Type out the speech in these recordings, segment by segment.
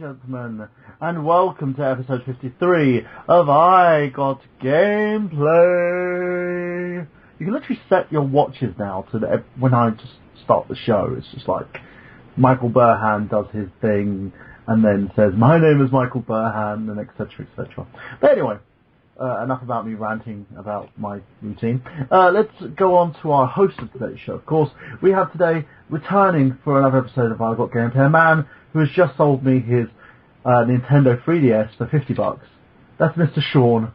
gentlemen, and welcome to episode 53 of I Got Gameplay. You can literally set your watches now to when I just start the show. It's just like Michael Burhan does his thing, and then says, "My name is Michael Burhan," and etc., etc. But anyway, enough about me ranting about my routine. Let's go on to our host of today's show. Of course, we have today, returning for another episode of I Got Gameplay, a man who has just sold me his Nintendo 3DS for $50. That's Mr. Sean.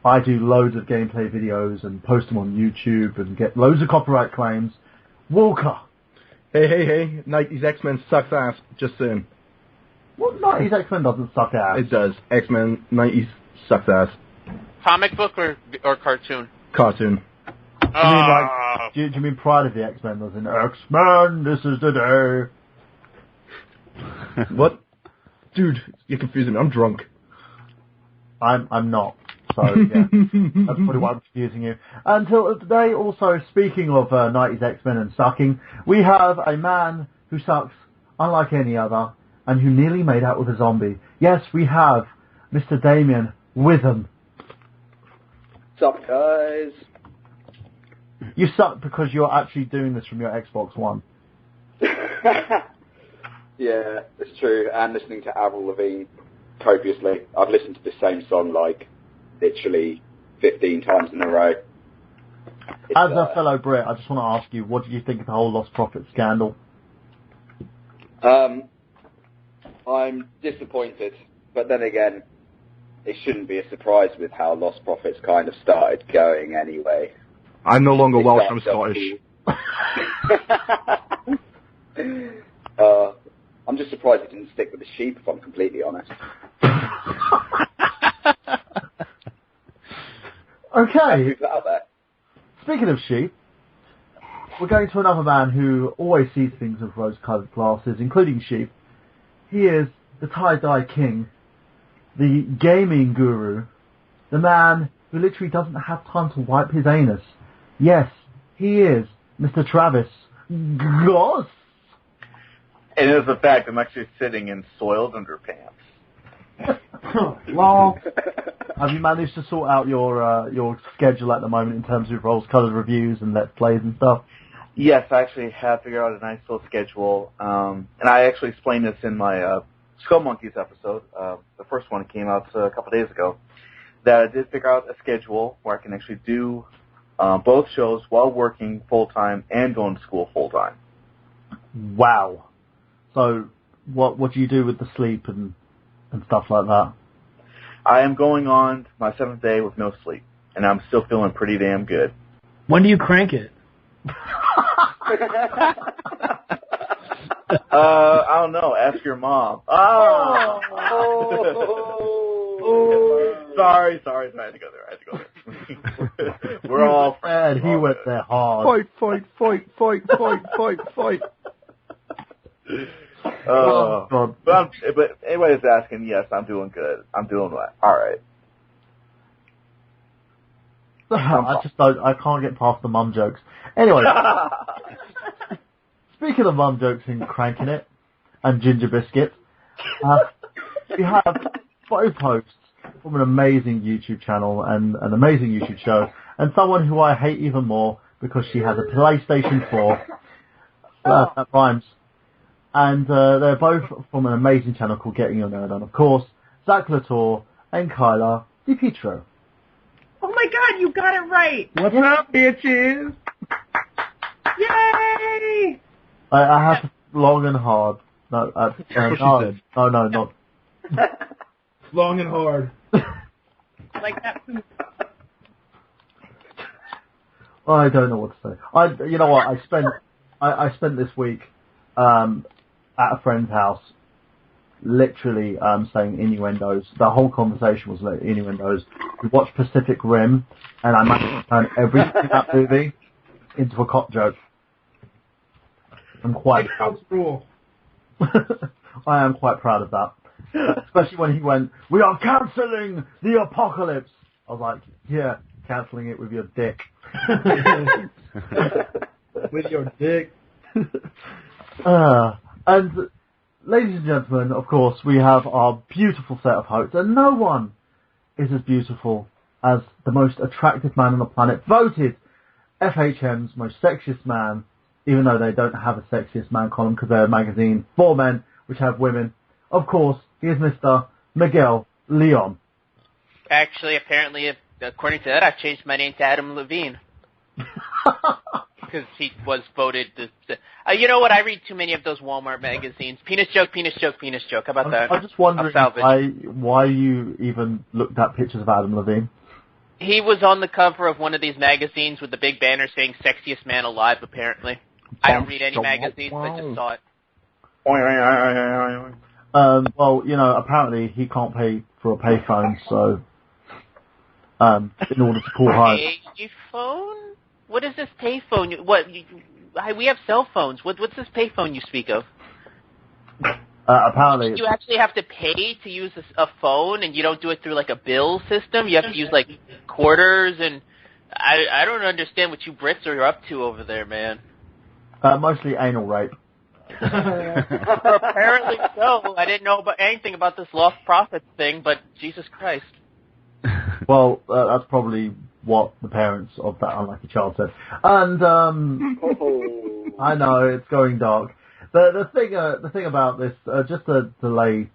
I do loads of gameplay videos and post them on YouTube and get loads of copyright claims. Walker. Hey, 90s X-Men sucks ass, just saying. What 90s X-Men doesn't suck ass? It does. X-Men 90s sucks ass. Comic book or cartoon? Cartoon. Do you mean Pride of the X-Men? As in, X-Men, this is the day. What? Dude, you're confusing me. I'm drunk. I'm not. So, yeah. That's probably why I'm confusing you. Until today, also, speaking of 90s X-Men and sucking, we have a man who sucks unlike any other and who nearly made out with a zombie. Yes, we have Mr. Damien Witham. What's up, guys? You suck because you're actually doing this from your Xbox One. Yeah, it's true. And listening to Avril Lavigne copiously. I've listened to the same song like literally 15 times in a row. As a fellow Brit, I just want to ask you, what did you think of the whole Lost Profits scandal? I'm disappointed, but then again, it shouldn't be a surprise with how Lost Profits kind of started going anyway. I'm no longer Welsh, I'm Scottish. I'm just surprised it didn't stick with the sheep, if I'm completely honest. Okay. Who's out there? Speaking of sheep, we're going to another man who always sees things with rose-coloured glasses, including sheep. He is the tie-dye king, the gaming guru, the man who literally doesn't have time to wipe his anus. Yes, he is Mr. Travis Goss. And as a fact, I'm actually sitting in soiled underpants. Well, have you managed to sort out your schedule at the moment in terms of rose-coloured reviews and let's plays and stuff? Yes, I actually have figured out a nice little schedule, and I actually explained this in my Skull Monkeys episode, the first one came out a couple days ago, that I did figure out a schedule where I can actually do both shows while working full-time and going to school full-time. Wow. So, what do you do with the sleep and stuff like that? I am going on my 7th day with no sleep, and I'm still feeling pretty damn good. When do you crank it? I don't know. Ask your mom. Oh. Sorry. I had to go there. We're all Fred, he went there hard. Fight. God. But anybody's asking, yes, I'm doing good. I'm doing all right. I can't get past the mum jokes. Anyway, speaking of mum jokes and cranking it, and ginger biscuit, we have both hosts from an amazing YouTube channel and an amazing YouTube show, and someone who I hate even more because she has a PlayStation 4. That rhymes. And they're both from an amazing channel called Getting Your Nerd On. Of course, Zach Latour and Kyla DiPietro. Oh my god, you got it right! What's up, bitches? Yay! I have to long and hard. No, That's what she said. No, not. Long and hard. Like that food. I don't know what to say. You know what? I spent this week at a friend's house, literally saying innuendos. The whole conversation was like innuendos. We watched Pacific Rim, and I managed to turn everything in that movie into a cop joke. I'm quite proud. I am quite proud of that. Especially when he went, "We are cancelling the apocalypse." I was like, "Yeah, cancelling it with your dick." With your dick. And ladies and gentlemen, of course, we have our beautiful set of hosts, and no one is as beautiful as the most attractive man on the planet, voted FHM's most sexiest man, even though they don't have a sexiest man column because they're a magazine for men, which have women. Of course, he is Mr. Miguel Leon. Actually, apparently, according to that, I've changed my name to Adam Levine. Because he was voted you know what? I read too many of those Walmart magazines. Penis joke, penis joke, penis joke. How about that? I'm just wondering why you even looked at pictures of Adam Levine. He was on the cover of one of these magazines with the big banner saying "Sexiest Man Alive." Apparently, I don't read any magazines. I just saw it. Well, you know, apparently he can't pay for a payphone, so in order to call home. Payphone? What is this payphone? We have cell phones. What's this payphone you speak of? Apparently, you actually have to pay to use a phone, and you don't do it through like a bill system. You have to use like quarters, and I don't understand what you Brits are up to over there, man. Mostly anal rape. Apparently so. I didn't know anything about this lost profits thing, but Jesus Christ. Well, that's probably what the parents of that unlucky child said. And I know it's going dark. The thing about this, just to lay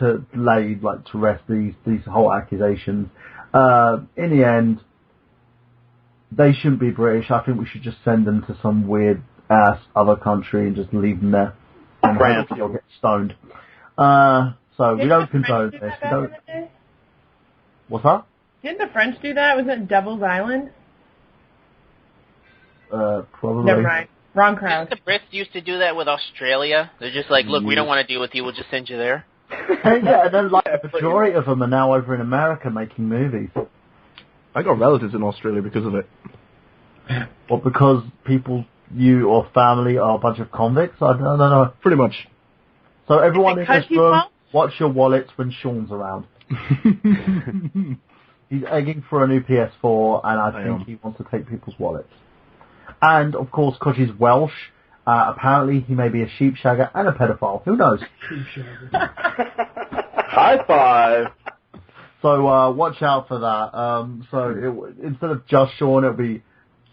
to rest these whole accusations. In the end, they shouldn't be British. I think we should just send them to some weird ass other country and just leave them there. And France, they'll get stoned. So we don't condone this. We don't. What's that? Didn't the French do that? Was it Devil's Island? Probably. Never mind. Wrong crowd. The Brits used to do that with Australia. They're just like, look, we don't want to deal with you. We'll just send you there. Yeah, and then like the majority of them are now over in America making movies. I got relatives in Australia because of it. Well, because you or family are a bunch of convicts? I don't know. Pretty much. So everyone in this room, watch your wallets when Sean's around. He's egging for a new PS4, and I think he wants to take people's wallets. And, of course, because he's Welsh, apparently he may be a sheepshagger and a pedophile. Who knows? High five! So, watch out for that. Instead of just Sean, it'll be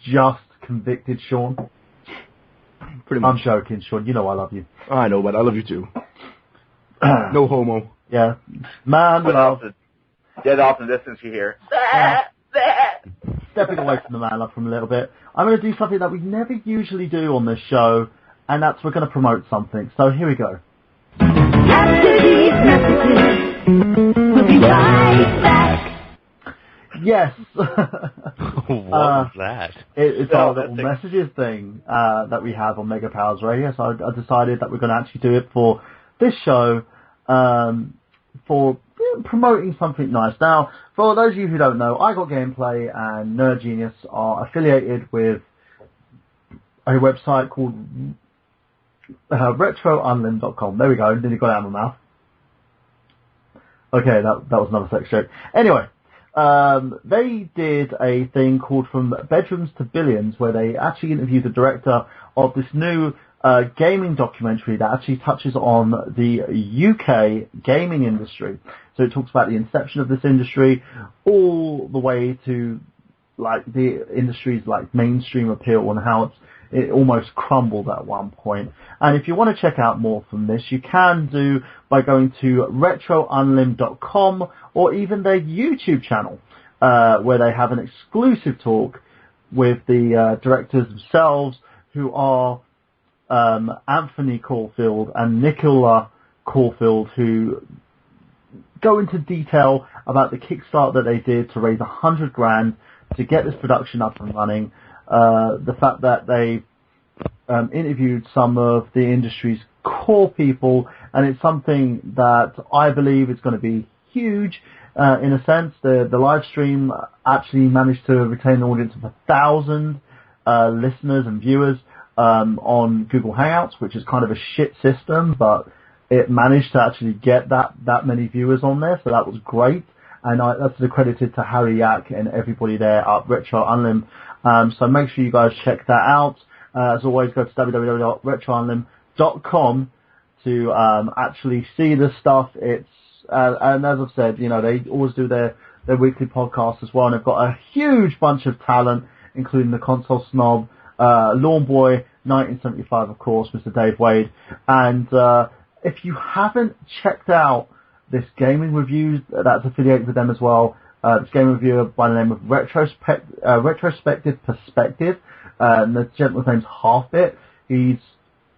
just convicted Sean. Pretty much. I'm joking, Sean. You know I love you. I know, but I love you too. No homo. Yeah. Man, love. Dead off in the distance you hear. Stepping away from the man love from a little bit. I'm going to do something that we never usually do on this show, and that's we're going to promote something. So here we go. After these messages, we'll be right back. Yes. What was that? It's our little messages thing that we have on Mega Powers Radio. So I decided that we're going to actually do it for this show for promoting something nice. Now, for those of you who don't know, I Got Gameplay and Nerd Genius are affiliated with a website called RetroUnlim.com. There we go. Nearly got it out of my mouth. Okay, that was another sex joke. Anyway, they did a thing called From Bedrooms to Billions, where they actually interviewed the director of this new gaming documentary that actually touches on the UK gaming industry. So it talks about the inception of this industry all the way to like the industry's like mainstream appeal and how it almost crumbled at one point. And if you want to check out more from this, you can do by going to RetroUnlim.com or even their YouTube channel, where they have an exclusive talk with the directors themselves, who are Anthony Caulfield and Nicola Caulfield, who go into detail about the Kickstart that they did to raise $100,000 to get this production up and running. The fact that they interviewed some of the industry's core people, and it's something that I believe is going to be huge. In a sense, the live stream actually managed to retain an audience of 1,000 listeners and viewers on Google Hangouts, which is kind of a shit system, but it managed to actually get that many viewers on there, so that was great. And that's accredited to Harry Yak and everybody there at Retro Unlim. So make sure you guys check that out. As always, go to www.retrounlim.com to actually see this stuff. It's and as I've said, you know, they always do their weekly podcast as well, and they've got a huge bunch of talent, including the console snob, Lawn Boy 1975, of course, Mr. Dave Wade, and if you haven't checked out this gaming review that's affiliated with them as well, this gaming reviewer by the name of Retrospective Perspective, and the gentleman's name's Halfbit. He's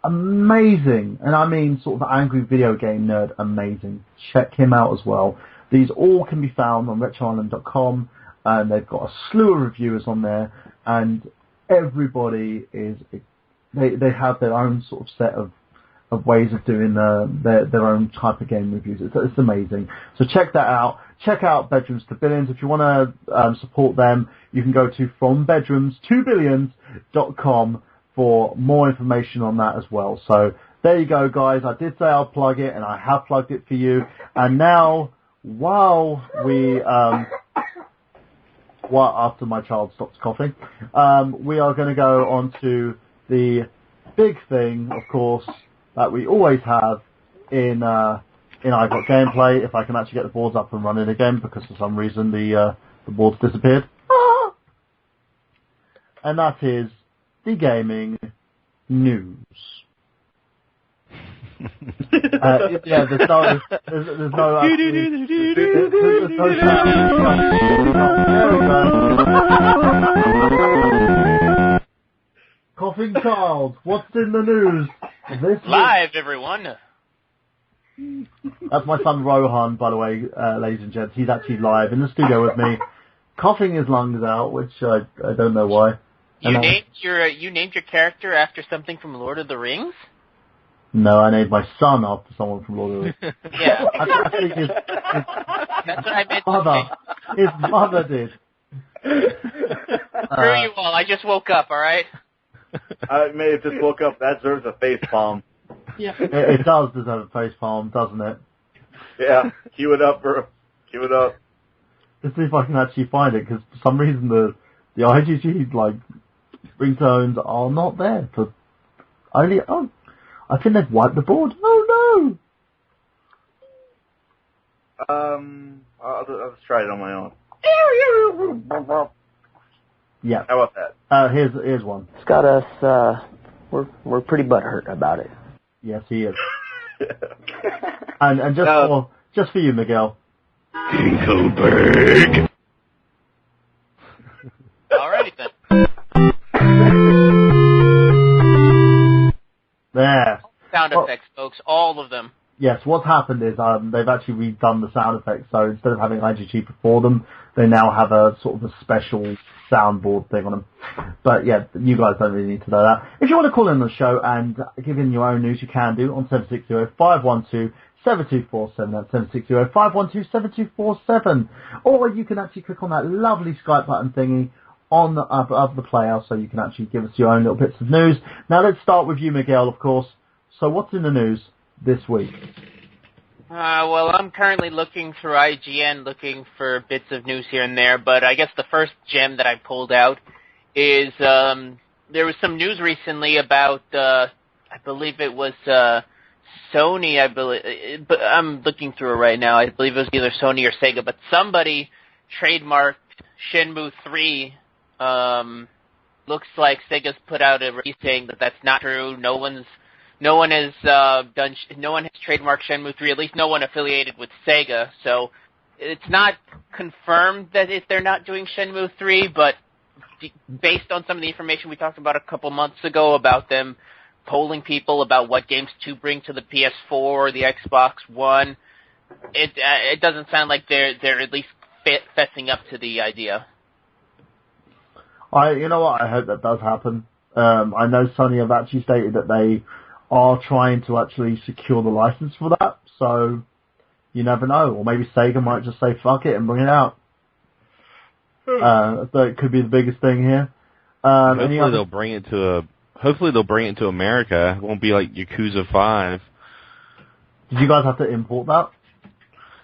amazing, and I mean sort of angry video game nerd amazing. Check him out as well. These all can be found on RetroIsland.com, and they've got a slew of reviewers on there, and everybody is, they have their own sort of set of ways of doing their own type of game reviews. It's amazing. So check that out. Check out Bedrooms to Billions. If you want to support them, you can go to FromBedrooms2Billions.com for more information on that as well. So there you go, guys. I did say I'll plug it, and I have plugged it for you. And now, while after my child stops coughing, we are going to go on to the big thing, of course, that we always have in I Got Gameplay, if I can actually get the boards up and running again, because for some reason the boards disappeared. And that is the gaming news. Yeah, there's no Coughing child, what's in the news? This Live, everyone. That's my son Rohan, by the way, ladies and gents. He's actually live in the studio with me, coughing his lungs out, which I don't know why. You named your character after something from Lord of the Rings? No, I named my son after someone from Lord of the Rings. Yeah. I think That's what I meant his mother did. Screw you all, I just woke up, alright? I may have just woke up. That deserves a face palm. Yeah. It does deserve a face palm, doesn't it? Yeah. Cue it up, bro. Cue it up. Let's see if I can actually find it, because for some reason the IGG, like, ringtones are not there. I think they've wiped the board. Oh no! I'll just try it on my own. Yeah. How about that? Here's one. It's got us, we're pretty butthurt about it. Yes, he is. and just for you, Miguel. Tinkleberg. Alrighty then. There. Sound effects, folks, all of them. Yes, what's happened is they've actually redone the sound effects, so instead of having IGG before them, they now have a sort of a special soundboard thing on them. But yeah, you guys don't really need to know that. If you want to call in the show and give in your own news, you can do on 760-512-7247. That's 760-512-7247. Or you can actually click on that lovely Skype button thingy on the of the player, so you can actually give us your own little bits of news. Now let's start with you, Miguel, of course. So what's in the news this week? Well, I'm currently looking through IGN, looking for bits of news here and there, but I guess the first gem that I pulled out is there was some news recently about, I believe it was Sony, but I'm looking through it right now. I believe it was either Sony or Sega, but somebody trademarked Shenmue 3. Looks like Sega's put out a release saying that that's not true. No one has trademarked Shenmue 3, at least no one affiliated with Sega, so it's not confirmed that they're not doing Shenmue 3, but based on some of the information we talked about a couple months ago about them polling people about what games to bring to the PS4 or the Xbox One, it doesn't sound like they're at least fessing up to the idea. You know what, I hope that does happen. I know Sony have actually stated that they are trying to actually secure the license for that, so you never know. Or maybe Sega might just say fuck it and bring it out. So it could be the biggest thing here. Hopefully they'll bring it to America. It won't be like Yakuza 5. Did you guys have to import that?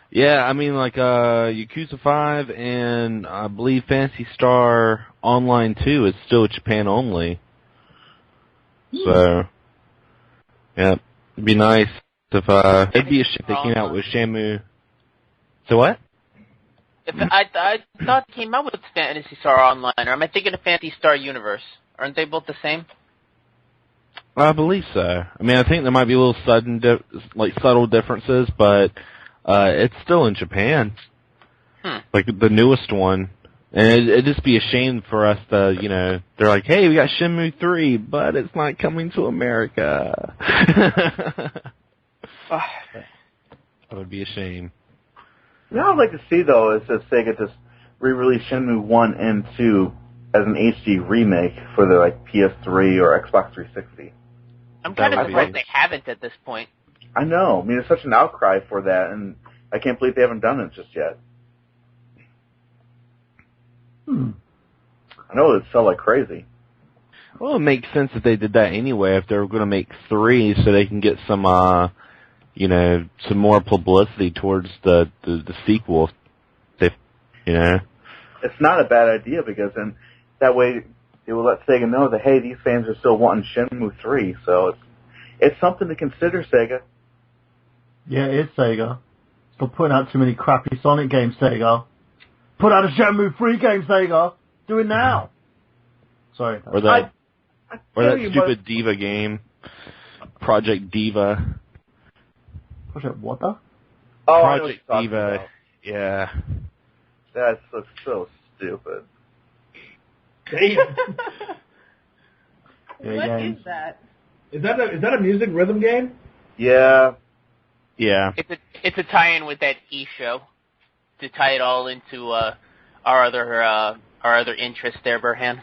Yeah, I mean like Yakuza 5 and I believe Phantasy Star Online 2 is still Japan only. So yeah, it'd be nice. If it'd be a shame if they came out with Shamu. So what? I thought it came out with Phantasy Star Online, or am I thinking of Phantasy Star Universe? Aren't they both the same? I believe so. I mean, I think there might be little subtle differences, but it's still in Japan. Like the newest one. And it'd just be a shame for us to, they're like, hey, we got Shenmue 3, but it's not coming to America. That would be a shame. You know what I'd like to see, though, is if Sega just re-release Shenmue 1 and 2 as an HD remake for the PS3 or Xbox 360. I'm kind of surprised they haven't at this point. I know. I mean, there's such an outcry for that, and I can't believe they haven't done it just yet. I know it'd sell like crazy. Well, it makes sense if they did that anyway, if they were going to make 3 so they can get some, some more publicity towards the sequel. It's not a bad idea, because then that way it will let Sega know that, hey, these fans are still wanting Shenmue 3, so it's something to consider, Sega. Yeah, it is Sega. Stop putting out too many crappy Sonic games, Sega. Put out a Shenmue 3 game, Sega! Do it now! Sorry. Or that stupid Diva game. Project Diva. Project what the? Oh, Project Diva. Yeah. That's so stupid. What is that? Is that a music rhythm game? Yeah. Yeah. It's a tie-in with that E-show to tie it all into our other interest there, Burhan.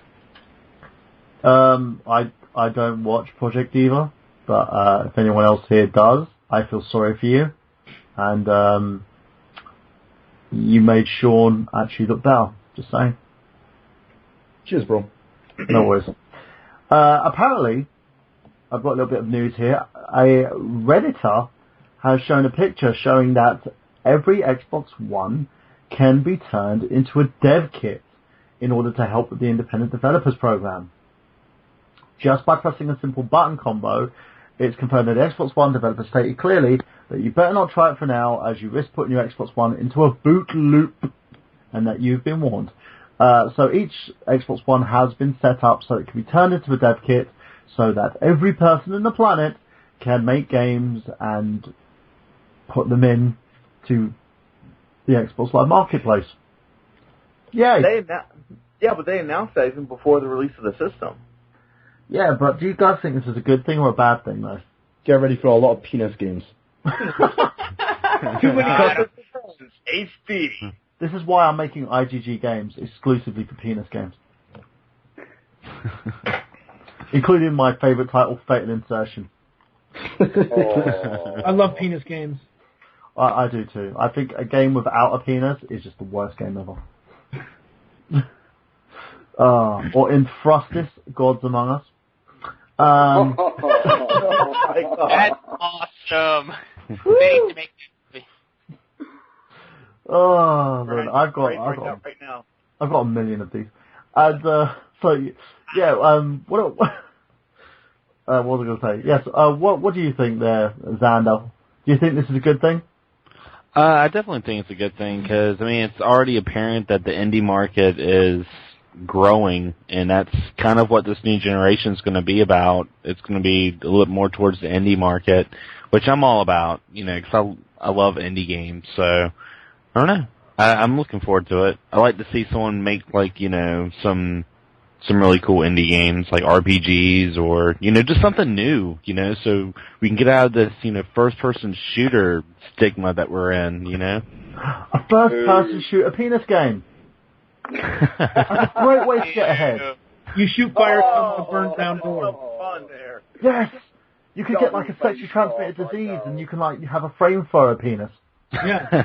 I don't watch Project Diva, but if anyone else here does, I feel sorry for you. And you made Sean actually look down. Just saying. Cheers, bro. No worries. Apparently, I've got a little bit of news here. A Redditor has shown a picture showing that every Xbox One can be turned into a dev kit in order to help with the Independent Developers Program. Just by pressing a simple button combo, it's confirmed that the Xbox One developers stated clearly that you better not try it for now, as you risk putting your Xbox One into a boot loop, and that you've been warned. So each Xbox One has been set up so it can be turned into a dev kit, so that every person on the planet can make games and put them in to the Xbox Live Marketplace. Yay! But they announced that even before the release of the system. Yeah, but do you guys think this is a good thing or a bad thing, though? Get ready for a lot of penis games. Too many customers. HD. This is why I'm making IGG games exclusively for penis games. Including my favourite title, Fatal Insertion. I love penis games. I do too. I think a game without a penis is just the worst game ever. Or in Frostis, Gods Among Us. Oh my God. That's awesome. They need to make this movie. Oh, man, I've got a million of these. And, what was I going to say? Yes, what do you think there, Xander? Do you think this is a good thing? I definitely think it's a good thing, because, it's already apparent that the indie market is growing, and that's kind of what this new generation is going to be about. It's going to be a little bit more towards the indie market, which I'm all about, because I love indie games, so I don't know. I'm looking forward to it. I like to see someone make, some really cool indie games, like RPGs, or, just something new, so we can get out of this, first-person shooter stigma that we're in, A first-person shooter penis game. That's a great way to get ahead. You shoot fire from a burnt down door. Fun there. Yes! You could get, a sexually transmitted disease, and you can, have a flamethrower penis. Yeah.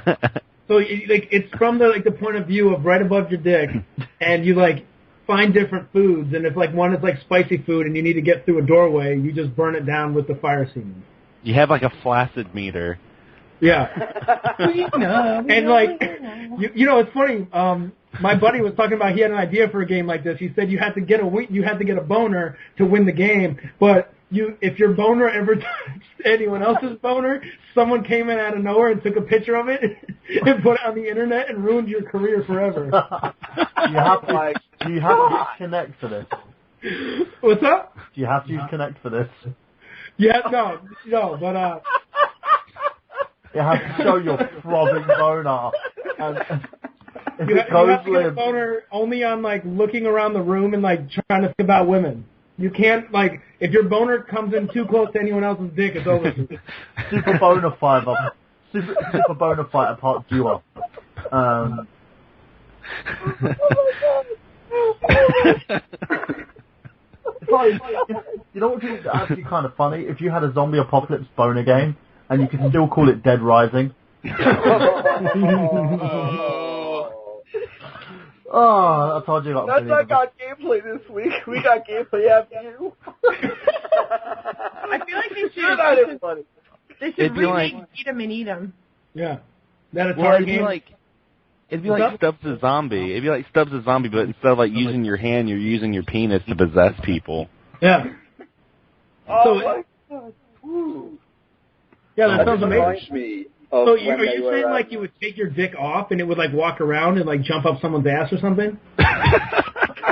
So, it's from the point of view of right above your dick, and you, find different foods, and if, one is, spicy food and you need to get through a doorway, you just burn it down with the fire semen. You have, a flaccid meter. Yeah. And, it's funny, my buddy was talking about he had an idea for a game like this. He said you had to get a boner to win the game, but if your boner ever touched anyone else's boner, someone came in out of nowhere and took a picture of it and put it on the internet and ruined your career forever. Do you have to use Connect for this? What's up? Do you have to use Connect for this? Yeah, no, but You have to show your throbbing boner. And if you it goes have to get a limp, boner only on like looking around the room and like trying to think about women. You can't like if your boner comes in too close to anyone else's dick, it's over. Super Boner Fighter, Super Boner Fighter Part Duo. You know what would be actually kind of funny? If you had a zombie apocalypse boner game and you could still call it Dead Rising. Oh, I told you about That's not got gameplay this week. We got gameplay after you. I feel like they should remake Eat 'em and Eat 'em. Yeah. That a Well, Atari game? it'd be like Stubbs the Zombie. It'd be like Stubbs the Zombie, but instead of like using your hand, you're using your penis to possess people. Yeah. Oh my God. Woo. Yeah, that sounds amazing. Reminds me of So when are they you were, saying like you would take your dick off and it would like walk around and like jump up someone's ass or something?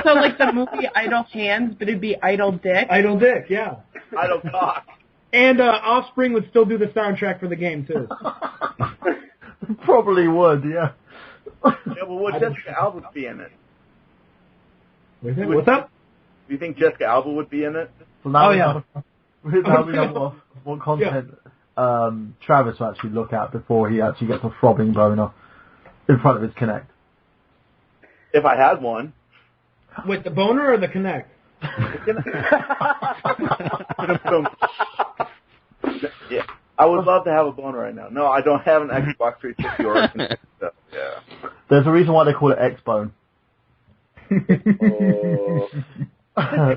So like the movie Idle Hands, but it'd be Idle Dick. Idle dick, yeah. Idle cock. And Offspring would still do the soundtrack for the game too. Probably would, yeah. Yeah, but would Jessica Alba be in it? What's up? Do you think Jessica Alba would be in it? Well, now Oh, we yeah. have, now we know what content Travis will actually look at before he actually gets a throbbing boner in front of his Kinect. If I had one. With the boner or the Kinect? Yeah, I would love to have a boner right now. No, I don't have an Xbox 360 or a Kinect, so, yeah. There's a reason why they call it X-Bone.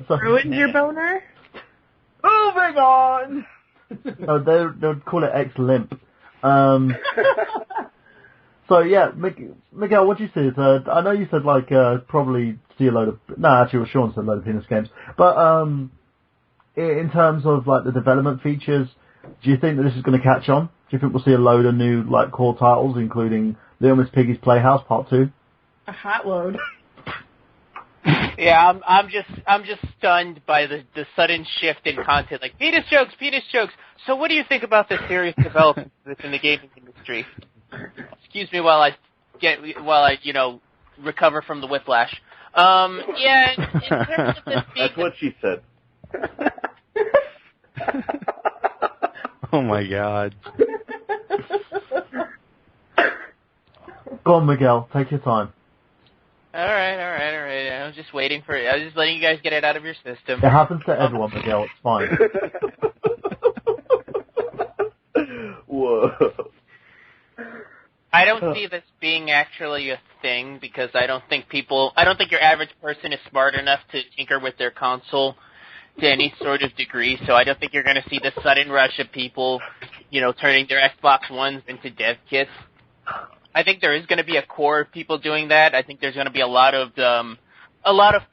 So, Ruined your boner? Moving on! no, they would call it X-Limp. So yeah, Miguel, what do you see? I know you said like probably see a load of actually what Sean said, a load of penis games. But in terms of like the development features, do you think that this is going to catch on? Do you think we'll see a load of new like core titles, including Little Miss Piggy's Playhouse Part 2? A hot load. Yeah, I'm just stunned by the sudden shift in content. Like penis jokes. So what do you think about the serious development within the gaming industry? Excuse me while I recover from the whiplash. Yeah, in terms of this being That's what she said. Oh my God. Go on, Miguel, take your time. All right. I was just waiting for it. I was just letting you guys get it out of your system. It happens to everyone, Miguel. It's fine. Whoa. I don't see this being actually a thing because I don't think your average person is smart enough to tinker with their console to any sort of degree, so I don't think you're going to see this sudden rush of people, turning their Xbox Ones into dev kits. I think there is going to be a core of people doing that. I think there's going to be a lot of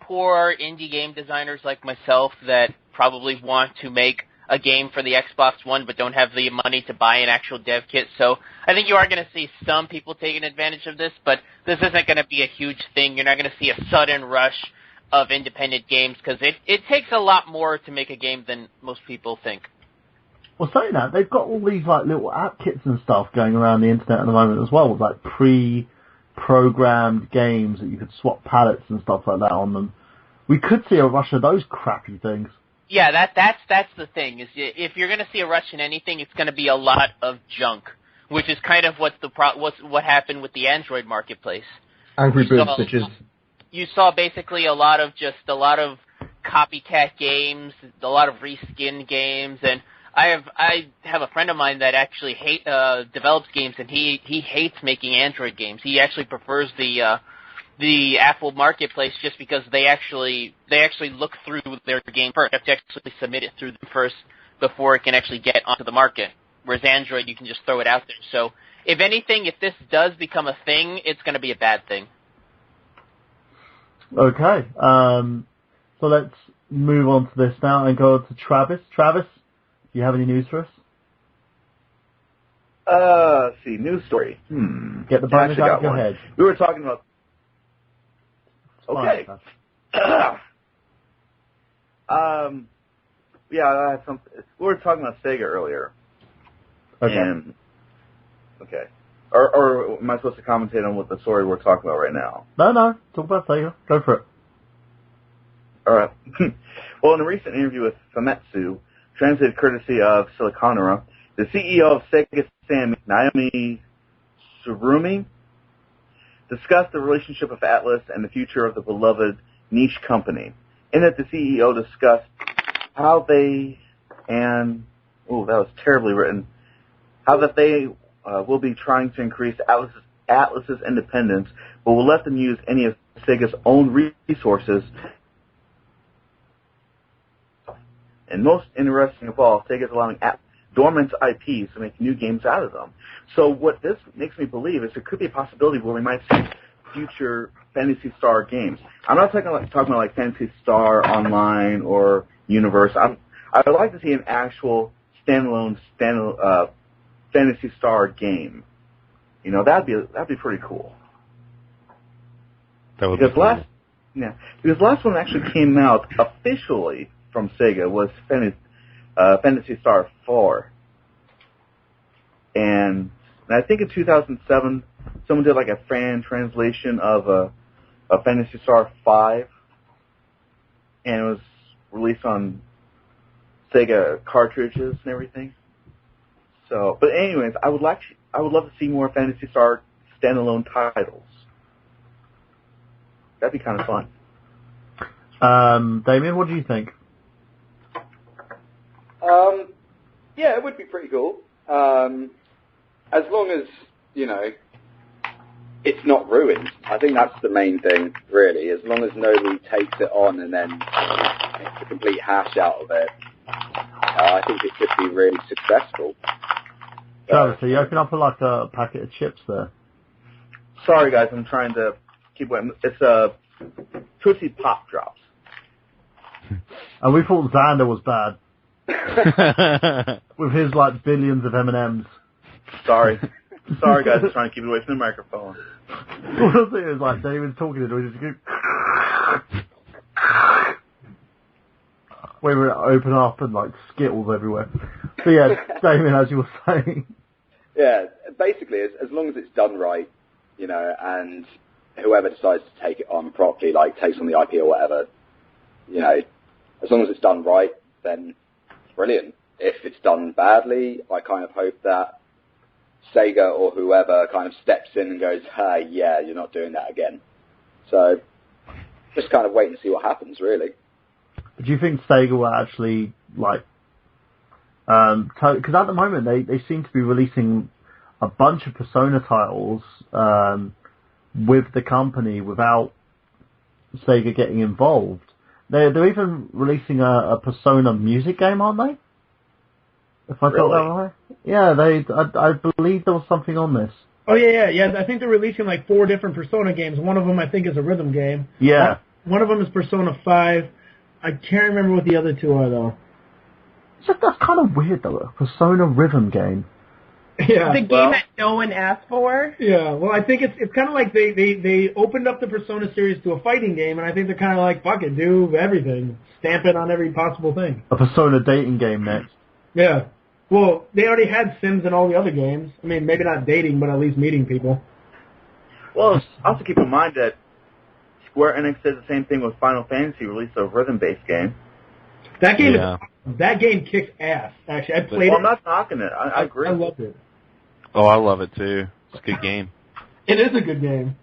poor indie game designers like myself that probably want to make a game for the Xbox One but don't have the money to buy an actual dev kit. So I think you are going to see some people taking advantage of this, but this isn't going to be a huge thing. You're not going to see a sudden rush of independent games because it takes a lot more to make a game than most people think. Well, saying that, they've got all these like little app kits and stuff going around the internet at the moment as well, with like pre-programmed games that you could swap palettes and stuff like that on them. We could see a rush of those crappy things. Yeah, that's the thing. Is if you're going to see a rush in anything, it's going to be a lot of junk, which is kind of what happened with the Android marketplace. Angry Birds bitches. You saw basically a lot of copycat games, a lot of reskin games, and I have a friend of mine that actually develops games, and he hates making Android games. He actually prefers the Apple marketplace just because they actually look through their game first. You have to actually submit it through them first before it can actually get onto the market. Whereas Android, you can just throw it out there. So if anything, if this does become a thing, it's going to be a bad thing. Okay. So let's move on to this now and go to Travis. Travis, do you have any news for us? Let's see, news story. Get the bonus Actually out of got your one. head. We were talking about... Fine. Okay. Yeah, I had some. We were talking about Sega earlier. Okay. And, okay. Or am I supposed to commentate on what the story we're talking about right now? No. Talk about Sega. Go for it. All right. Well, in a recent interview with Famitsu, translated courtesy of Siliconera, the CEO of Sega Sammy, Naomi Surumi, discussed the relationship of Atlas and the future of the beloved niche company. In it, the CEO discussed how they that was terribly written, how that they will be trying to increase Atlas's independence, but will let them use any of Sega's own resources. And most interesting of all, Sega is allowing dormant IPs to make new games out of them. So what this makes me believe is there could be a possibility where we might see future Phantasy Star games. I'm not talking about like Phantasy Star Online or Universe. I would like to see an actual standalone Phantasy Star game. You know, that'd be pretty cool. That would be cool. Because the last one that actually came out officially from Sega was Phantasy Star 4. And I think in 2007, someone did like a fan translation of Phantasy Star 5, and it was released on Sega cartridges and everything. So, but anyways, I would love to see more Phantasy Star standalone titles. That'd be kind of fun. Damien, what do you think? Yeah, it would be pretty cool. As long as, you know, it's not ruined. I think that's the main thing, really. As long as nobody takes it on and then makes a complete hash out of it, I think it could be really successful. Travis, so you open up like a packet of chips there. Sorry, guys, I'm trying to keep waiting. It's Tootsie Pop Drops. And we thought Xander was bad. With his like billions of M&Ms. Sorry, guys, I'm trying to keep it away from the microphone. What was it? It was like David's talking to it, just go. We were open up and like Skittles everywhere. So yeah, Damien, as you were saying. Yeah, basically, as long as it's done right, you know, and whoever decides to take it on properly, like takes on the IP or whatever, you know, as long as it's done right, then it's brilliant. If it's done badly, I kind of hope that Sega or whoever kind of steps in and goes, hey, yeah, you're not doing that again. So just kind of wait and see what happens, really. Do you think Sega will actually, like, because at the moment they seem to be releasing a bunch of Persona titles with the company without Sega getting involved. They're even releasing a Persona music game, aren't they? If I got that right? Yeah, I believe there was something on this. Oh, yeah. I think they're releasing like 4 different Persona games. One of them, I think, is a rhythm game. Yeah. One of them is Persona 5. I can't remember what the other 2 are, though. That's kind of weird, though. A Persona rhythm game. Yeah. The game that no one asked for? Yeah, well, I think it's kind of like they opened up the Persona series to a fighting game, and I think they're kind of like, fuck it, do everything. Stamp it on every possible thing. A Persona dating game next. Yeah. Well, they already had Sims in all the other games. I mean, maybe not dating, but at least meeting people. Well, also keep in mind that Square Enix did the same thing with Final Fantasy, released a rhythm-based game. That game kicks ass, actually. I played it. I'm not knocking it. I agree. I loved it. Oh, I love it too. It's a good game. It is a good game.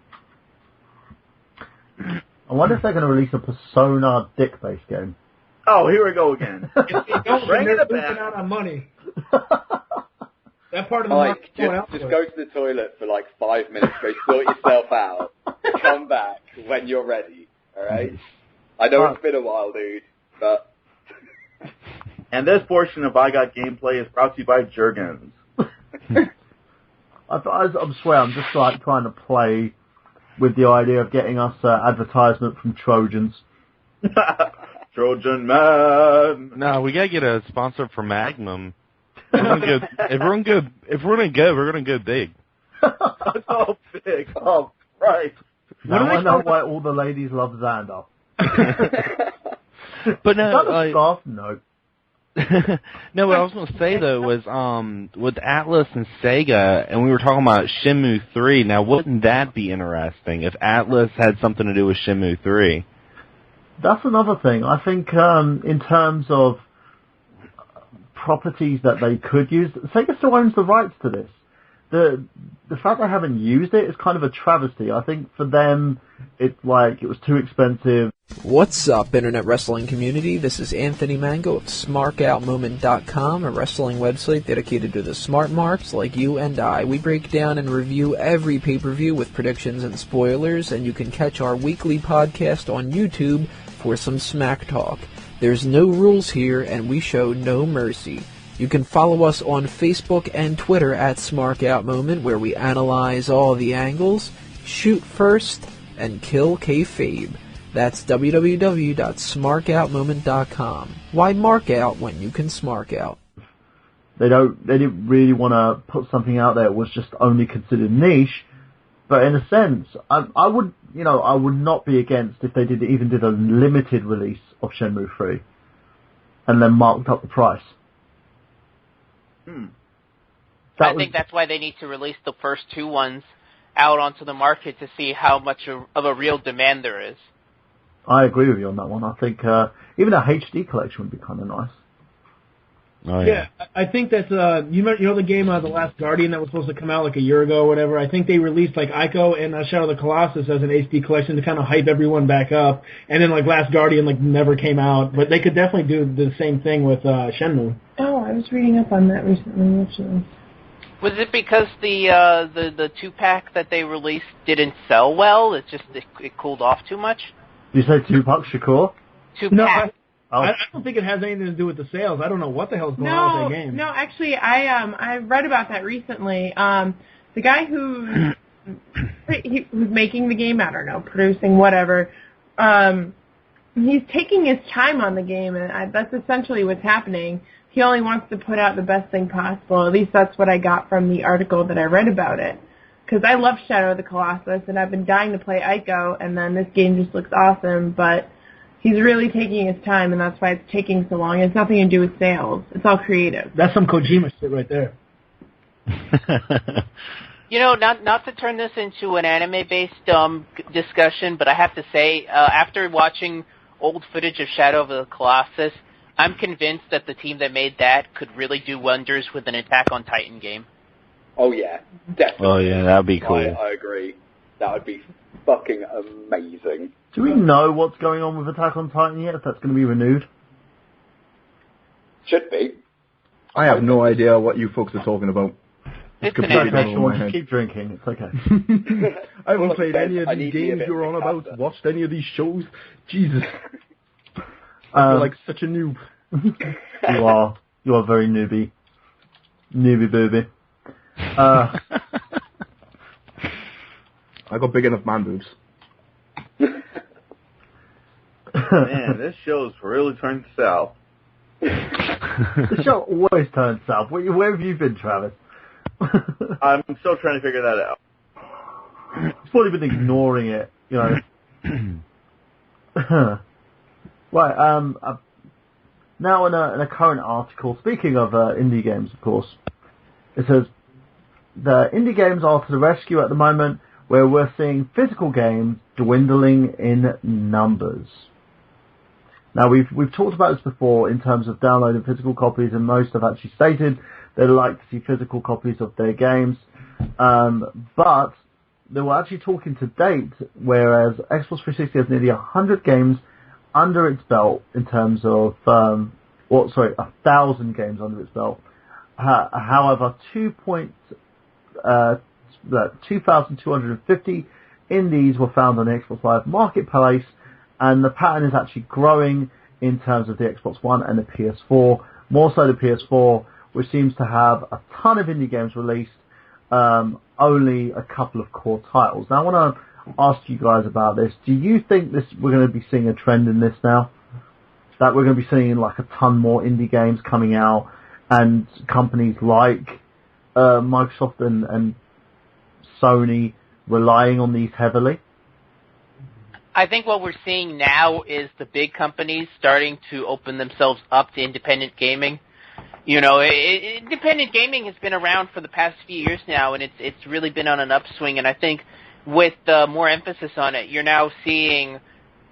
I wonder if they're going to release a Persona dick-based game. Oh, here we go again. If they don't, Bring they're it losing back. out on money. That part of the Like, market's going out. just go to the toilet for like 5 minutes, go sort yourself out, come back when you're ready, alright? I know it's been a while, dude, but... And this portion of I Got Gameplay is brought to you by Jergens. I swear, I'm just like trying to play with the idea of getting us advertisement from Trojans. Trojan Man. No, we gotta get a sponsor for Magnum. If we're gonna go, we're gonna go big. It's all big. Oh, right. Now I know why all the ladies love Xander. But no, no. No, what I was going to say, though, was with Atlas and Sega, and we were talking about Shenmue 3, now wouldn't that be interesting if Atlas had something to do with Shenmue 3? That's another thing. I think in terms of properties that they could use, Sega still owns the rights to this. The fact they haven't used it is kind of a travesty. I think for them, it was too expensive. What's up, Internet Wrestling community? This is Anthony Mango of SmarkOutMoment.com, a wrestling website dedicated to the smart marks like you and I. We break down and review every pay-per-view with predictions and spoilers, and you can catch our weekly podcast on YouTube for some smack talk. There's no rules here, and we show no mercy. You can follow us on Facebook and Twitter at SmarkOutMoment, where we analyze all the angles, shoot first, and kill kayfabe. That's www.smarkoutmoment.com. Why mark out when you can smark out? They didn't really want to put something out there that was just only considered niche, but in a sense, I would not be against if they even did a limited release of Shenmue 3 and then marked up the price. I think that's why they need to release the first two ones out onto the market to see how much of a real demand there is. I agree with you on that one. I think even a HD collection would be kind of nice. Oh, yeah. I think that's you know the game The Last Guardian that was supposed to come out like a year ago or whatever. I think they released like Ico and Shadow of the Colossus as an HD collection to kind of hype everyone back up, and then like Last Guardian never came out. But they could definitely do the same thing with Shenmue. Oh, I was reading up on that recently, actually. Was it because the 2-pack that they released didn't sell well? It cooled off too much? Did you say $2, Shakur? 2-pack. No, I don't think it has anything to do with the sales. I don't know what the hell's going on with that game. No, actually, I read about that recently. The guy who's making the game, I don't know, producing, whatever, he's taking his time on the game, and that's essentially what's happening. He only wants to put out the best thing possible. At least that's what I got from the article that I read about it. Because I love Shadow of the Colossus, and I've been dying to play Ico, and then this game just looks awesome, but he's really taking his time, and that's why it's taking so long. It's nothing to do with sales. It's all creative. That's some Kojima shit right there. Not to turn this into an anime-based discussion, but I have to say, after watching old footage of Shadow of the Colossus, I'm convinced that the team that made that could really do wonders with an Attack on Titan game. Oh, yeah, definitely. Oh, yeah, that'd be cool. I agree. That would be fucking amazing. Do we know what's going on with Attack on Titan yet, if that's going to be renewed? Should be. I have no idea what you folks are talking about. It's okay, Sean, just keep drinking. It's okay. I haven't played any of these games you're on about, watched any of these shows. Jesus. I feel like such a noob. You are very newbie. Newbie booby. I got big enough man boobs. Man, this show's really turned south. The show always turns south. Where have you been, Travis? I'm still trying to figure that out. He's probably been ignoring it, Right, now in a current article, speaking of indie games, of course, it says, the indie games are to the rescue at the moment, where we're seeing physical games dwindling in numbers. Now, we've talked about this before in terms of downloading physical copies, and most have actually stated they'd like to see physical copies of their games. But they were actually talking to date, whereas Xbox 360 has nearly 100 games under its belt in terms of, 1,000 games under its belt. However, 2,250 indies were found on the Xbox Live Marketplace, and the pattern is actually growing in terms of the Xbox One and the PS4, more so the PS4, which seems to have a ton of indie games released, only a couple of core titles. Now, I want to ask you guys about this. Do you think we're going to be seeing a trend in this now? that we're going to be seeing like a ton more indie games coming out, and companies like Microsoft and Sony relying on these heavily? I think what we're seeing now is the big companies starting to open themselves up to independent gaming. You know, independent gaming has been around for the past few years now, and it's really been on an upswing. And I think with more emphasis on it, you're now seeing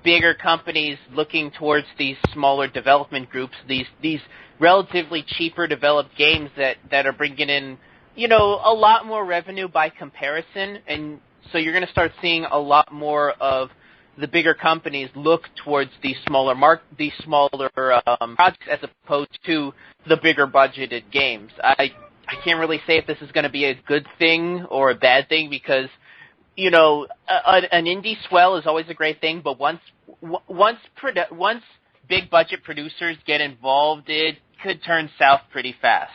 bigger companies looking towards these smaller development groups, these relatively cheaper developed games that are bringing in, you know, a lot more revenue by comparison. And so you're going to start seeing a lot more of the bigger companies look towards these smaller projects as opposed to the bigger budgeted games. I can't really say if this is going to be a good thing or a bad thing because, you know, an indie swell is always a great thing, but once big budget producers get involved, it could turn south pretty fast.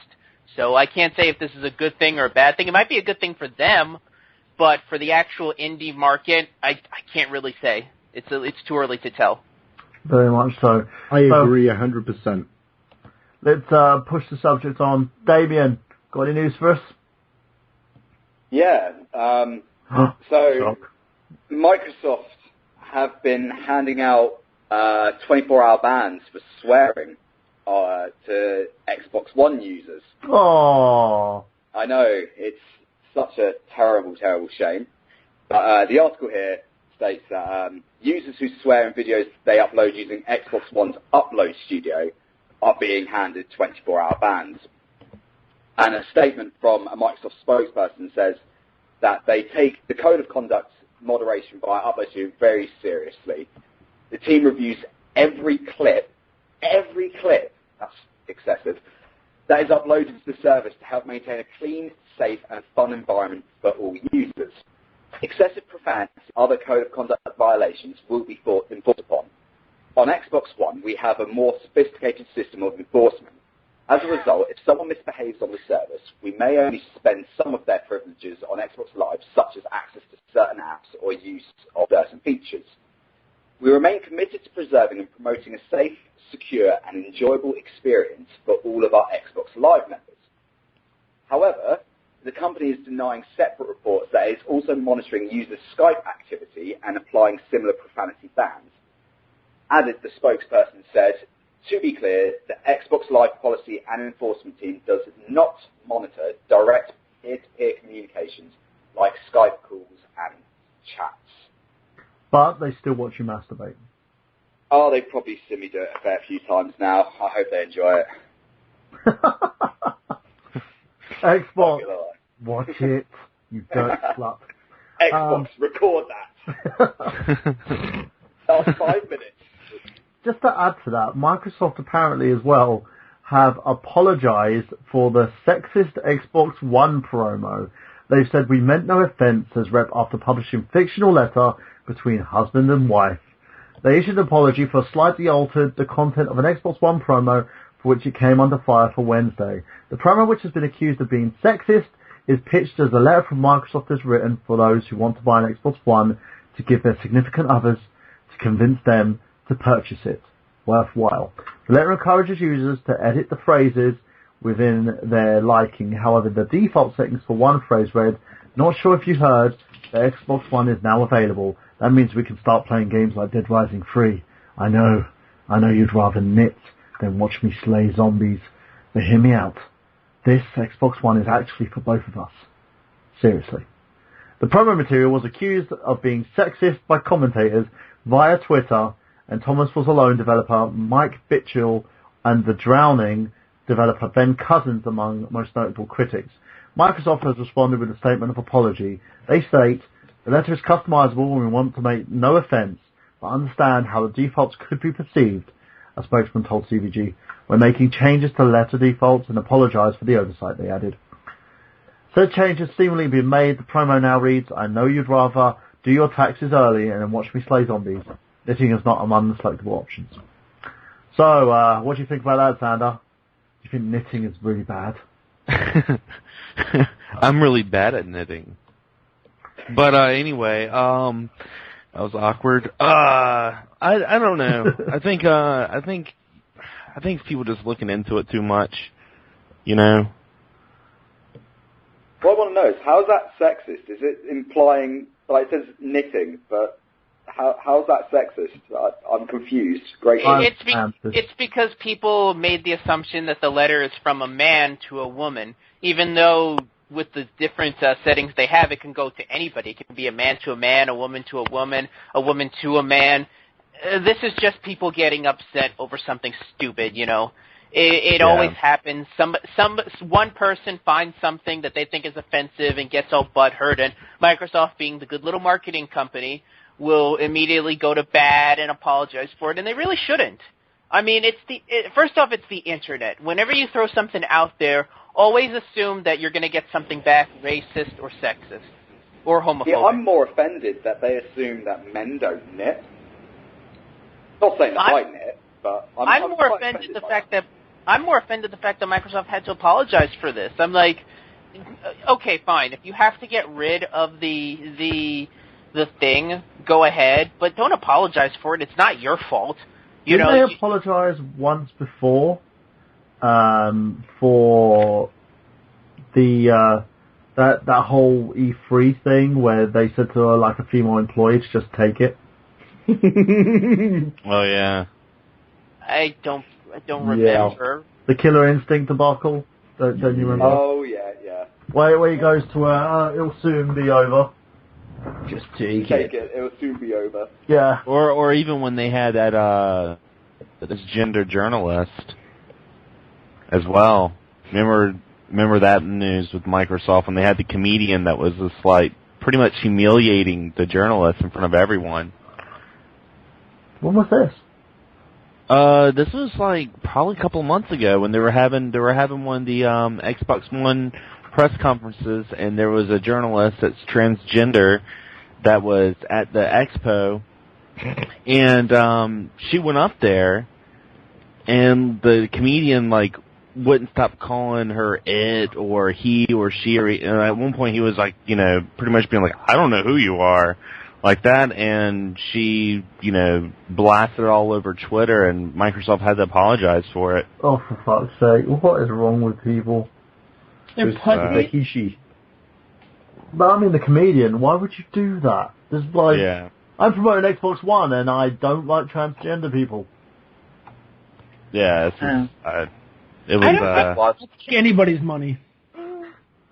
So I can't say if this is a good thing or a bad thing. It might be a good thing for them, but for the actual indie market, I can't really say. It's too early to tell. Very much so. I agree 100%. Let's push the subject on. Damien, got any news for us? Yeah. So Microsoft have been handing out 24-hour bans for swearing to Xbox One users. Oh, I know, it's such a terrible, terrible shame. But the article here states that users who swear in videos they upload using Xbox One's Upload Studio are being handed 24-hour bans. And a statement from a Microsoft spokesperson says that they take the code of conduct moderation via Upload Studio very seriously. The team reviews every clip, that's excessive, that is uploaded to the service to help maintain a clean, safe, and fun environment for all users. Excessive profanity and other code of conduct violations will be enforced upon. On Xbox One, we have a more sophisticated system of enforcement. As a result, if someone misbehaves on the service, we may only suspend some of their privileges on Xbox Live, such as access to certain apps or use of certain features. We remain committed to preserving and promoting a safe, secure, and enjoyable experience for all of our Xbox Live members. However, the company is denying separate reports that it is also monitoring users' Skype activity and applying similar profanity bans. Added, the spokesperson said, to be clear, the Xbox Live policy and enforcement team does not monitor direct peer-to-peer communications like Skype calls and chats. But they still watch you masturbate. Oh, they've probably seen me do it a fair few times now. I hope they enjoy it. Xbox, watch it, you dirt slut. Xbox, record that. That was 5 minutes. Just to add to that, Microsoft apparently as well have apologized for the sexist Xbox One promo. They've said we meant no offense as rep after publishing fictional letter between husband and wife. They issued an apology for slightly altered the content of an Xbox One promo for which it came under fire for Wednesday. The promo, which has been accused of being sexist, is pitched as a letter from Microsoft is written for those who want to buy an Xbox One to give their significant others to convince them to purchase it. Worthwhile. The letter encourages users to edit the phrases within their liking. However, the default settings for one phrase read, "Not sure if you heard, the Xbox One is now available. That means we can start playing games like Dead Rising 3. I know you'd rather knit than watch me slay zombies. But hear me out. This Xbox One is actually for both of us." Seriously. The promo material was accused of being sexist by commentators via Twitter, and Thomas Was Alone developer Mike Bitchell and The Drowning developer Ben Cousins among most notable critics. Microsoft has responded with a statement of apology. They state, "The letter is customizable and we want to make no offense, but understand how the defaults could be perceived," a spokesman told CVG. "We're making changes to the letter defaults and apologize for the oversight," they added. Said change has seemingly been made. The promo now reads, "I know you'd rather do your taxes early and then watch me slay zombies. Knitting is not among the selectable options." So, what do you think about that, Xander? Do you think knitting is really bad? I'm really bad at knitting. But anyway, that was awkward. I don't know. I think I think people just looking into it too much, you know. What I want to know is, how's that sexist? Is it implying, like, it says knitting, but how's that sexist? I'm confused. Great. It's because people made the assumption that the letter is from a man to a woman, even though with the different settings they have, it can go to anybody. It can be a man to a man, a woman to a woman to a man. This is just people getting upset over something stupid, you know. It always happens. One person finds something that they think is offensive and gets all butthurt, and Microsoft, being the good little marketing company, will immediately go to bat and apologize for it, and they really shouldn't. I mean, first off, it's the internet. Whenever you throw something out there, always assume that you're going to get something back racist or sexist or homophobic. Yeah, I'm more offended that they assume that men don't knit. Not saying that I knit, but I'm more offended the fact that Microsoft had to apologize for this. I'm like, okay, fine. If you have to get rid of the thing, go ahead, but don't apologize for it. It's not your fault. Didn't they apologize once before for the that whole E3 thing where they said to like a female employee to just take it? Oh yeah. I don't remember. The Killer Instinct debacle. Don't you remember? Oh yeah. Where he goes to it'll soon be over. Just take it. It'll soon be over. Yeah. Or even when they had that this gender journalist as well. Remember that news with Microsoft when they had the comedian that was just like pretty much humiliating the journalist in front of everyone. When was this? This was like probably a couple of months ago when they were having one of the Xbox One press conferences, and there was a journalist that's transgender that was at the expo, and she went up there, and the comedian like wouldn't stop calling her it or he or she, or and at one point he was like, you know, pretty much being like, I don't know who you are, like that, and she, you know, blasted it all over Twitter, and Microsoft had to apologize for it. Oh, for fuck's sake, what is wrong with people? They're pussy. He. But I mean, the comedian, why would you do that? There's like, I'm promoting Xbox One and I don't like transgender people. Yeah, it was. I don't take anybody's money.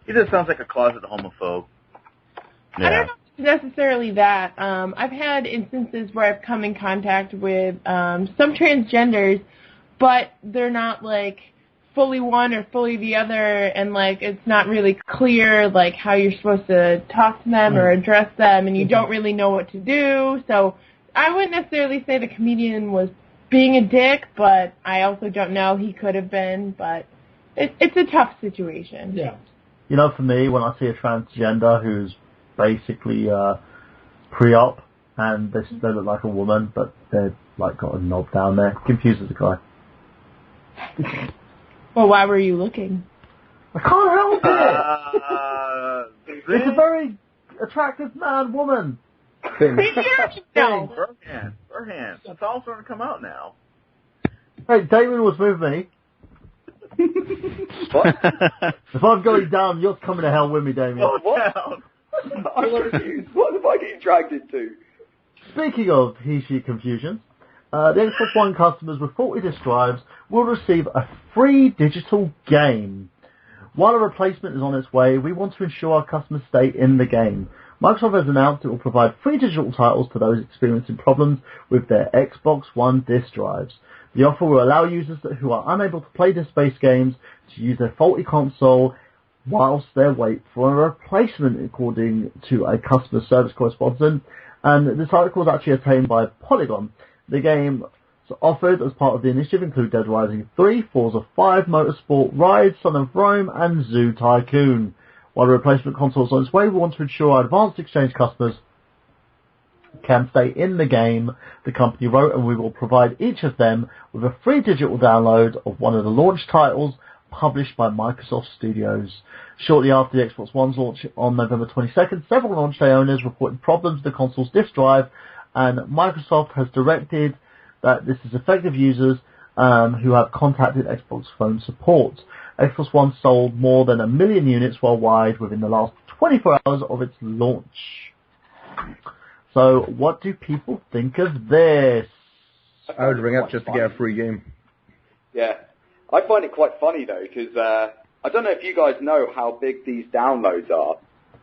He just sounds like a closet homophobe. Yeah. I don't know if it's necessarily that. I've had instances where I've come in contact with some transgenders, but they're not like fully one or fully the other, and like it's not really clear like how you're supposed to talk to them or address them, and you don't really know what to do. So I wouldn't necessarily say the comedian was being a dick, but I also don't know. He could have been, but it's a tough situation. Yeah. You know, for me, when I see a transgender who's basically pre-op and they look like a woman, but they've like got a knob down there, confuses the guy. Well, why were you looking? I can't help it! It's a very attractive man-woman thing. No. Burhan. It's all starting to come out now. Hey, Damon was with me. What? If I'm going down, you're coming to hell with me, Damien. Oh, what? I'm confused. What am I getting dragged into? Speaking of he-she confusions, the Xbox One customers with faulty disk drives will receive a free digital game. While a replacement is on its way, we want to ensure our customers stay in the game. Microsoft has announced it will provide free digital titles to those experiencing problems with their Xbox One disk drives. The offer will allow users who are unable to play disk-based games to use their faulty console whilst they wait for a replacement, according to a customer service correspondent. And this article was actually obtained by Polygon. The games offered as part of the initiative include Dead Rising 3, Forza 5, Motorsport, Ride, Son of Rome, and Zoo Tycoon. While the replacement console is on its way, we want to ensure our Advanced Exchange customers can stay in the game, the company wrote, and we will provide each of them with a free digital download of one of the launch titles published by Microsoft Studios. Shortly after the Xbox One's launch on November 22nd, several launch day owners reported problems with the console's disk drive, and Microsoft has directed that this is effective users who have contacted Xbox phone support. Xbox One sold more than 1 million units worldwide within the last 24 hours of its launch. So, what do people think of this? I would ring up just to get a free game. Yeah. I find it quite funny, though, because I don't know if you guys know how big these downloads are,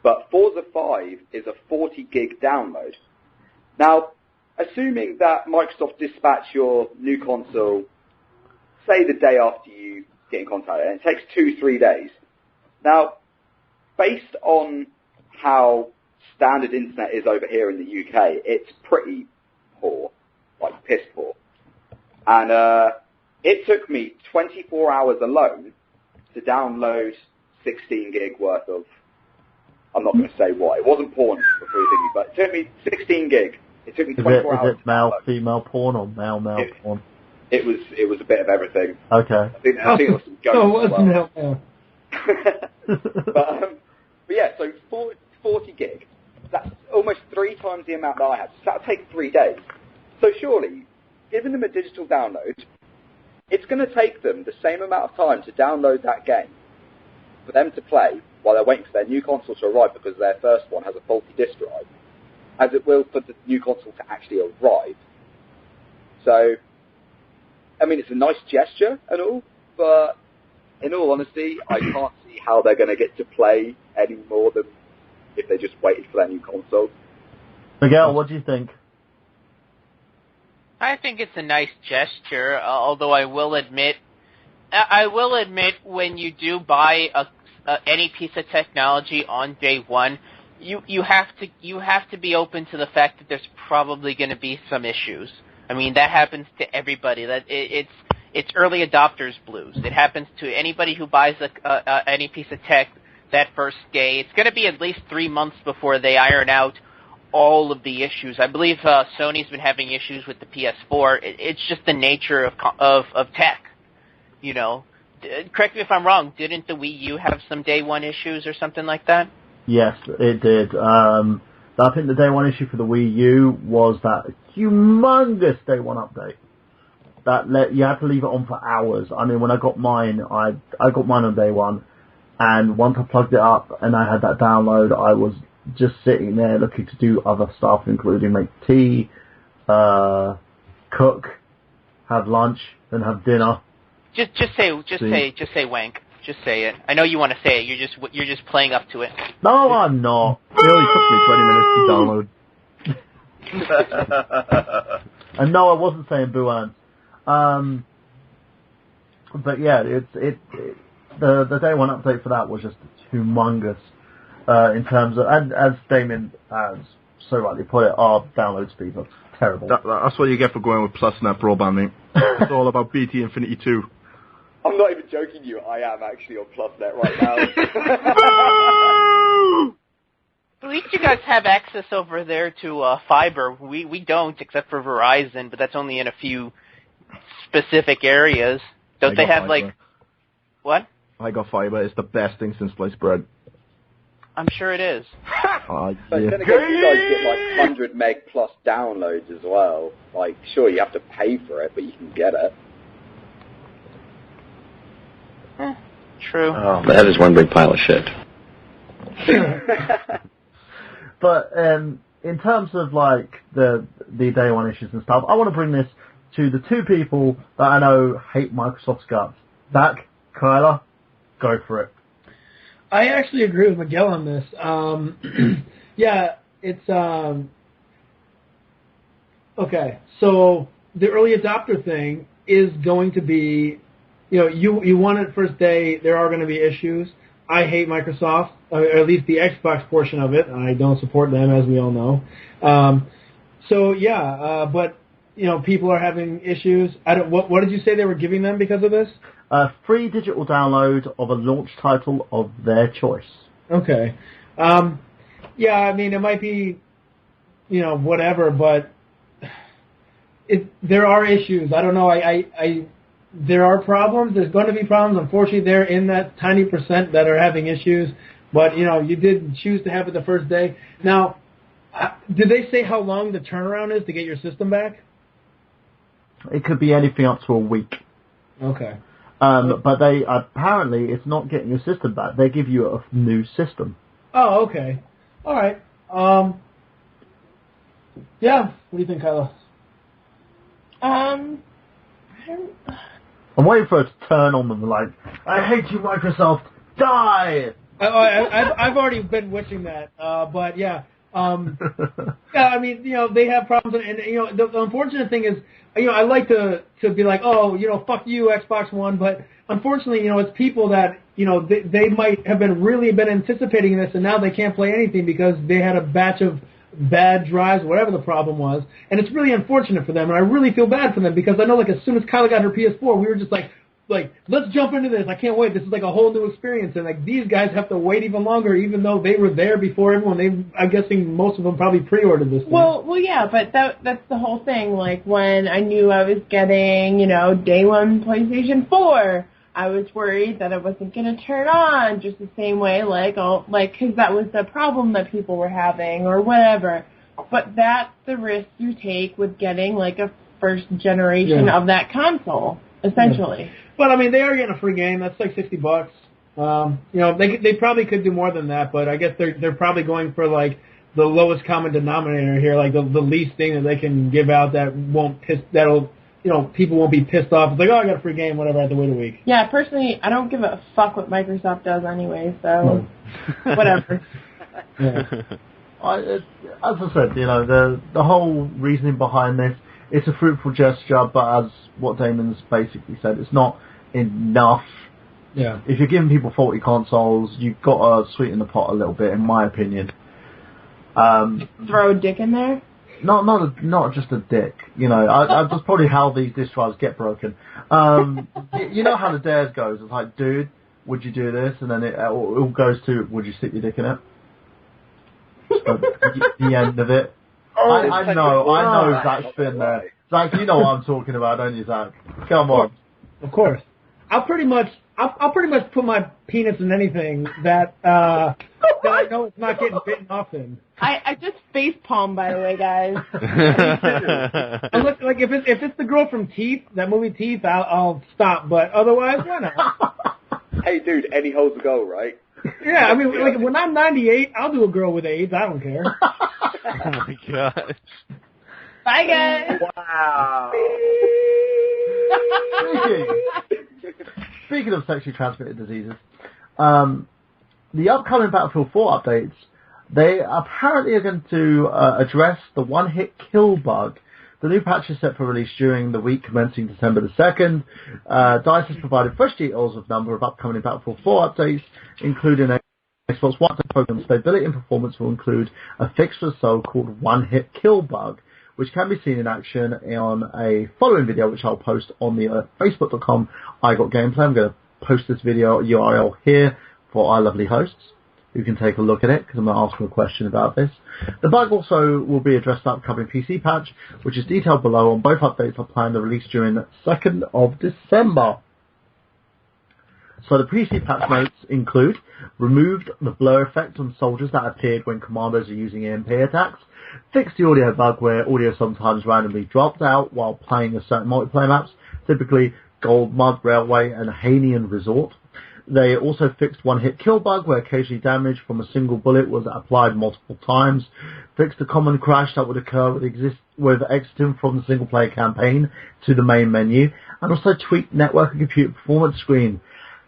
but Forza 5 is a 40 gig download. Now, assuming that Microsoft dispatch your new console, say the day after you get in contact, and it takes 2-3 days. Now, based on how standard internet is over here in the UK, it's pretty poor, like piss poor. And it took me 24 hours alone to download 16 gig worth of, I'm not going to say what, it wasn't porn before you think, but it took me 16 gig. It took me 24 hours. Is it male, female porn or male porn? It was a bit of everything. Okay. I think it was some ghosts as well. But yeah, so 40 gig. That's almost 3 times the amount that I had. So that'll take 3 days. So surely, giving them a digital download, it's going to take them the same amount of time to download that game for them to play while they're waiting for their new console to arrive because their first one has a faulty disk drive, as it will for the new console to actually arrive. So, I mean, it's a nice gesture and all, but in all honesty, I can't see how they're going to get to play any more than if they just waited for their new console. Miguel, what do you think? I think it's a nice gesture, although I will admit when you do buy any piece of technology on day one, you have to be open to the fact that there's probably going to be some issues. I mean, that happens to everybody. That it's early adopters blues. It happens to anybody who buys any piece of tech that first day. It's going to be at least 3 months before they iron out all of the issues. I believe Sony's been having issues with the PS4. It's just the nature of tech. You know, correct me if I'm wrong. Didn't the Wii U have some day one issues or something like that? Yes, it did. I think the day one issue for the Wii U was that humongous day one update. That you had to leave it on for hours. I mean, when I got mine, I got mine on day one, and once I plugged it up and I had that download, I was just sitting there looking to do other stuff, including make tea, cook, have lunch, and have dinner. Just say wank. Just say it. I know you want to say it. You're just playing up to it. No, I'm not. It only took me 20 minutes to download. And no, I wasn't saying Buan. But yeah, the day one update for that was just humongous in terms of, and as Damien has so rightly put it, our download speed was terrible. That's what you get for going with PlusNet broadband, mate. It's all about BT Infinity 2. I'm not even joking you, I am actually on PlusNet right now. At least you guys have access over there to fiber. We don't, except for Verizon, but that's only in a few specific areas. Don't they have, like... What? I got fiber. It's the best thing since sliced bread. I'm sure it is. But then again, you guys get like 100 meg plus downloads as well. Like, sure, you have to pay for it, but you can get it. True. Oh, that is one big pile of shit. But in terms of like the day one issues and stuff, I want to bring this to the two people that I know hate Microsoft's guts. Zach, Kyler, go for it. I actually agree with Miguel on this. Yeah, it's okay. So the early adopter thing is going to be, you know, you want it first day. There are going to be issues. I hate Microsoft, or at least the Xbox portion of it. I don't support them, as we all know. So yeah, but you know, people are having issues. What did you say they were giving them because of this? Free digital download of a launch title of their choice. Okay. Yeah, I mean, it might be, you know, whatever, but there are issues. I don't know. There are problems. There's going to be problems. Unfortunately, they're in that tiny percent that are having issues. But, you know, you did choose to have it the first day. Now, did they say how long the turnaround is to get your system back? It could be anything up to a week. Okay. But they apparently it's not getting your system back. They give you a new system. Oh, okay. All right. Yeah. What do you think, Kyla? I'm waiting for it to turn on them like, I hate you, Microsoft. Die. I've already been wishing that. But yeah. Yeah, I mean, they have problems, and the unfortunate thing is, I like to be like, oh, fuck you, Xbox One, but unfortunately, it's people that, they might have been anticipating this, and now they can't play anything because they had a batch of bad drives, whatever the problem was, and it's really unfortunate for them, and I really feel bad for them because I know, like, as soon as Kyla got her PS4, we were just like, let's jump into this. I can't wait. This is like a whole new experience. And like these guys have to wait even longer, even though they were there before everyone. I'm guessing most of them probably pre-ordered this thing. Well, yeah, but that's the whole thing. Like when I knew I was getting, day one PlayStation 4, I was worried that it wasn't going to turn on just the same way, because that was the problem that people were having or whatever. But that's the risk you take with getting like a first generation of that console, essentially. Yeah. But I mean, they are getting a free game. That's like $60. They probably could do more than that, but I guess they're probably going for like the lowest common denominator here, like the least thing that they can give out that people won't be pissed off. It's like, oh, I got a free game, whatever, I have to wait a week. Yeah, personally, I don't give a fuck what Microsoft does anyway, so whatever. Yeah. As I said, the whole reasoning behind this, it's a fruitful gesture, but as what Damon's basically said, it's not enough. Yeah. If you're giving people 40 consoles, you've got to sweeten the pot a little bit, in my opinion. Throw a dick in there? Not just a dick. That's probably how these disk drives get broken. You know how the dares goes. It's like, dude, would you do this? And then it all goes to, would you stick your dick in it? The end of it. I know Zach's been there. Zach, you know what I'm talking about, don't you, Zach? Come on. Of course. I'll pretty much put my penis in anything that I know it's not getting bitten off in. I just face palm, by the way, guys. Look, like if it's the girl from Teeth, that movie Teeth, I'll stop. But otherwise, why not? Hey, dude, any holds a goal, right? Yeah, I mean, like when I'm 98, I'll do a girl with AIDS. I don't care. Oh my gosh. Bye, guys. Wow. Speaking of sexually transmitted diseases, the upcoming Battlefield 4 updates, they apparently are going to address the one-hit kill bug. The new patch is set for release during the week commencing December the 2nd. DICE has provided fresh details of a number of upcoming Battlefield 4 updates, including a Xbox One program stability and performance will include a fix for the so-called one-hit kill bug, which can be seen in action on a following video, which I'll post on the facebook.com iGotGameplay. I'm going to post this video URL here for our lovely hosts, who can take a look at it, because I'm going to ask them a question about this. The bug also will be addressed in the upcoming PC patch, which is detailed below on both updates are planned to release during the 2nd of December. So the PC patch notes include removed the blur effect on soldiers that appeared when commandos are using EMP attacks, fixed the audio bug where audio sometimes randomly dropped out while playing a certain multiplayer maps, typically Gold Mud Railway and Hanian Resort. They also fixed one-hit kill bug where occasionally damage from a single bullet was applied multiple times, fixed a common crash that would occur with exiting from the single-player campaign to the main menu, and also tweaked network and computer performance screen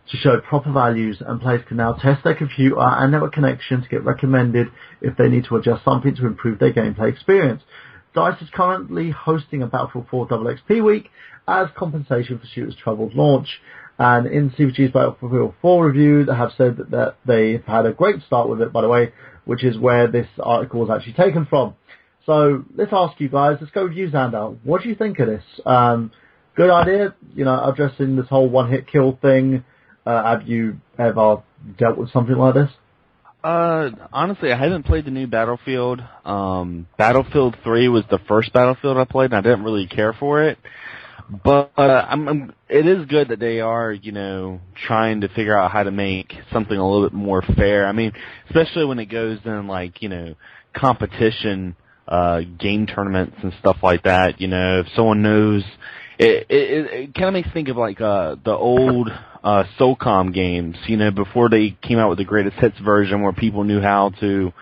to show proper values, and players can now test their computer and network connection to get recommended if they need to adjust something to improve their gameplay experience. DICE is currently hosting a Battlefield 4 XXXP week as compensation for Shooter's troubled launch. And in CVG's Battlefield 4 review, they have said that they've had a great start with it, by the way, which is where this article was actually taken from. So let's ask you guys, let's go with you, Xander. What do you think of this? Good idea, addressing this whole one-hit kill thing. Have you ever dealt with something like this? Honestly, I haven't played the new Battlefield. Battlefield 3 was the first Battlefield I played, and I didn't really care for it. But it is good that they are, trying to figure out how to make something a little bit more fair. I mean, especially when it goes in, competition game tournaments and stuff like that. If someone knows it kind of makes me think of like the old SOCOM games, before they came out with the greatest hits version, where people knew how to,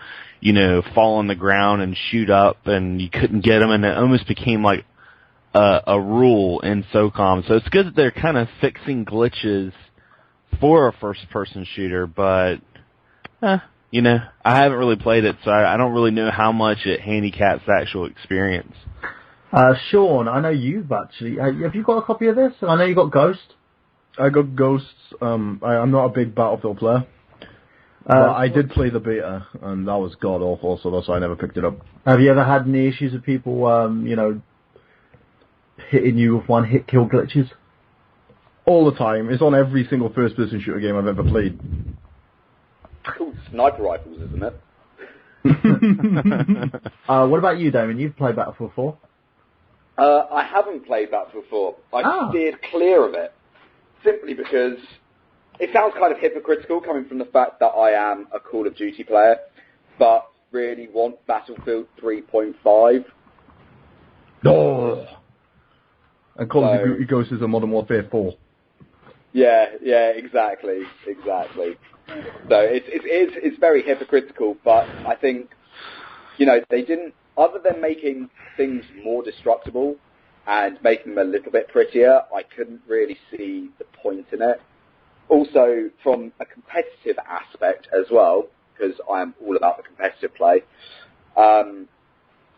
fall on the ground and shoot up, and you couldn't get them, and it almost became like a rule in SOCOM. So it's good that they're kind of fixing glitches for a first-person shooter, but I haven't really played it, so I don't really know how much it handicaps the actual experience. Sean, I know you've actually... have you got a copy of this? I know you got Ghost. I got Ghosts. I'm not a big Battlefield player. But I did play the beta, and that was god-awful, so that's why I never picked it up. Have you ever had any issues with people, hitting you with one-hit kill glitches? All the time. It's on every single first-person shooter game I've ever played. Cool sniper rifles, isn't it? What about you, Damon? You've played Battlefield 4? I haven't played Battlefield 4. I steered clear of it, simply because it sounds kind of hypocritical coming from the fact that I am a Call of Duty player, but really want Battlefield 3.5. Oh! And Call of Duty Ghosts is a Modern Warfare 4. Yeah, exactly. So it's very hypocritical, but I think, they didn't, other than making things more destructible and making them a little bit prettier, I couldn't really see the point in it. Also, from a competitive aspect as well, because I am all about the competitive play, I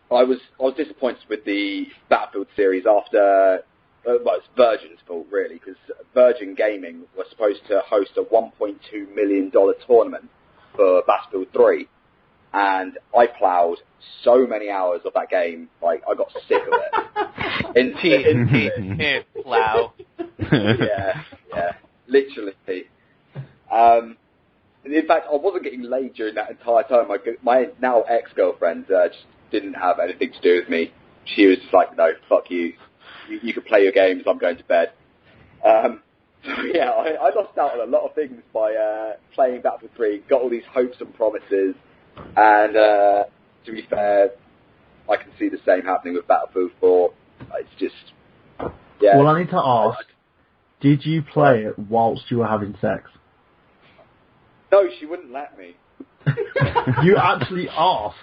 was disappointed with the Battlefield series after... well, it's Virgin's fault, really, because Virgin Gaming was supposed to host a $1.2 million tournament for Battlefield 3, and I ploughed so many hours of that game, like, I got sick of it. Plow. Yeah, literally. In fact, I wasn't getting laid during that entire time. My now ex-girlfriend just didn't have anything to do with me. She was just like, no, fuck you. You can play your games, I'm going to bed. So yeah, I lost out on a lot of things by playing Battlefield 3, got all these hopes and promises, and to be fair, I can see the same happening with Battlefield 4. It's just, yeah. Well, I need to ask, did you play it whilst you were having sex? No, she wouldn't let me. You actually asked?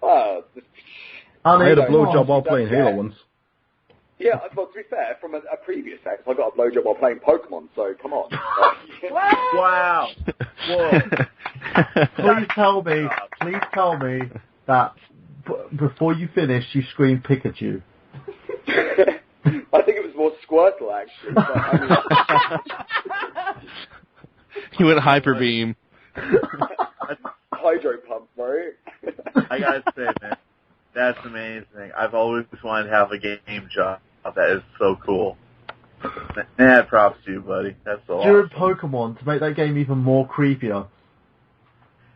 I had a blowjob while playing Halo once. Yeah, well, to be fair, from a previous ex, I got a blowjob while playing Pokemon, so come on. Wow! Whoa. Please tell me that before you finished, you screamed Pikachu. I think it was more Squirtle, actually. But, You went Hyper Beam. Hydro Pump, bro. I gotta say, man, that's amazing. I've always wanted to have a game job. That is so cool. Props to you, buddy. That's so awesome. During Pokemon, to make that game even more creepier.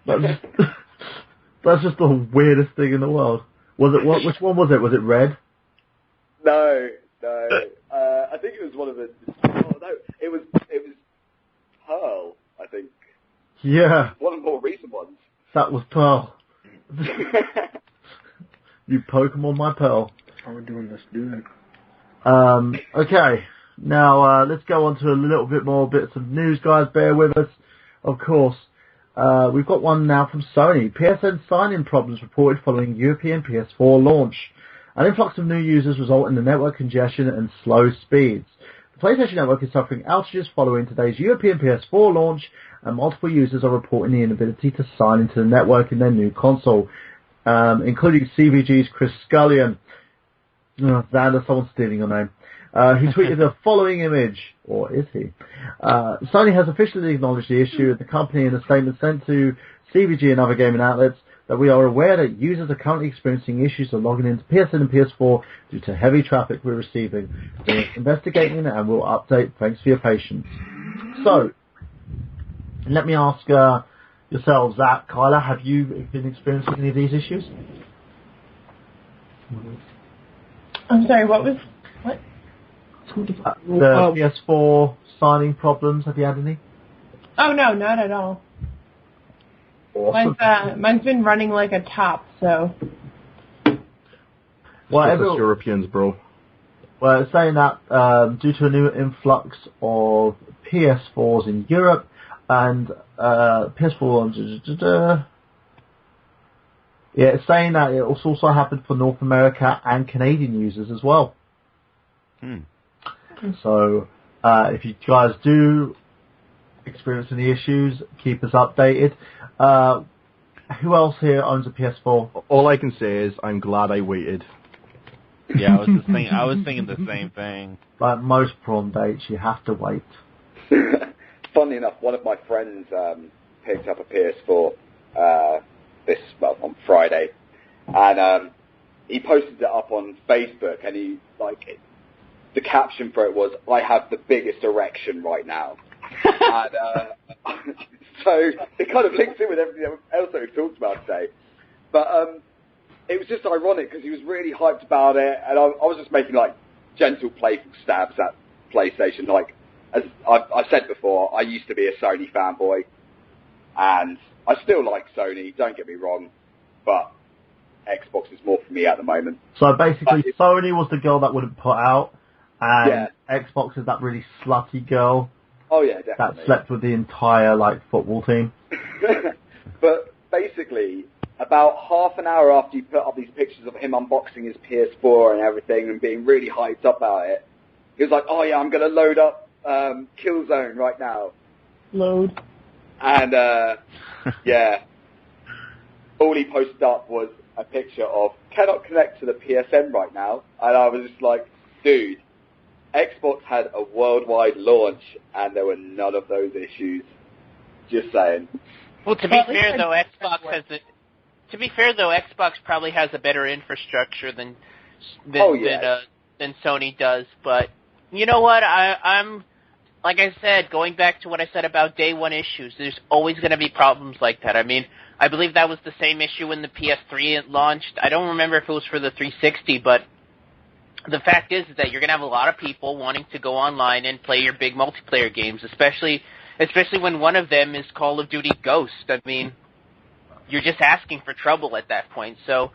That's just the weirdest thing in the world. Was it what? Which one was it? Was it Red? No. I think it was one of the. Oh no, it was Pearl. I think. Yeah. One of the more recent ones. That was Pearl. You Pokemon my Pearl. How are we doing this, dude? Okay. Now, let's go on to a little bit more bits of news, guys. Bear with us. Of course, we've got one now from Sony. PSN sign-in problems reported following European PS4 launch. An influx of new users resulting in network congestion and slow speeds. The PlayStation Network is suffering outages following today's European PS4 launch, and multiple users are reporting the inability to sign into the network in their new console, including CVG's Chris Scullion. Xander, someone's stealing your name. Who tweeted the following image, or is he? Sony has officially acknowledged the issue, and the company in a statement sent to CVG and other gaming outlets that we are aware that users are currently experiencing issues of logging into PSN and PS4 due to heavy traffic we're receiving. We're investigating it and we'll update. Thanks for your patience. So, let me ask yourselves, Zach, Kyla, have you been experiencing any of these issues? I'm sorry, what? The PS4 signing problems, have you had any? Oh, no, not at all. Awesome. Mine's been running like a top, so... Well, Europeans, bro. Well, it's saying that due to a new influx of PS4s in Europe and PS4... Yeah, it's saying that it also happened for North America and Canadian users as well. So, if you guys do experience any issues, keep us updated. Who else here owns a PS4? All I can say is I'm glad I waited. Yeah, I was thinking the same thing. Like most prom dates, you have to wait. Funnily enough, one of my friends picked up a PS4 on Friday, and he posted it up on Facebook, and the caption for it was, "I have the biggest erection right now." And so it kind of links in with everything else that we've talked about today. But it was just ironic because he was really hyped about it, and I was just making like gentle, playful stabs at PlayStation. Like, as I've said before, I used to be a Sony fanboy, and I still like Sony, don't get me wrong, but Xbox is more for me at the moment. So basically, Sony was the girl that wouldn't put out, and Xbox is that really slutty girl. Oh yeah, definitely. That slept with the entire football team. But basically, about half an hour after you put up these pictures of him unboxing his PS4 and everything and being really hyped up about it, he was like, "Oh yeah, I'm going to load up Killzone right now." Load. And yeah, all he posted up was a picture of "cannot connect to the PSN right now," and I was just like, dude, Xbox had a worldwide launch and there were none of those issues. Just saying. Well, to be fair though, Xbox probably has a better infrastructure than Sony does. But you know what? I'm like I said, going back to what I said about day one issues. There's always going to be problems like that. I mean, I believe that was the same issue when the PS3 launched. I don't remember if it was for the 360, but the fact is that you're going to have a lot of people wanting to go online and play your big multiplayer games, especially when one of them is Call of Duty Ghost. I mean, you're just asking for trouble at that point. So,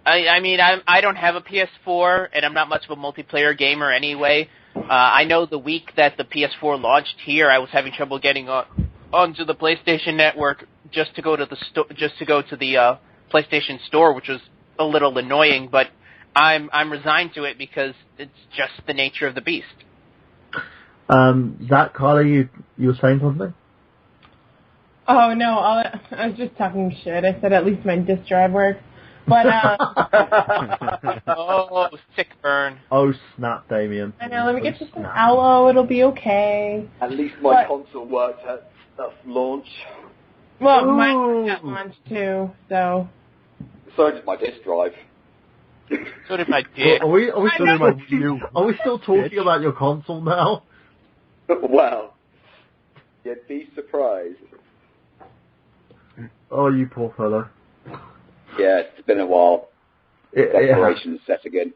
I mean, I don't have a PS4, and I'm not much of a multiplayer gamer anyway. I know the week that the PS4 launched here, I was having trouble getting onto the PlayStation Network just to go to the PlayStation Store, which was a little annoying, but I'm resigned to it because it's just the nature of the beast. Zach, Carly, you were saying something? Oh no, I was just talking shit. I said at least my disk drive works. But oh, sick burn. Oh snap, Damien. I know. Let me get you some aloe. It'll be okay. At least my console worked at launch. Well, mine worked at launch too. So did my disk drive. So did my dick. Are we still talking about your console now? Well, you'd be surprised. Oh, you poor fellow. Yeah, it's been a while. Desperation's set again.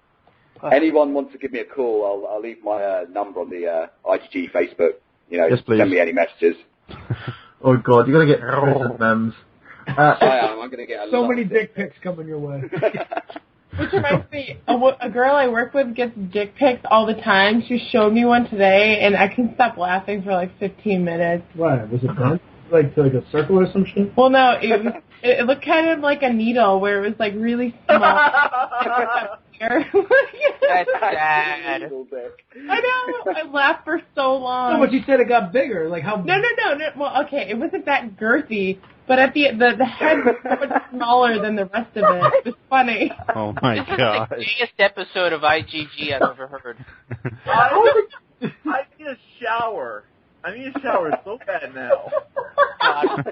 Anyone wants to give me a call, I'll leave my number on the IGG Facebook. Yes, please. Send me any messages. Oh God, you're gonna get recent memes. I am. I'm gonna get so many dick pics coming your way. Which reminds me, a girl I work with gets dick pics all the time. She showed me one today, and I couldn't stop laughing for like 15 minutes. Why? Was it fun? Like a circle or some shit? Well, no, it looked kind of like a needle where it was like really small. That's sad. I know. I laughed for so long. No, but you said it got bigger. Like how? No. Well, okay, it wasn't that girthy, but at the head was so much smaller than the rest of it. It was funny. Oh my god! This is the biggest episode of IGG I've ever heard. I need a shower. I need a shower so bad now. God,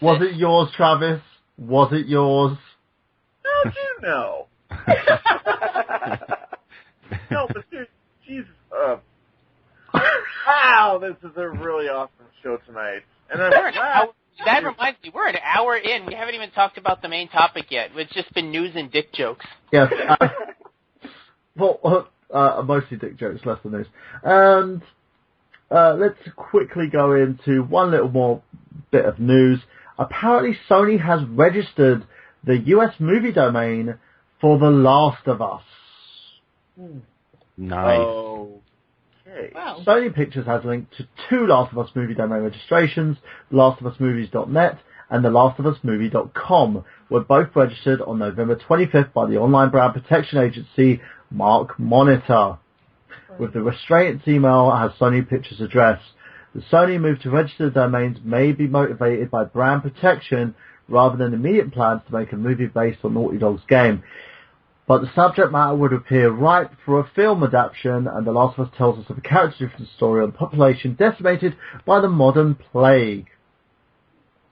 was it yours, Travis? Was it yours? How'd you know? No, but seriously, Jesus. Wow, this is a really awesome show tonight. And that reminds me, we're an hour in. We haven't even talked about the main topic yet. It's just been news and dick jokes. Yes. Mostly dick jokes, less than news. And let's quickly go into one little more bit of news. Apparently Sony has registered the US movie domain for The Last of Us. Nice. Okay. Wow. Sony Pictures has linked to 2 Last of Us movie domain registrations, LastOfUsMovies.net and TheLastOfUsMovie.com, were both registered on November 25th by the online brand protection agency Mark Monitor. With the restraints email has Sony Pictures' address. The Sony move to register the domains may be motivated by brand protection rather than immediate plans to make a movie based on Naughty Dog's game. But the subject matter would appear ripe for a film adaptation, and The Last of Us tells us of a character-driven story on a population decimated by the modern plague.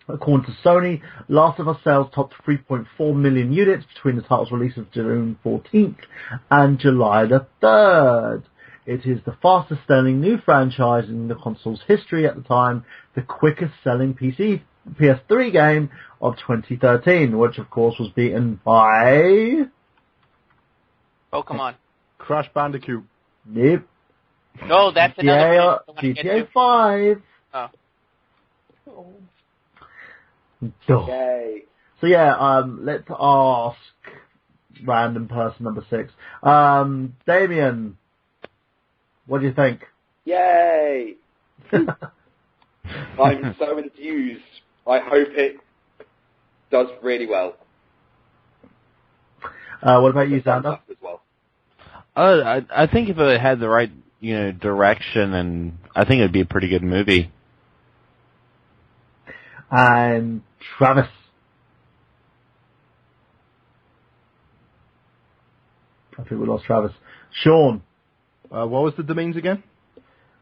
According to Sony, Last of Us sales topped 3.4 million units between the title's release of June 14th and July the 3rd. It is the fastest-selling new franchise in the console's history at the time, the quickest-selling PS3 game of 2013, which of course was beaten by... Pokemon. Crash Bandicoot. Nope. No, that's another one. GTA 5. Oh. Duh. Yay. So yeah, let's ask random person number 6. Damien, what do you think? Yay! I'm so enthused. I hope it does really well. What about you, Sander? As well. I think if it had the right, direction, and I think it'd be a pretty good movie. And Travis. I think we lost Travis. Sean. What was the domains again?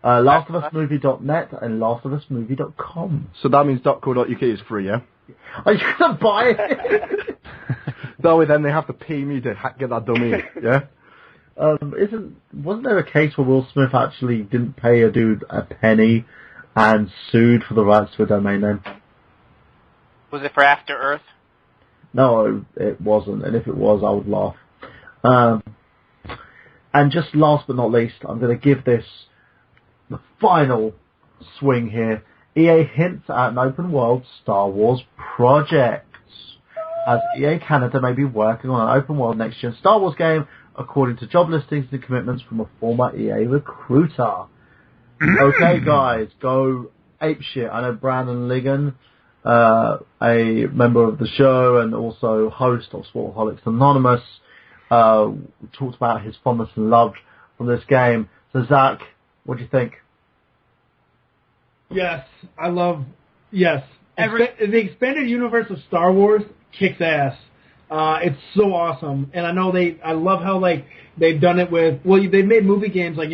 LastOfUsMovie.net and LastOfUsMovie.com. So that means .co.uk is free, yeah? Are you going to buy it? That way then they have to pay me to get that domain, yeah? Wasn't there a case where Will Smith actually didn't pay a dude a penny and sued for the rights to a domain name? Was it for After Earth? No, it wasn't, and if it was, I would laugh. And just last but not least, I'm going to give this the final swing here. EA hints at an open world Star Wars project, as EA Canada may be working on an open world next gen Star Wars game, according to job listings and commitments from a former EA recruiter. Okay, guys, go apeshit. I know Brandon Ligon, a member of the show and also host of Sportaholics Anonymous, talked about his fondness and love from this game. So, Zach, what do you think? Yes, yes. The expanded universe of Star Wars kicks ass. It's so awesome, and I love how they've done it with. Well, they've made movie games like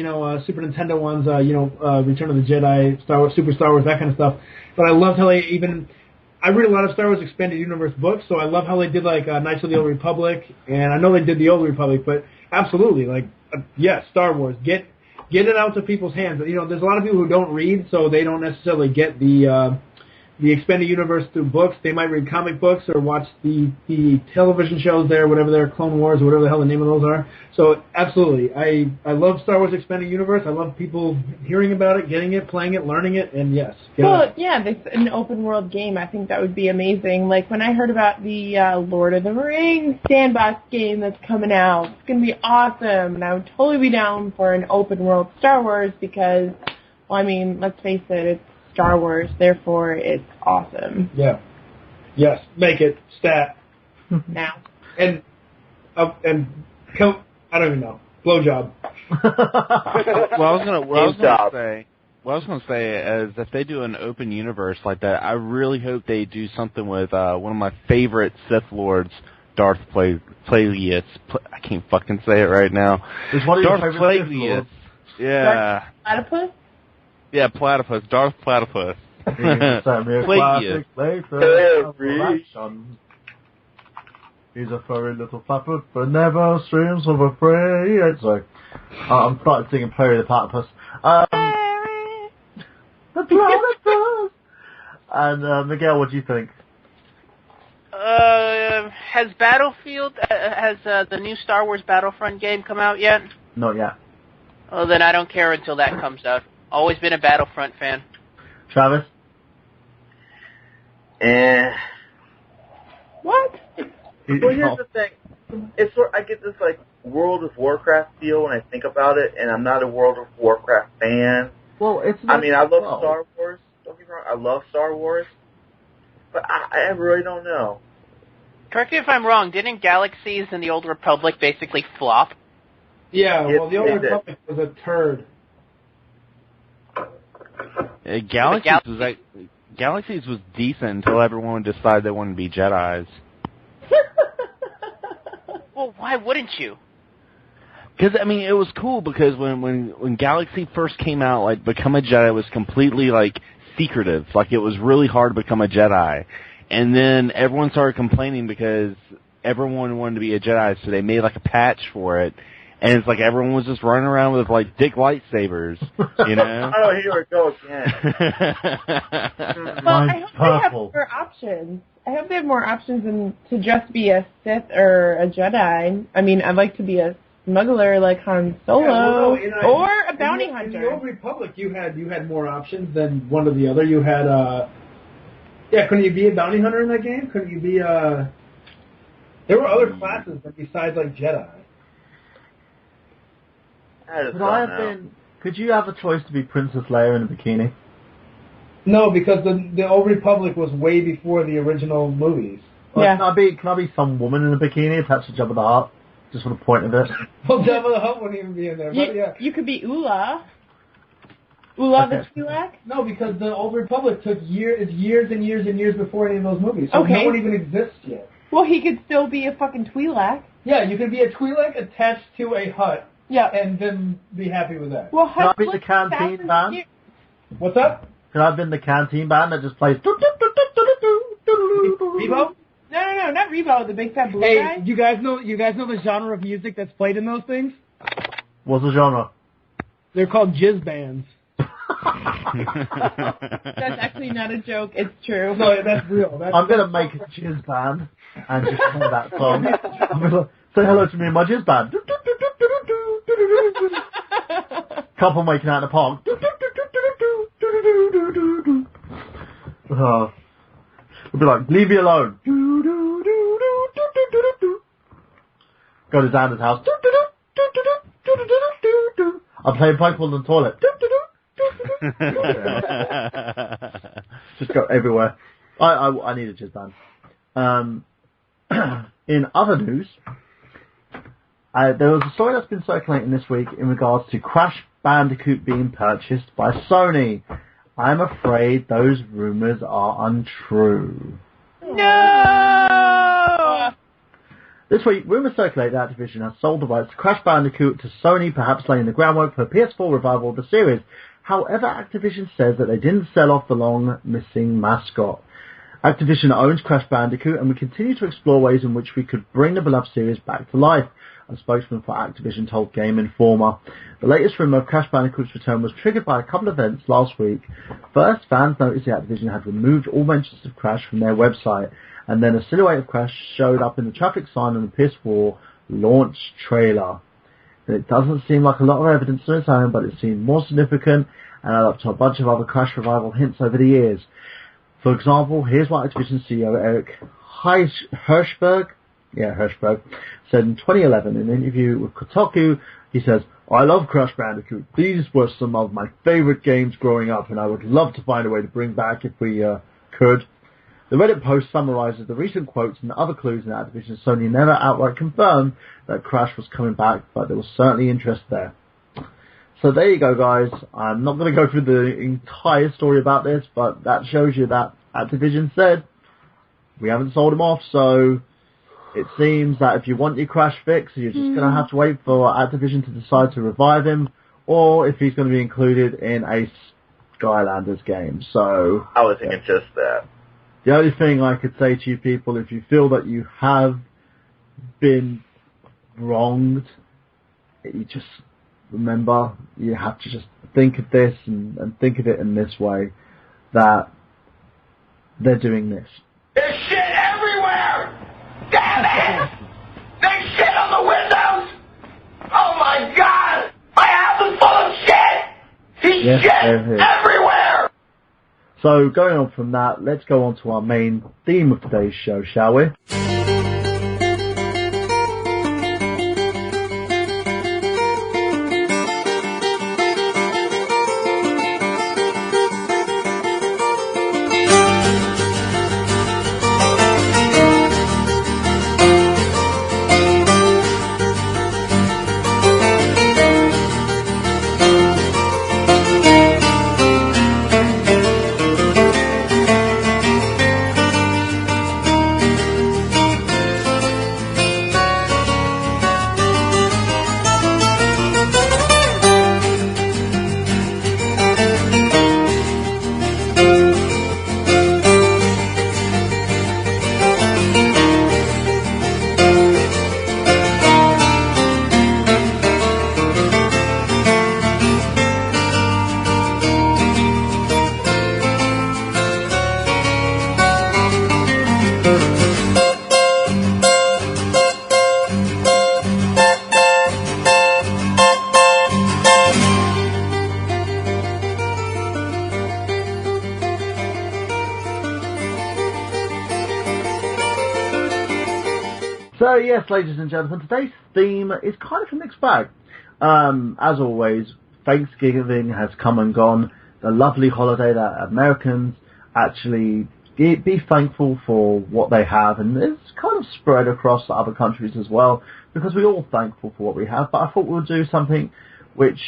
Super Nintendo ones, Return of the Jedi, Star Wars, Super Star Wars, that kind of stuff. But I love how I read a lot of Star Wars expanded universe books, so I love how they did Knights of the Old Republic, and I know they did the Old Republic, but absolutely, yes, Star Wars, get it out to people's hands. There's a lot of people who don't read, so they don't necessarily get the expanded universe through books. They might read comic books or watch the television shows there, whatever they're, Clone Wars or whatever the hell the name of those are. So absolutely, I love Star Wars expanded universe. I love people hearing about it, getting it, playing it, learning it, and yes. Well, yeah, it's an open world game. I think that would be amazing. Like when I heard about the Lord of the Rings sandbox game that's coming out, it's going to be awesome, and I would totally be down for an open world Star Wars because, well, I mean, let's face it, it's Star Wars, therefore it's awesome. Yeah. Yes, make it stat. Now. And I don't even know. Blowjob. What I was gonna say is if they do an open universe like that, I really hope they do something with one of my favorite Sith Lords, Darth Plagueis. I can't fucking say it right now. Is one of your Darth favorite Sith Plagueis. Lords? Yeah. Platypus? Yeah, Platypus. Darth Platypus. Plagueis. He's a furry little flapper, but never streams of a fray. Sorry. I'm starting singing Perry the Platypus. The Platypus! And, Miguel, what do you think? Has Battlefield, the new Star Wars Battlefront game come out yet? Not yet. Well, then I don't care until that comes out. Always been a Battlefront fan. Travis? What? Well, here's the thing. It's where I get this World of Warcraft feel when I think about it, and I'm not a World of Warcraft fan. Well, it's. I mean, I love Star Wars. Don't get me wrong, I love Star Wars, but I really don't know. Correct me if I'm wrong. Didn't Galaxies and the Old Republic basically flop? Yeah, well, the Old Republic was a turd. Galaxies was decent until everyone decided they wanted to be Jedis. Well, why wouldn't you? Because, I mean, it was cool because when Galaxy first came out, like, become a Jedi was completely, like, secretive. Like, it was really hard to become a Jedi. And then everyone started complaining because everyone wanted to be a Jedi, so they made, like, a patch for it. And it's like everyone was just running around with, like, dick lightsabers, you know? Oh, here we go again. Well, I hope they have more options. I hope they have more options than to just be a Sith or a Jedi. I mean, I'd like to be a smuggler like Han Solo, or a bounty hunter. In the Old Republic, you had more options than one or the other. You had, couldn't you be a bounty hunter in that game? Couldn't you be, there were other classes besides, like, Jedi. Could you have a choice to be Princess Leia in a bikini? No, because the Old Republic was way before the original movies. Well, yeah. Can I be some woman in a bikini attached to Jabba the Hutt? Just for the point of it. Well, Jabba the Hutt wouldn't even be in there. But yeah. You could be Ula. Ula the Twi'lek? No, because the Old Republic took years and years and years before any of those movies. So no one even exists yet. Well, he could still be a fucking Twi'lek. Yeah, you could be a Twi'lek attached to a Hutt. Yeah. And then be happy with that. Well, Can I be the canteen band? What's up? Could I have been the canteen band that just plays... Rebo? No, not Rebo, the big fat blue guy. Hey, you guys know the genre of music that's played in those things? What's the genre? They're called jizz bands. That's actually not a joke, it's true. No, that's real. I'm going to make a jizz band and just play that song. I'm going to say hello to me in my jizz band. Couple making out in the park. We'll be like, leave me alone. Go to Xander's house. I'm playing Pokemon in the toilet. Just go everywhere. I need a jizz band. In other news, there was a story that's been circulating this week in regards to Crash Bandicoot being purchased by Sony. I'm afraid those rumours are untrue. No! This week, rumours circulate that Activision has sold the rights to Crash Bandicoot to Sony, perhaps laying the groundwork for a PS4 revival of the series. However, Activision says that they didn't sell off the long-missing mascot. Activision owns Crash Bandicoot, and we continue to explore ways in which we could bring the beloved series back to life, a spokesman for Activision told Game Informer. The latest rumour of Crash Bandicoot's return was triggered by a couple of events last week. First, fans noticed that Activision had removed all mentions of Crash from their website, and then a silhouette of Crash showed up in the traffic sign on the PS4 launch trailer. And it doesn't seem like a lot of evidence on its own, but it seemed more significant and added up to a bunch of other Crash revival hints over the years. For example, here's what Activision CEO Eric Hirshberg said in 2011 in an interview with Kotaku. He says, "I love Crash Bandicoot. These were some of my favorite games growing up, and I would love to find a way to bring back if we could." The Reddit post summarizes the recent quotes and other clues in Activision. Sony never outright confirmed that Crash was coming back, but there was certainly interest there. So there you go, guys. I'm not going to go through the entire story about this, but that shows you that Activision said we haven't sold him off, so it seems that if you want your Crash fix, you're just going to have to wait for Activision to decide to revive him, or if he's going to be included in a Skylanders game. So I was thinking just that. The only thing I could say to you people, if you feel that you have been wronged, you just remember, you have to just think of this and think of it in this way, that they're doing this. There's shit everywhere! Damn it! There's shit on the windows! Oh my god! My house is full of shit! There's shit everywhere! So going on from that, let's go on to our main theme of today's show, shall we? yes, ladies and gentlemen, today's theme is kind of a mixed bag. As always, Thanksgiving has come and gone, the lovely holiday that Americans actually be thankful for what they have, and it's kind of spread across other countries as well, because we're all thankful for what we have, but I thought we'll do something which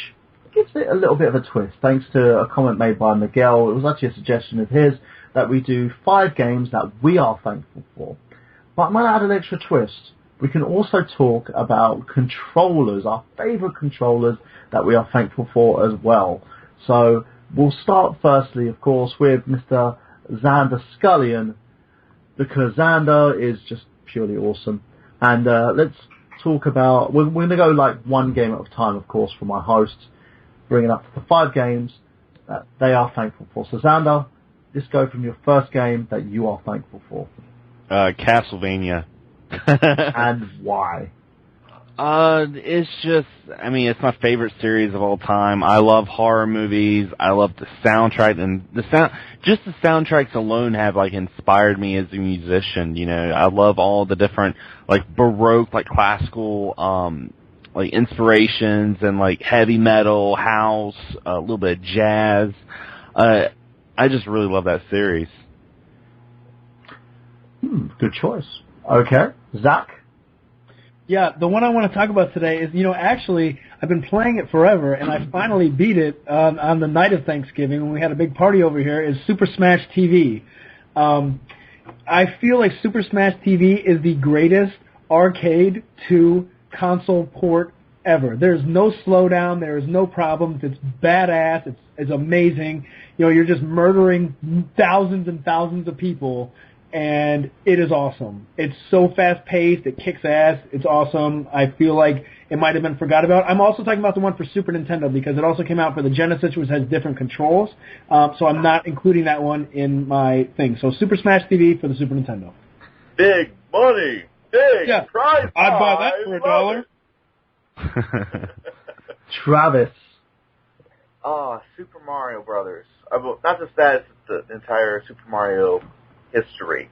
gives it a little bit of a twist, thanks to a comment made by Miguel. It was actually a suggestion of his that we do 5 games that we are thankful for. But I'm going to add an extra twist. We can also talk about controllers, our favourite controllers that we are thankful for as well. So we'll start firstly, of course, with Mr. Xander Scullion, because Xander is just purely awesome. And let's talk about, we're going to go like one game at a time, of course, for my hosts, bringing up to the 5 games that they are thankful for. So Xander, just go from your first game that you are thankful for. Castlevania. And why? It's just, I mean, it's my favorite series of all time. I love horror movies. I love the soundtrack, and the soundtracks alone have like inspired me as a musician. You know, I love all the different like Baroque, like classical, like inspirations, and like heavy metal, house, a little bit of jazz. I just really love that series. Good choice. Okay, Zach? Yeah, the one I want to talk about today is, actually, I've been playing it forever, and I finally beat it on the night of Thanksgiving when we had a big party over here, is Super Smash TV. I feel like Super Smash TV is the greatest arcade to console port ever. There's no slowdown, there is no problems, it's badass, it's amazing. You're just murdering thousands and thousands of people, and it is awesome. It's so fast-paced, it kicks ass, it's awesome. I feel like it might have been forgot about. I'm also talking about the one for Super Nintendo, because it also came out for the Genesis, which has different controls, so I'm not including that one in my thing. So Super Smash TV for the Super Nintendo. Big money, big prize. I'd buy that for $1. Travis. Super Mario Brothers. Not just that, it's the entire Super Mario history.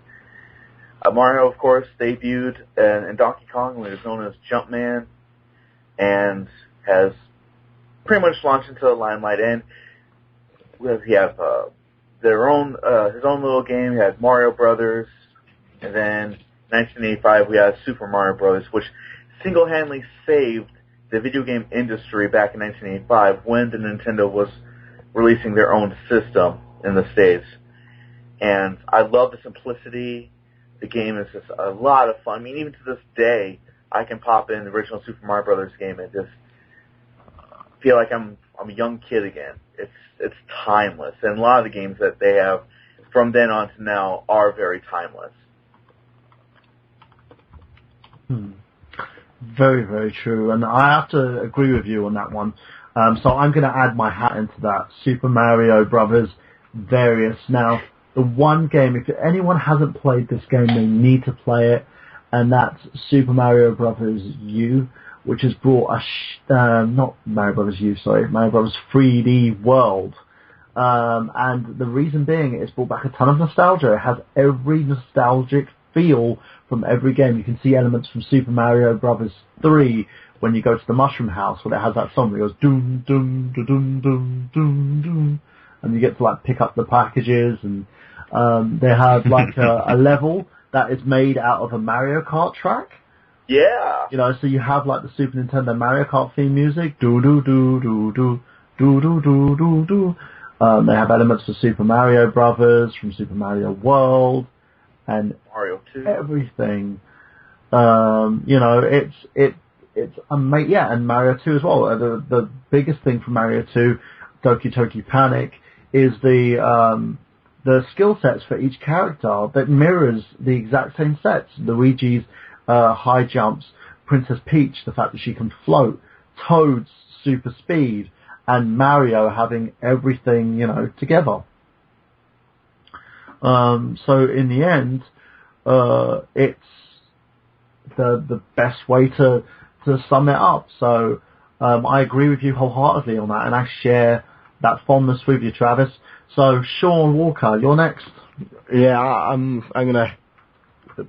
Mario, of course, debuted in Donkey Kong when he was known as Jumpman, and has pretty much launched into the limelight. And he have his own little game. He had Mario Brothers, and then in 1985 we had Super Mario Brothers, which single-handedly saved the video game industry back in 1985 when the Nintendo was releasing their own system in the States. And I love the simplicity. The game is just a lot of fun. I mean, even to this day, I can pop in the original Super Mario Brothers game and just feel like I'm a young kid again. It's timeless. And a lot of the games that they have from then on to now are very timeless. Very, very true. And I have to agree with you on that one. So I'm going to add my hat into that. Super Mario Brothers Various. Now, the one game, if anyone hasn't played this game, they need to play it, and that's Super Mario Brothers U, which has brought not Mario Brothers U, sorry, Mario Brothers 3D World. And the reason being, it's brought back a ton of nostalgia. It has every nostalgic feel from every game. You can see elements from Super Mario Brothers 3 when you go to the Mushroom House, where it has that song where it goes doom, doom, doom, doom, doom, doom, doom, and you get to like pick up the packages, and they have like a level that is made out of a Mario Kart track. Yeah. So you have like the Super Nintendo Mario Kart theme music, do do do do do do do do do do. They have elements of Super Mario Brothers from Super Mario World and Mario 2. Everything. It's amazing. Yeah, and Mario 2 as well. The biggest thing from Mario 2, Doki Doki Panic, is the skill sets for each character that mirrors the exact same sets. Luigi's high jumps, Princess Peach, the fact that she can float, Toad's super speed, and Mario having everything, together. So in the end, it's the best way to sum it up. So I agree with you wholeheartedly on that, and I share that fondness with you, Travis. So Sean Walker, you're next. Yeah, I'm gonna.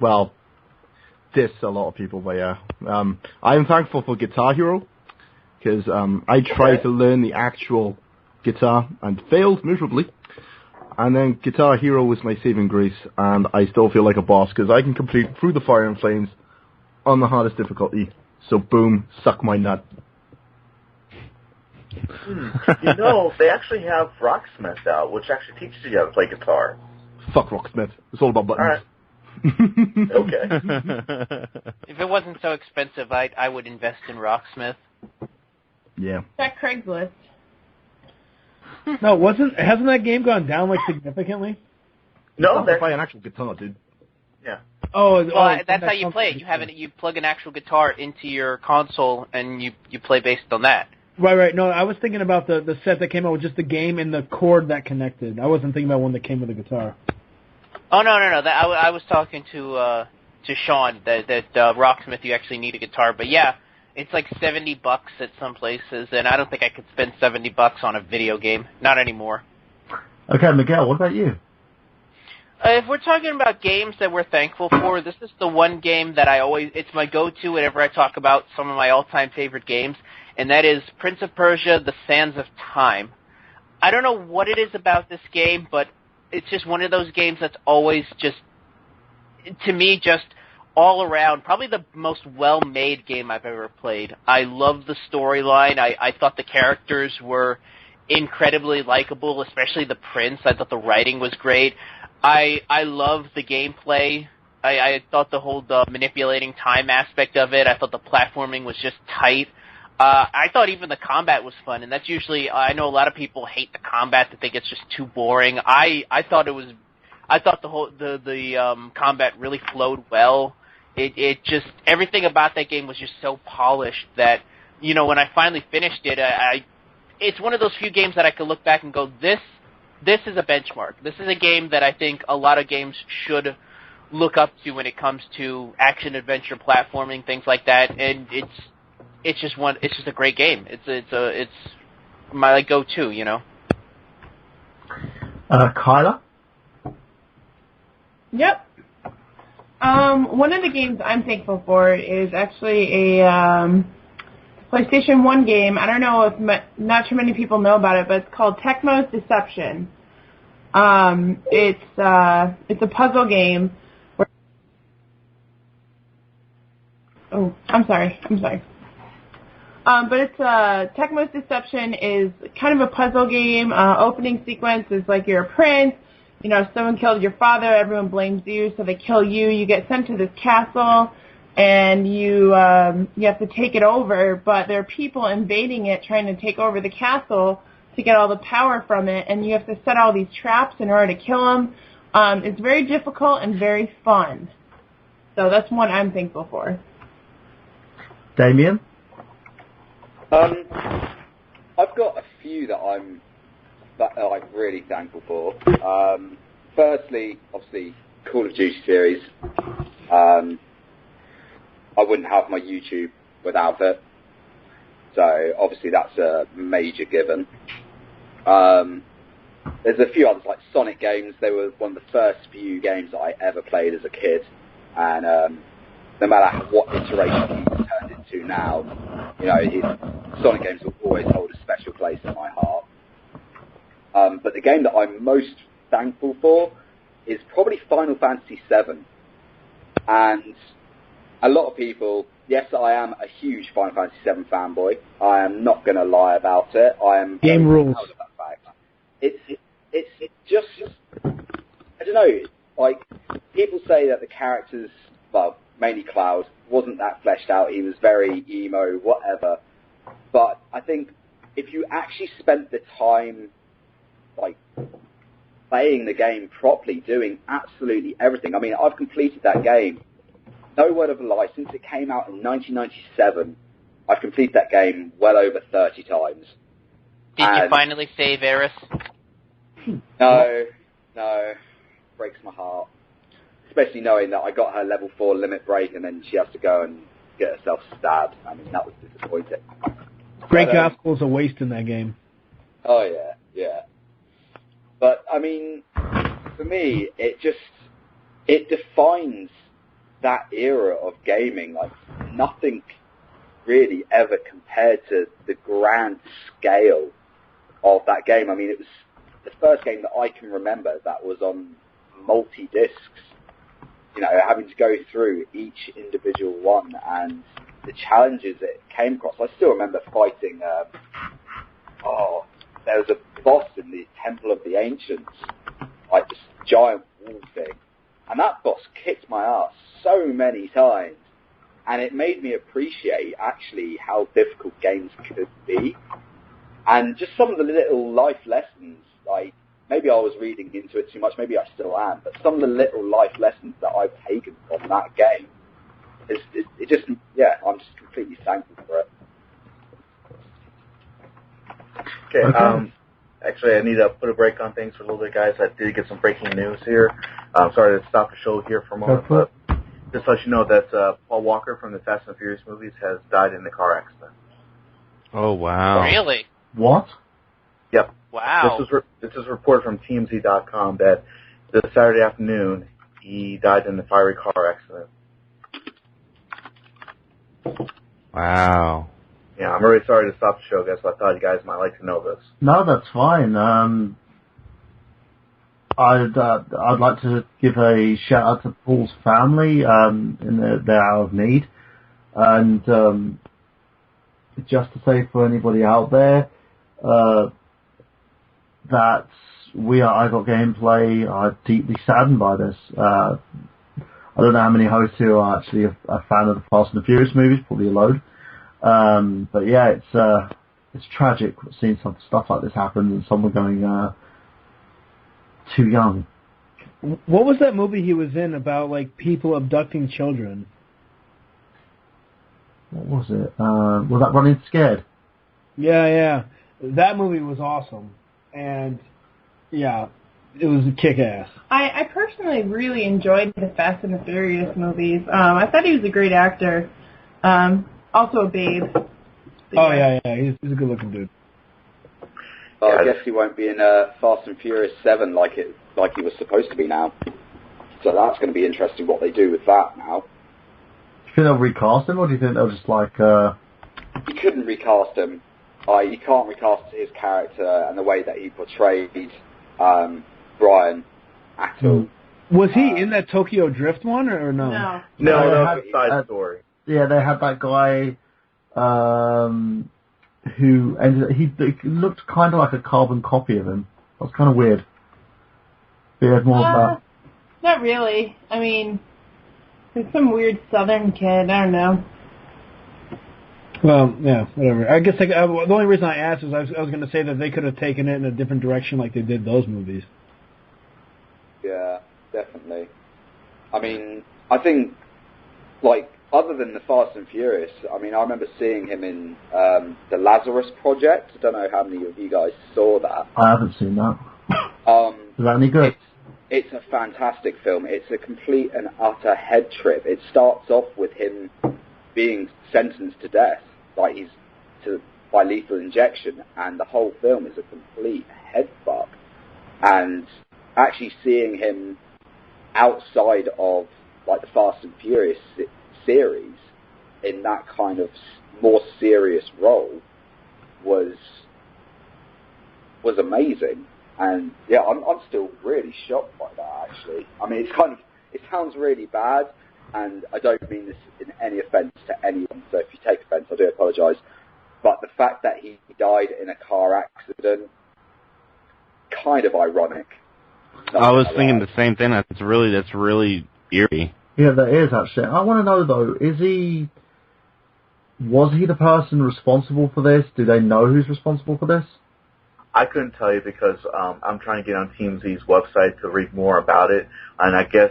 Well, diss a lot of people, but yeah. I am thankful for Guitar Hero, because I tried to learn the actual guitar and failed miserably. And then Guitar Hero was my saving grace, and I still feel like a boss, because I can complete Through the Fire and Flames on the hardest difficulty. So boom, suck my nut. You know, they actually have Rocksmith out, which actually teaches you how to play guitar. Fuck Rocksmith. It's all about buttons. All right. Okay. If it wasn't so expensive, I would invest in Rocksmith. Yeah. Check Craigslist. No, hasn't that game gone down like significantly? No, they buy an actual guitar, dude. Yeah. Oh, that's how you play it. You plug an actual guitar into your console and you play based on that. Right. No, I was thinking about the set that came out with just the game and the cord that connected. I wasn't thinking about one that came with a guitar. Oh no! I was talking to Sean that Rocksmith you actually need a guitar, but yeah, it's like $70 at some places, and I don't think I could spend $70 on a video game. Not anymore. Okay, Miguel, what about you? If we're talking about games that we're thankful for, this is the one game that it's my go-to whenever I talk about some of my all-time favorite games, and that is Prince of Persia: The Sands of Time. I don't know what it is about this game, but it's just one of those games that's always just, to me, just all around, probably the most well-made game I've ever played. I love the storyline. I thought the characters were incredibly likable, especially the prince. I thought the writing was great. I love the gameplay. I thought the whole manipulating time aspect of it, I thought the platforming was just tight. I thought even the combat was fun, and that's usually, I know a lot of people hate the combat, that think it's just too boring. I thought the combat really flowed well. It just, everything about that game was just so polished that, you know, when I finally finished it, it's one of those few games that I could look back and go, this is a benchmark. This is a game that I think a lot of games should look up to when it comes to action, adventure, platforming, things like that, and it's just a great game. It's my go-to, you know. Kyla? Yep. One of the games I'm thankful for is actually a PlayStation 1 game. I don't know if not too many people know about it, but it's called Tecmo's Deception. It's a puzzle game. I'm sorry. But it's Tecmo's Deception is kind of a puzzle game. Opening sequence is like you're a prince. You know, someone killed your father, everyone blames you, so they kill you. You get sent to this castle, and you have to take it over, but there are people invading it, trying to take over the castle to get all the power from it, and you have to set all these traps in order to kill them. It's very difficult and very fun. So that's one I'm thankful for. Damien? I've got a few that I'm really thankful for. Firstly, obviously, Call of Duty series. I wouldn't have my YouTube without it. So, obviously, that's a major given. There's a few others, like Sonic games. They were one of the first few games that I ever played as a kid. And no matter what iteration it's turned into now, you know, Sonic games will always hold a special place in my heart. But the game that I'm most thankful for is probably Final Fantasy VII. And a lot of people, yes, I am a huge Final Fantasy VII fanboy. I am not going to lie about it. I am game rules. Proud of that fact. It's just, I don't know, like, people say that the characters, well, mainly Cloud, wasn't that fleshed out. He was very emo, whatever. But I think if you actually spent the time, like, playing the game properly, doing absolutely everything. I mean, I've completed that game. No word of a lie. Since it came out in 1997, I've completed that game well over 30 times. Did you finally save Aerith? No. Breaks my heart. Especially knowing that I got her level 4 limit break and then she has to go and get herself stabbed. I mean, that was disappointing. Great Gospel is a waste in that game. Oh, yeah. But, I mean, for me, it defines that era of gaming, like nothing really ever compared to the grand scale of that game. I mean, it was the first game that I can remember that was on multi-discs, you know, having to go through each individual one and the challenges it came across. I still remember fighting, there was a boss in the Temple of the Ancients, like this giant wall thing, and that boss kicked my ass so many times, and it made me appreciate actually how difficult games could be, and just some of the little life lessons, like, maybe I was reading into it too much, maybe I still am, but some of the little life lessons that I've taken from that game, I'm just completely thankful for it. Okay, actually, I need to put a break on things for a little bit, guys. I did get some breaking news here. I'm sorry to stop the show here for a moment, but just to let you know that Paul Walker from the Fast and Furious movies has died in a car accident. Oh, wow. Really? What? Yep. Wow. This is reported from TMZ.com that this Saturday afternoon he died in a fiery car accident. Wow. Yeah, I'm really sorry to stop the show, guys, but I thought you guys might like to know this. No, that's fine. I'd like to give a shout out to Paul's family in their hour of need, and just to say for anybody out there that we at I Got Gameplay are deeply saddened by this. I don't know how many hosts here are actually a fan of the Fast and the Furious movies, probably a load. But yeah, it's tragic seeing some stuff like this happen and someone going too young. What was that movie he was in about, like, people abducting children? What was it? Was that Running Scared? Yeah. That movie was awesome. And, yeah, it was kick-ass. I personally really enjoyed the Fast and the Furious movies. I thought he was a great actor. Also a babe. Yeah. He's a good-looking dude. Well, I guess he won't be in Fast and Furious 7 like he was supposed to be now. So that's going to be interesting what they do with that now. Do you think they'll recast him, or do you think they'll just like... You couldn't recast him. You can't recast his character and the way that he portrayed Brian at all. Was he in that Tokyo Drift one, or no? No, that was a side story. Yeah, they had that guy who he looked kind of like a carbon copy of him. That was kind of weird. But he had more of that. Not really. I mean, there's some weird Southern kid. I don't know. Well, yeah, whatever. I guess the only reason I asked is I was going to say that they could have taken it in a different direction like they did those movies. Yeah, definitely. I mean, I think, like, other than the Fast and Furious, I mean, I remember seeing him in the Lazarus Project. I don't know how many of you guys saw that. I haven't seen that. Is that any good? It's a fantastic film. It's a complete and utter head trip. It starts off with him being sentenced to death, by lethal injection, and the whole film is a complete head fuck. And actually seeing him outside of like the Fast and Furious series in that kind of more serious role was amazing. And yeah, I'm still really shocked by that, actually. I mean, it sounds really bad, and I don't mean this in any offence to anyone, so if you take offence, I do apologise. But the fact that he died in a car accident, kind of ironic. I was thinking the same thing. That's really eerie. Yeah, that is actually. I want to know though, was he the person responsible for this? Do they know who's responsible for this? I couldn't tell you because I'm trying to get on TMZ's website to read more about it, and I guess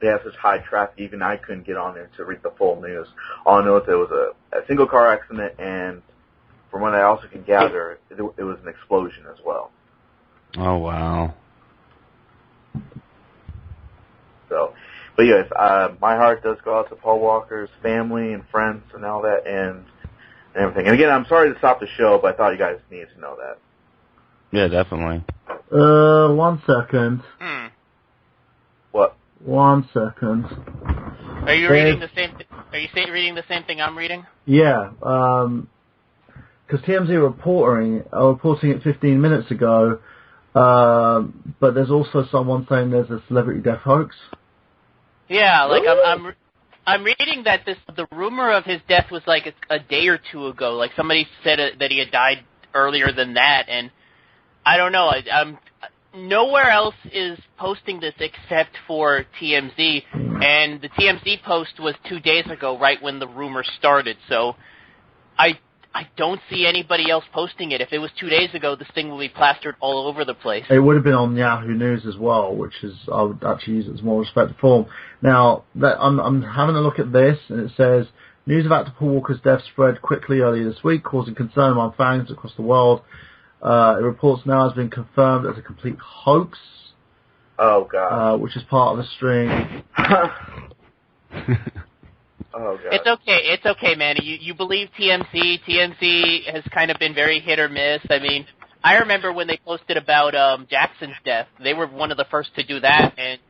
they have such high traffic, even I couldn't get on there to read the full news. All I know is there was a single car accident, and from what I also can gather, it was an explosion as well. Oh, wow. So, but yes, my heart does go out to Paul Walker's family and friends and all that, and everything. And again, I'm sorry to stop the show, but I thought you guys needed to know that. Yeah, definitely. 1 second. What? 1 second. Are you reading the same? Are you reading the same thing I'm reading? Yeah, because TMZ are reporting it 15 minutes ago, but there's also someone saying there's a celebrity death hoax. Yeah, like I'm reading that the rumor of his death was like a day or two ago. Like somebody said that he had died earlier than that, and I don't know. I'm nowhere else is posting this except for TMZ, and the TMZ post was 2 days ago, right when the rumor started. So I don't see anybody else posting it. If it was 2 days ago, this thing will be plastered all over the place. It would have been on Yahoo News as well, which is, I would actually use it as more respected form. Now, I'm having a look at this, and it says, news of actor Paul Walker's death spread quickly earlier this week, causing concern among fans across the world. It reports now has been confirmed as a complete hoax. Oh, God. Which is part of a string. Oh, God. It's okay, man. You believe TMZ. TMZ has kind of been very hit or miss. I mean, I remember when they posted about Jackson's death. They were one of the first to do that, and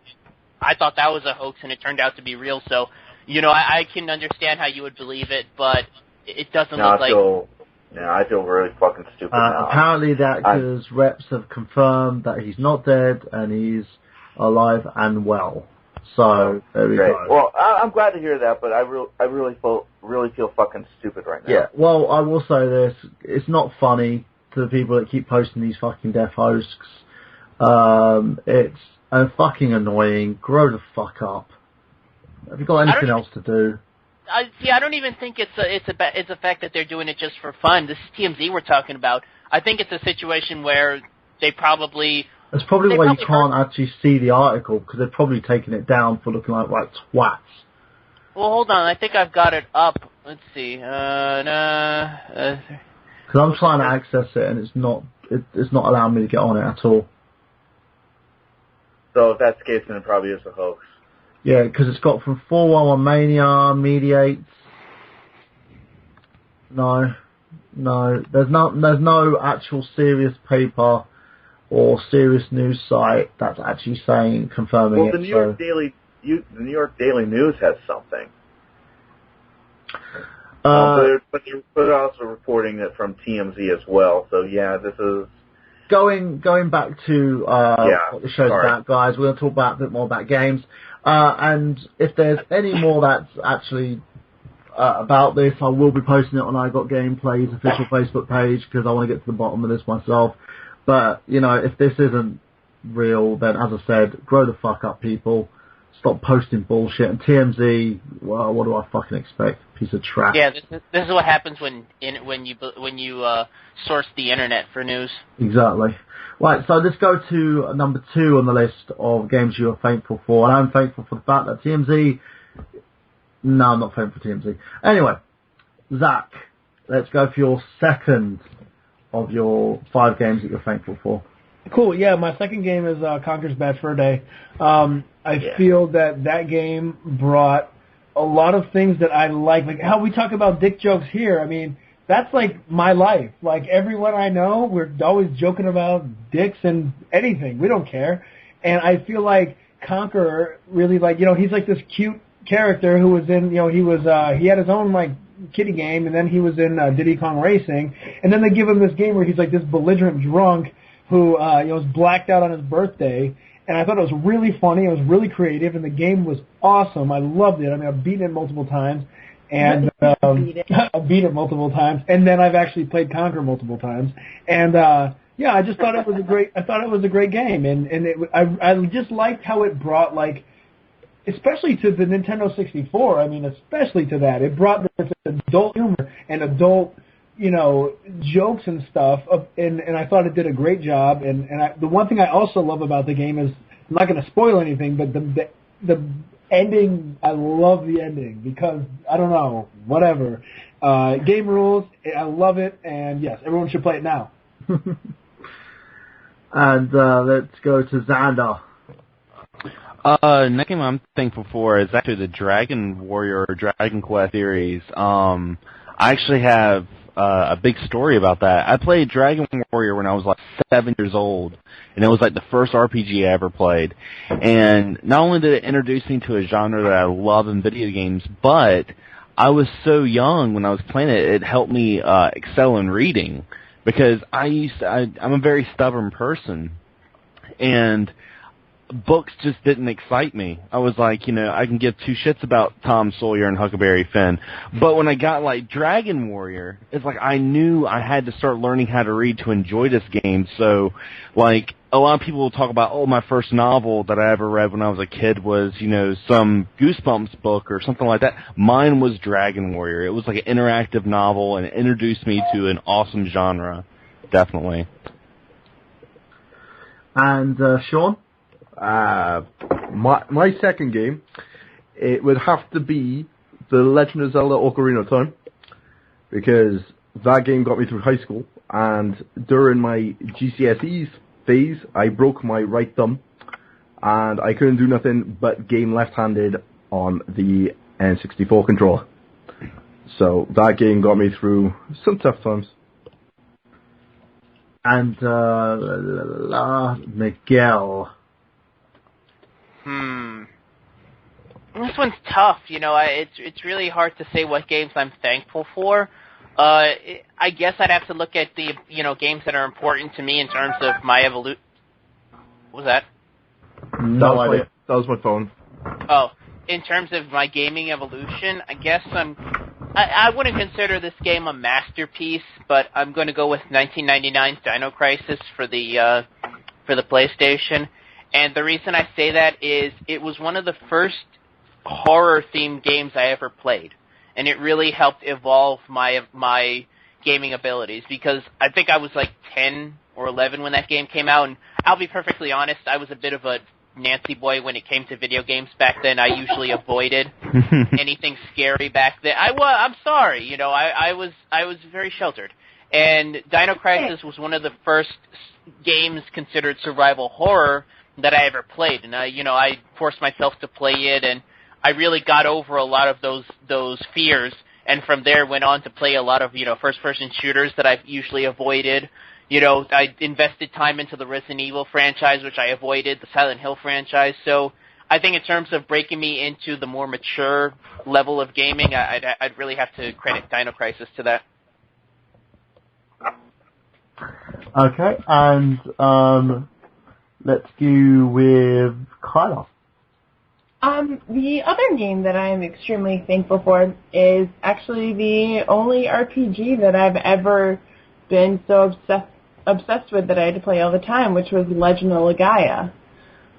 I thought that was a hoax, and it turned out to be real. So, I can understand how you would believe it, but it doesn't look like... I feel really fucking stupid now. Apparently the actor's reps have confirmed that he's not dead, and he's alive and well. So there we go. Well, I'm glad to hear that, but I really feel fucking stupid right now. Yeah. Well, I will say this: it's not funny to the people that keep posting these fucking death hoaxes. It's fucking annoying. Grow the fuck up. Have you got anything else to do? I don't even think it's a fact that they're doing it just for fun. This is TMZ we're talking about. I think it's a situation where they probably... That's probably why you can't actually see the article, because they're probably taking it down for looking like twats. Well, hold on. I think I've got it up. Let's see. Because I'm trying to access it, and it's not allowing me to get on it at all. So if that's the case, then it probably is a hoax. Yeah, because it's got from 411 Mania, Mediates. No. There's no actual serious paper or serious news site that's actually confirming it. Well, the New York Daily News has something. But they're also reporting it from TMZ as well. So yeah, this is going back to what the show's about, guys. We're going to talk a bit more about games. And if there's any more that's actually about this, I will be posting it on I Got Gameplay's official Facebook page, because I want to get to the bottom of this myself. But, if this isn't real, then as I said, grow the fuck up, people. Stop posting bullshit. And TMZ, well, what do I fucking expect? Piece of trash. Yeah, this is what happens when you source the internet for news. Exactly. Right, so let's go to number 2 on the list of games you are thankful for. And I'm thankful for the fact that TMZ... No, I'm not thankful for TMZ. Anyway, Zach, let's go for your second of your 5 games that you're thankful for. Cool, yeah, my second game is Conker's Bad Fur Day. I feel that game brought a lot of things that I like how we talk about dick jokes here. I mean, that's like my life. Like everyone I know, we're always joking about dicks and anything. We don't care. And I feel like Conker really he's like this cute character who was in, he had his own kiddie game, and then he was in Diddy Kong Racing, and then they give him this game where he's like this belligerent drunk who was blacked out on his birthday. And I thought it was really funny. It was really creative, and the game was awesome. I loved it. I mean, I've beaten it multiple times, and I've beat it multiple times, and then I've actually played Conker multiple times. And I just thought it was a great game, and I just liked how it brought especially to the Nintendo 64. I mean, especially to that, it brought this adult humor and adult jokes and stuff, and I thought it did a great job. And the one thing I also love about the game is, I'm not going to spoil anything, but the ending, I love the ending, because, I don't know, whatever. Game rules, I love it, and yes, everyone should play it now. And let's go to Xander. Next game I'm thankful for is actually the Dragon Warrior or Dragon Quest series. I actually have a big story about that. I played Dragon Warrior when I was like 7 years old, and it was like the first RPG I ever played. And not only did it introduce me to a genre that I love in video games, but I was so young when I was playing it, it helped me excel in reading, because I'm a very stubborn person, and books just didn't excite me. I was like, I can give two shits about Tom Sawyer and Huckleberry Finn. But when I got like Dragon Warrior, it's like I knew I had to start learning how to read to enjoy this game. So, like, a lot of people will talk about, my first novel that I ever read when I was a kid was, some Goosebumps book or something like that. Mine was Dragon Warrior. It was like an interactive novel, and it introduced me to an awesome genre. Definitely. And, Sean? My second game, it would have to be The Legend of Zelda Ocarina of Time, because that game got me through high school, and during my GCSEs phase, I broke my right thumb, and I couldn't do nothing but game left-handed on the N64 controller. So that game got me through some tough times. And Miguel. This one's tough. It's really hard to say what games I'm thankful for. I guess I'd have to look at the games that are important to me in terms of my evolution. What was that? No idea. That was my phone. Oh, in terms of my gaming evolution, I guess I wouldn't consider this game a masterpiece, but I'm going to go with 1999's Dino Crisis for the PlayStation. And the reason I say that is it was one of the first horror-themed games I ever played. And it really helped evolve my gaming abilities, because I think I was like 10 or 11 when that game came out. And I'll be perfectly honest, I was a bit of a Nancy boy when it came to video games back then. I usually avoided anything scary back then. I'm sorry, I was very sheltered. And Dino Crisis was one of the first games considered survival horror that I ever played, and I forced myself to play it, and I really got over a lot of those fears, and from there went on to play a lot of first-person shooters that I've usually avoided. I invested time into the Resident Evil franchise, which I avoided, the Silent Hill franchise. So I think in terms of breaking me into the more mature level of gaming, I'd really have to credit Dino Crisis to that. Okay, and let's go with Kyla. The other game that I am extremely thankful for is actually the only RPG that I've ever been so obsessed with that I had to play all the time, which was Legend of Legaia.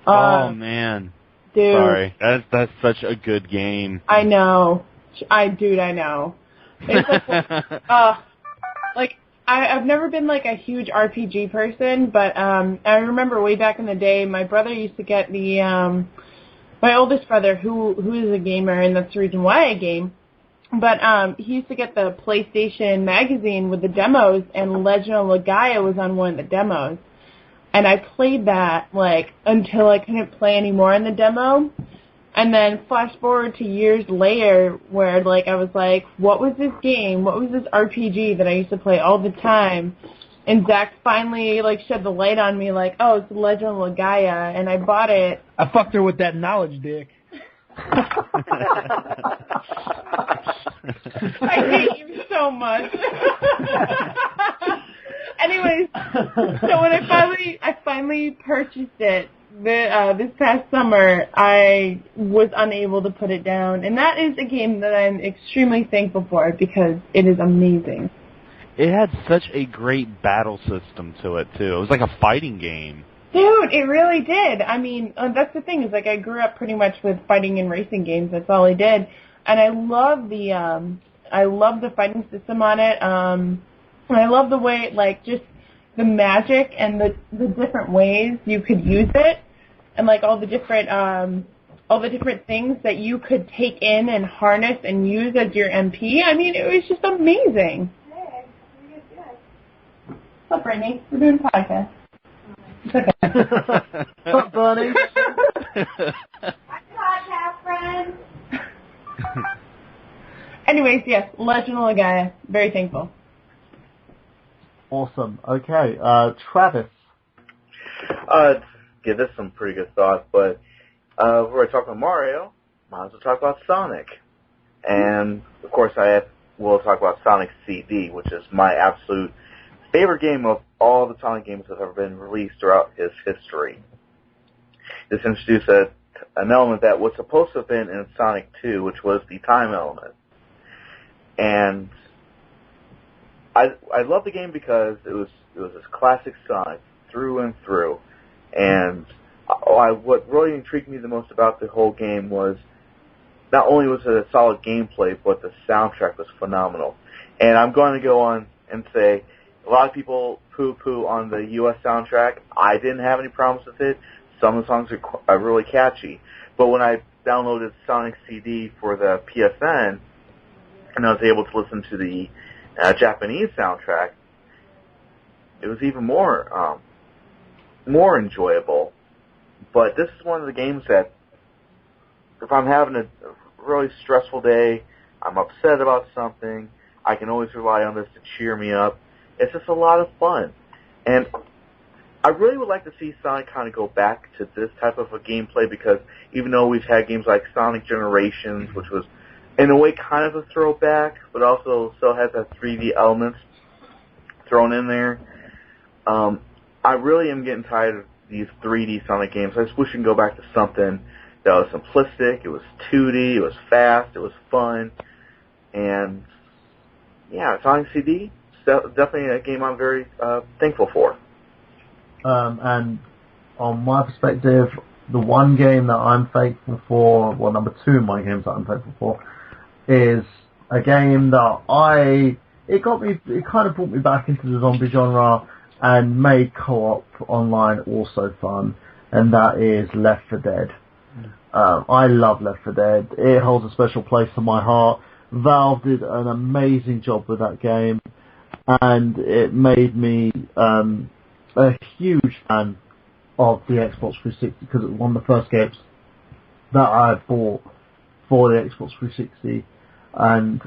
Oh, man. Dude. Sorry. That's such a good game. I know. I know. It's like, I've never been like a huge RPG person, but I remember way back in the day, my brother used to get my oldest brother, who is a gamer, and that's the reason why I game. But he used to get the PlayStation magazine with the demos, and Legend of Legaia was on one of the demos. And I played that like until I couldn't play anymore in the demo. And then flash forward to years later where like I was like, what was this game? What was this RPG that I used to play all the time? And Zach finally like shed the light on me like, oh, it's Legend of Legaia, and I bought it. I fucked her with that knowledge, Dick. I hate you so much. Anyways, so when I finally purchased it this past summer, I was unable to put it down, and that is a game that I'm extremely thankful for because it is amazing. It had such a great battle system to it too. It was like a fighting game. Dude, it really did. I mean, that's the thing is like I grew up pretty much with fighting and racing games. That's all I did, and I love the fighting system on it. I love the way like just the magic and the different ways you could use it, and like all the different things that you could take in and harness and use as your MP. I mean, it was just amazing. What's up, Brittany? We're doing a podcast. It's okay. What's up, Bernie? Podcast friends. Anyways, yes, Legend of Legaia. Very thankful. Awesome. Okay, Travis. Give this some pretty good thought, but we're talking about Mario. Might as well talk about Sonic. And, of course, we'll talk about Sonic CD, which is my absolute favorite game of all the Sonic games that have ever been released throughout his history. This introduced an element that was supposed to have been in Sonic 2, which was the time element. And I love the game because it was this classic Sonic through and through. And what really intrigued me the most about the whole game was not only was it a solid gameplay, but the soundtrack was phenomenal. And I'm going to go on and say a lot of people poo-poo on the U.S. soundtrack. I didn't have any problems with it. Some of the songs are really catchy. But when I downloaded Sonic CD for the PSN, and I was able to listen to the Japanese soundtrack, it was even more enjoyable. But this is one of the games that, if I'm having a really stressful day, I'm upset about something, I can always rely on this to cheer me up. It's just a lot of fun. And I really would like to see Sonic kind of go back to this type of a gameplay, because even though we've had games like Sonic Generations, which was in a way kind of a throwback, but also still has that 3D elements thrown in there, I really am getting tired of these 3D Sonic games. I just wish we can go back to something that was simplistic, it was 2D, it was fast, it was fun, and yeah, Sonic CD is definitely a game I'm very thankful for. And on my perspective, the one game that I'm thankful for, well, number 2 in my games that I'm thankful for, is a game that it kind of brought me back into the zombie genre and made co-op online also fun, and that is Left 4 Dead. I love Left 4 Dead. It holds a special place in my heart. Valve did an amazing job with that game, and it made me a huge fan of the Xbox 360, because it was one of the first games that I bought for the Xbox 360, and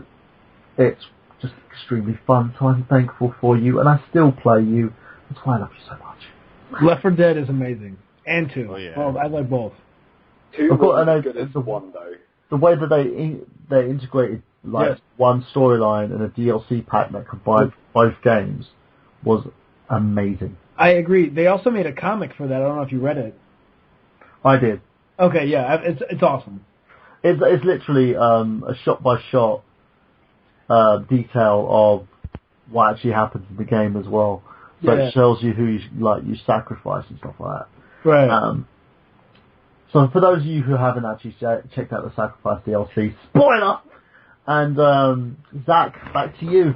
it's just extremely fun, so I'm thankful for you, and I still play you. That's why I love you so much. Left 4 Dead is amazing, and 2. Oh, yeah. Well, I like both. 2 wasn't as good as 1, though. The way that they integrated one storyline and a DLC pack that combined both games was amazing. I agree. They also made a comic for that. I don't know if you read it. I did. Okay, yeah, it's awesome. It's literally a shot-by-shot detail of what actually happens in the game as well. So it shows you who you sacrifice and stuff like that. Right. So for those of you who haven't actually checked out the Sacrifice DLC, spoiler! And Zach, back to you.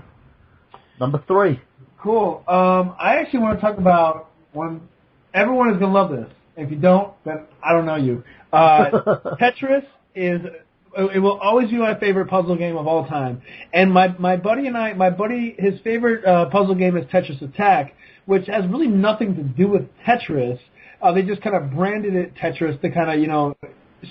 Number 3. Cool. I actually want to talk about one. Everyone is going to love this. If you don't, then I don't know you. Tetris it will always be my favorite puzzle game of all time. And my buddy, his favorite puzzle game is Tetris Attack, which has really nothing to do with Tetris. They just kind of branded it Tetris to kind of,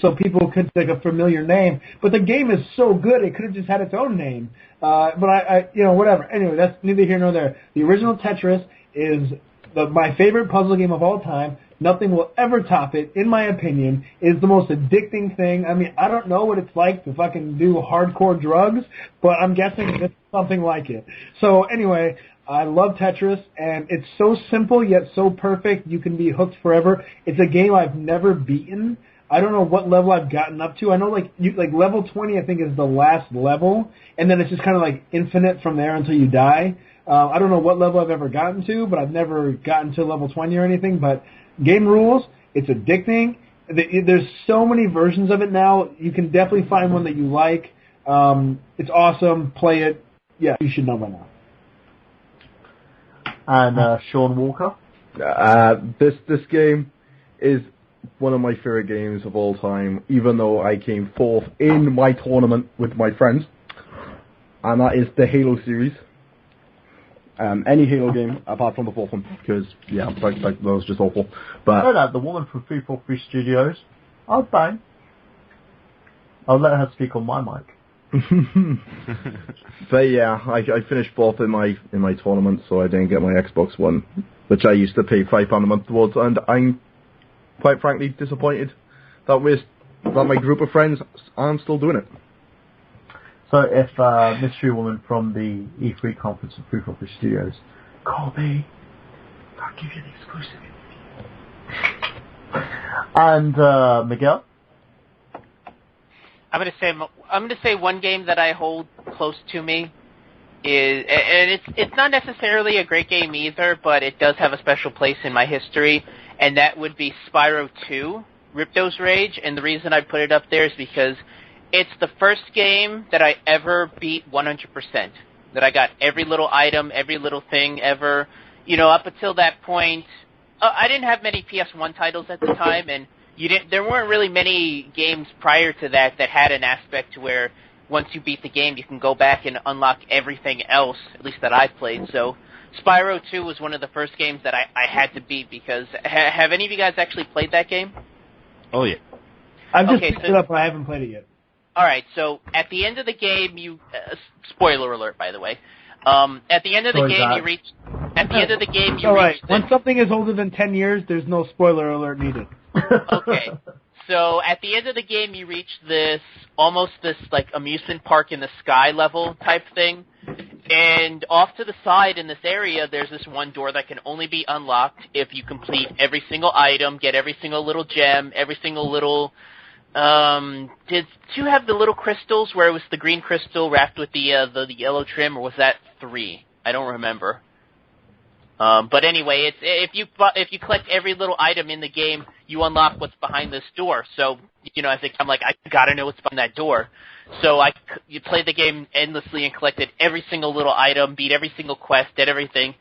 so people could take a familiar name. But the game is so good, it could have just had its own name. But I whatever. Anyway, that's neither here nor there. The original Tetris is my favorite puzzle game of all time. Nothing will ever top it, in my opinion. It's the most addicting thing. I mean, I don't know what it's like to fucking do hardcore drugs, but I'm guessing it's something like it. So anyway, I love Tetris, and it's so simple yet so perfect. You can be hooked forever. It's a game I've never beaten. I don't know what level I've gotten up to. I know like level 20 I think is the last level, and then it's just kind of like infinite from there until you die. I don't know what level I've ever gotten to, but I've never gotten to level 20 or anything. But game rules. It's addicting. There's so many versions of it now. You can definitely find one that you like. It's awesome. Play it. Yeah, you should know by now. And Sean Walker. This game is one of my favorite games of all time, even though I came 4th in my tournament with my friends, and that is the Halo series. Any Halo game apart from the 4th one, because that was just awful. But the woman from 343 Studios, I'll bang. I'll let her speak on my mic. But yeah, I finished both in my tournament, so I didn't get my Xbox One, which I used to pay £5 a month towards, and I'm quite frankly disappointed that my group of friends aren't still doing it. So if Mystery Woman from the E3 conference at Proof Office Studios, call me, I'll give you the exclusive. And Miguel? I'm gonna say one game that I hold close to me is, and it's not necessarily a great game either, but it does have a special place in my history, and that would be Spyro 2, Ripto's Rage. And the reason I put it up there is because it's the first game that I ever beat 100%. That I got every little item, every little thing ever. You know, up until that point, I didn't have many PS1 titles at the time, and there weren't really many games prior to that had an aspect to where once you beat the game, you can go back and unlock everything else, at least that I've played. So Spyro 2 was one of the first games that I had to beat, because have any of you guys actually played that game? Oh, yeah. I've just picked it up, but I haven't played it yet. All right, so at the end of the game, spoiler alert, by the way. At the end of the game, you reach. At the end of the game, you reach. All right. The, when something is older than 10 years, there's no spoiler alert needed. Okay. So at the end of the game, you reach almost this like amusement park in the sky level type thing, and off to the side in this area, there's this one door that can only be unlocked if you complete every single item, get every single little gem, every single little. Did you have the little crystals where it was the green crystal wrapped with the yellow trim, or was that 3? I don't remember. But anyway, if you collect every little item in the game, you unlock what's behind this door. So, you know, I'm like, I gotta know what's behind that door. So you played the game endlessly and collected every single little item, beat every single quest, did everything,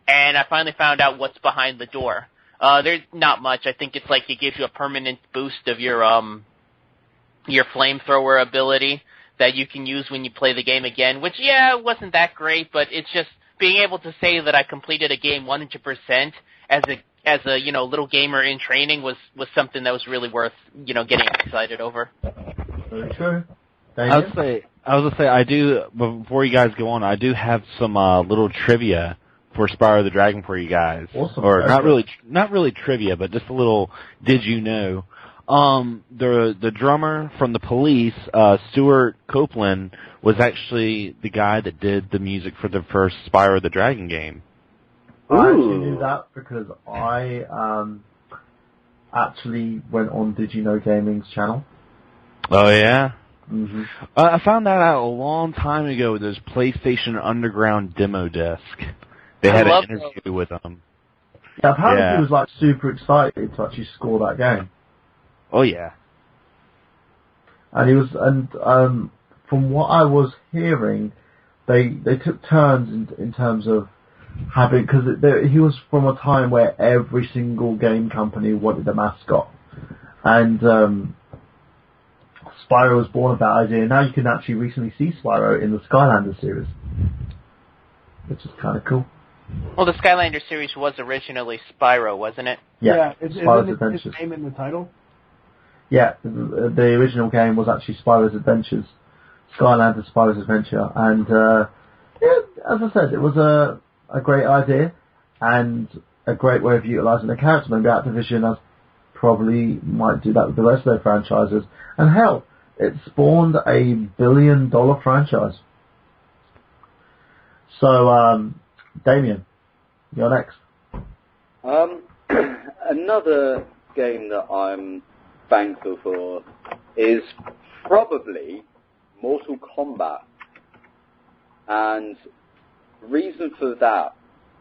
and I finally found out what's behind the door. There's not much. I think it's like it gives you a permanent boost of your flamethrower ability that you can use when you play the game again, which, yeah, it wasn't that great, but it's just being able to say that I completed a game 100% as a little gamer in training was something that was really worth, getting excited over. Very true. I was gonna say I do, before you guys go on, I do have some little trivia for Spyro the Dragon for you guys. Awesome. Or not really trivia, but just a little did you know. The drummer from the Police, Stuart Copeland, was actually the guy that did the music for the first Spyro the Dragon game. I actually knew that because I actually went on Did You Know Gaming's channel. Oh, yeah? Mm-hmm. I found that out a long time ago with those PlayStation Underground demo disc. They had an interview with him. Yeah, apparently he was like super excited to actually score that game. Oh yeah. And he was, from what I was hearing, they took turns in terms of having, because he was from a time where every single game company wanted a mascot, and Spyro was born of that idea. Now you can actually recently see Spyro in the Skylanders series, which is kind of cool. Well, the Skylanders series was originally Spyro, wasn't it? Yeah, Spyro's Adventures. His name in the title? Yeah, the original game was actually Spyro's Adventures, Skylanders Spyro's Adventure, and as I said, it was a great idea and a great way of utilising the character. Maybe Activision probably might do that with the rest of their franchises, and hell, it spawned $1 billion franchise. So, Damien, you're next. Another game that I'm thankful for is probably Mortal Kombat, and reason for that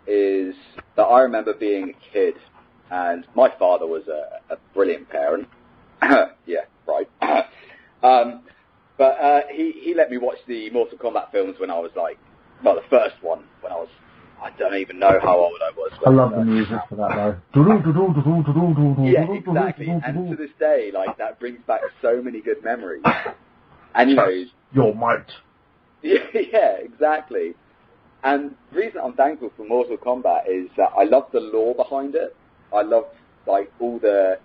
is that I remember being a kid, and my father was a brilliant parent. Yeah, right. But he let me watch the Mortal Kombat films when I was the first one when I was, I don't even know how old I was. I love the music for that though. Yeah, exactly. And to this day, that brings back so many good memories. And your might. Yeah, exactly. And the reason I'm thankful for Mortal Kombat is that I love the lore behind it. I love all the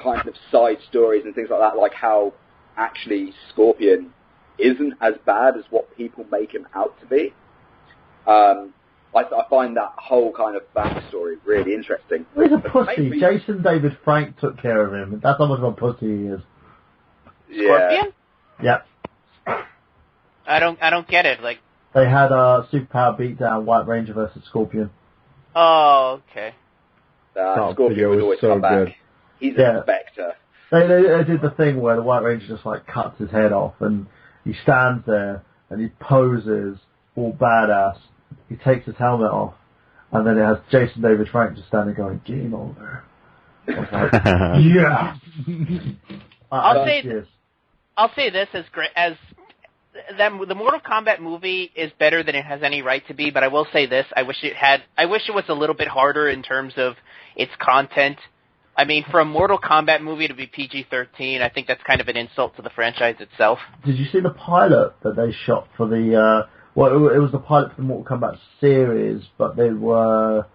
kind of side stories and things like that, like how actually Scorpion isn't as bad as what people make him out to be. I find that whole kind of backstory really interesting. He's a pussy. Jason David Frank took care of him. That's how much of a pussy he is. Scorpion? Yep. I don't get it. Like, they had a superpower beatdown, White Ranger versus Scorpion. Oh, okay. Scorpion would always come back. He's a Spectre. They did the thing where the White Ranger just like cuts his head off, and he stands there and he poses all badass. He takes his helmet off, and then it has Jason David Frank just standing going, "Game over." Like, yeah. I'll say this as great as the Mortal Kombat movie is better than it has any right to be. But I will say this: I wish it was a little bit harder in terms of its content. I mean, for a Mortal Kombat movie to be PG-13, I think that's kind of an insult to the franchise itself. Did you see the pilot that they shot for the? Well, it was the pilot for the Mortal Kombat series, but they were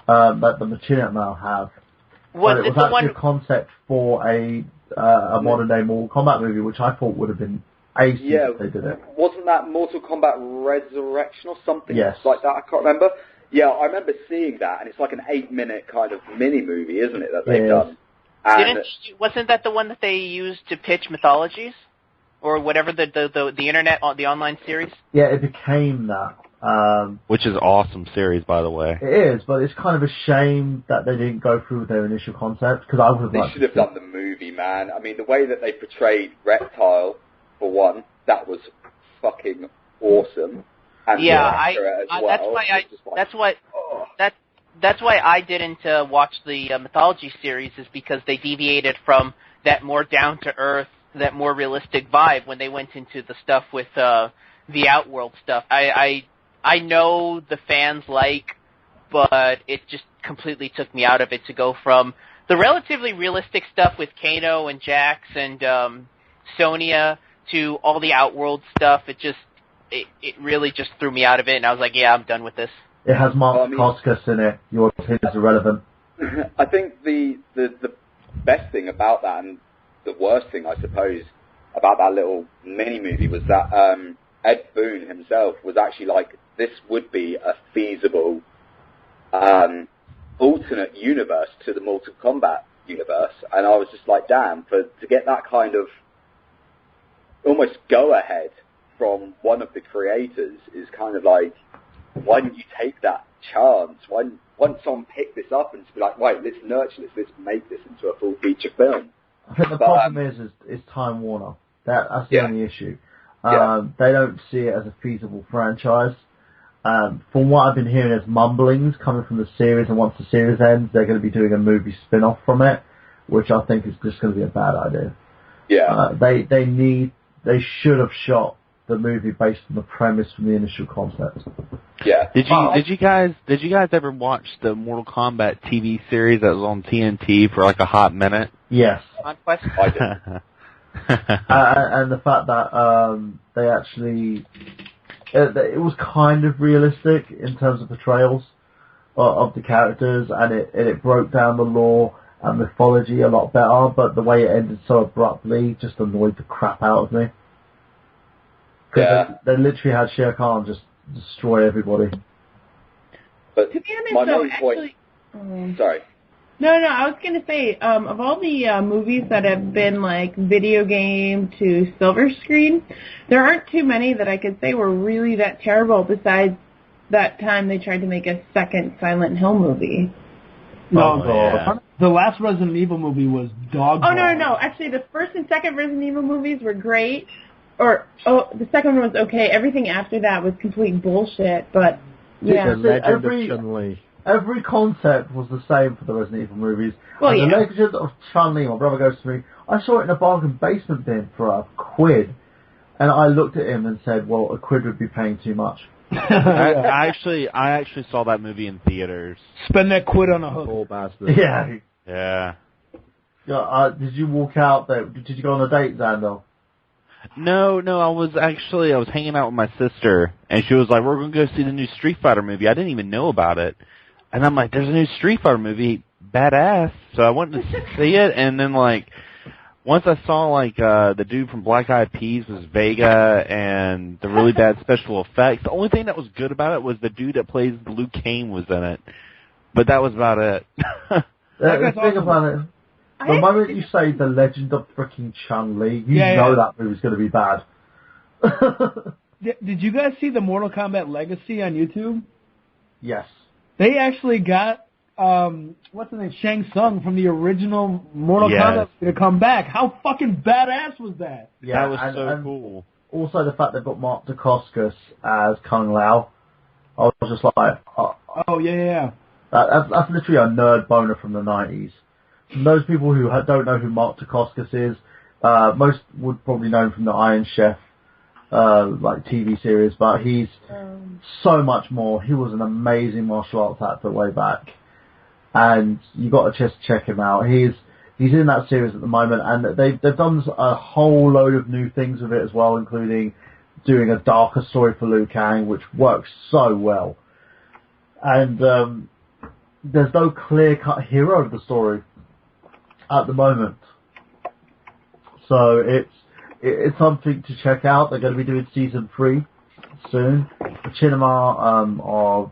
that the Machinima have. It was actually a concept for a modern day Mortal Kombat movie, which I thought would have been ace if they did it. Wasn't that Mortal Kombat Resurrection or something like that? I can't remember. Yeah, I remember seeing that, and it's like an 8-minute kind of mini movie, isn't it, that they've done? And wasn't that the one that they used to pitch Mythologies? Or whatever the internet, the online series? Yeah, it became that. Which is awesome series, by the way. It is, but it's kind of a shame that they didn't go through with their initial concept, because I would have liked They should have done the movie, man. I mean, the way that they portrayed Reptile, for one, that was fucking awesome. And that's why I didn't watch the Mythology series, is because they deviated from that more down-to-earth, that more realistic vibe when they went into the stuff with the Outworld stuff. I know the fans but it just completely took me out of it to go from the relatively realistic stuff with Kano and Jax and Sonya to all the Outworld stuff. It really just threw me out of it, and I was like, yeah, I'm done with this. It has Mark Koskas in it. Your opinion is irrelevant. I think the best thing about that, and the worst thing, I suppose, about that little mini-movie was that Ed Boon himself was actually like, this would be a feasible alternate universe to the Mortal Kombat universe. And I was just like, damn, to get that kind of almost go-ahead from one of the creators is kind of like, why didn't you take that chance? Why didn't someone pick this up and just be like, wait, let's nurture this, let's make this into a full feature film? I think the problem is Time Warner. That's the only issue. They don't see it as a feasible franchise. From what I've been hearing, there's mumblings coming from the series, and once the series ends, they're going to be doing a movie spin-off from it, which I think is just going to be a bad idea. Yeah. They should have shot the movie based on the premise from the initial concept. Yeah. Did you guys ever watch the Mortal Kombat TV series that was on TNT for like a hot minute? Yes. I did. And the fact that they actually it was kind of realistic in terms of portrayals of the characters, and it broke down the lore and mythology a lot better, but the way it ended so abruptly just annoyed the crap out of me. Because they literally had Shere Khan just destroy everybody. But to be honest, my main point... Sorry. No, I was going to say, of all the movies that have been like video game to silver screen, there aren't too many that I could say were really that terrible besides that time they tried to make a second Silent Hill movie. The last Resident Evil movie was dog. Oh, no. Actually, the first and second Resident Evil movies were great. The second one was okay. Everything after that was complete bullshit, but yeah. The Legend of Chun-Li. Every concept was the same for the Resident Evil movies. Well, The Legend of Chun-Li, my brother goes to me, I saw it in a bargain basement bin for £1. And I looked at him and said, well, £1 would be paying too much. I actually saw that movie in theaters. Spend that quid on a hook. Old bastard. Yeah. Did you walk out there? Did you go on a date, Xander? No, I was hanging out with my sister, and she was like, we're going to go see the new Street Fighter movie. I didn't even know about it. And I'm like, there's a new Street Fighter movie, badass. So I went to see it, and then like, once I saw like the dude from Black Eyed Peas was Vega and the really bad special effects, the only thing that was good about it was the dude that plays Luke Kane was in it. But that was about it. The thing about it, the moment you say the legend of freaking Chun-Li, you know that movie's going to be bad. Did you guys see the Mortal Kombat Legacy on YouTube? Yes. They actually got, what's his name, Shang Tsung from the original Mortal Kombat to come back. How fucking badass was that? Yeah, that was so cool. Also the fact they've got Mark Dacascos as Kung Lao. I was just like... Oh, yeah. That's literally a nerd boner from the 90s. And those people who don't know who Mark Dacascos is, most would probably know him from the Iron Chef like TV series, but he's so much more. He was an amazing martial arts actor way back, and you got to just check him out. He's in that series at the moment, and they've done a whole load of new things with it as well, including doing a darker story for Liu Kang, which works so well. And there's no clear-cut hero of the story at the moment, so it's something to check out. They're going to be doing season 3 soon. Machinima